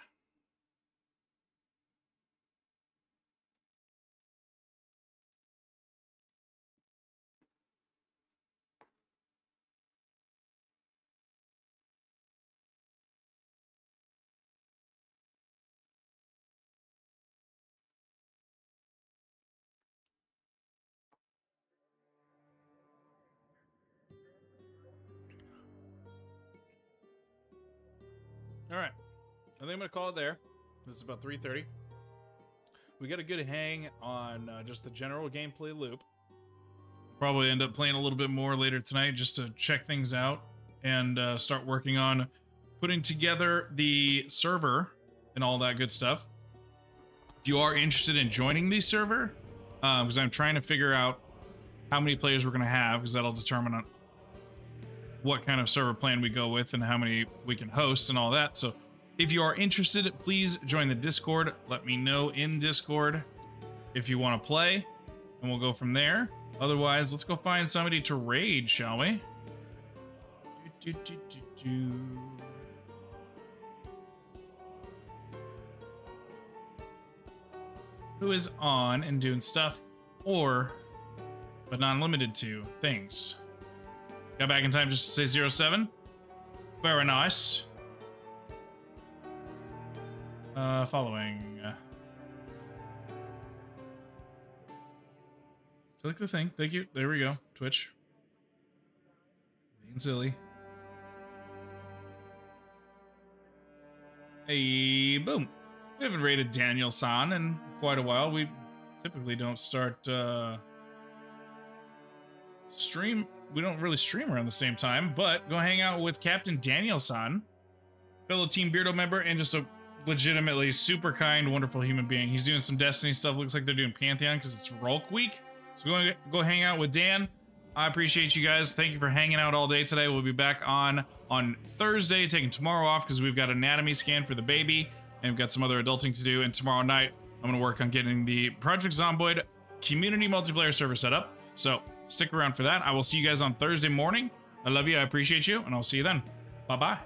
All right, I think I'm gonna call it there. This is about 3:30. We got a good hang on just the general gameplay loop. Probably end up playing a little bit more later tonight just to check things out and start working on putting together the server and all that good stuff. If you are interested in joining the server, because I'm trying to figure out how many players we're gonna have, because that'll determine on what kind of server plan we go with and how many we can host and all that. So if you are interested, please join the Discord. Let me know in Discord if you want to play, and we'll go from there. Otherwise, let's go find somebody to raid, shall we? Who is on and doing stuff, or, but not limited to, things. Got back in time just to say 07. Very nice. Following. Click the thing. Thank you. There we go. Twitch. Being silly. Hey, boom. We haven't rated Daniel-san in quite a while. We typically don't start stream. We don't really stream around the same time, but go hang out with Captain Daniel-san, fellow Team Beardo member, and just a legitimately super kind, wonderful human being. He's doing some Destiny stuff. Looks like they're doing Pantheon because it's Rolk week. So go hang out with Dan. I appreciate you guys. Thank you for hanging out all day today. We'll be back on Thursday, taking tomorrow off because we've got anatomy scan for the baby, and we've got some other adulting to do. And tomorrow night, I'm going to work on getting the Project Zomboid community multiplayer server set up. So stick around for that. I will see you guys on Thursday morning. I love you. I appreciate you. And I'll see you then. Bye-bye.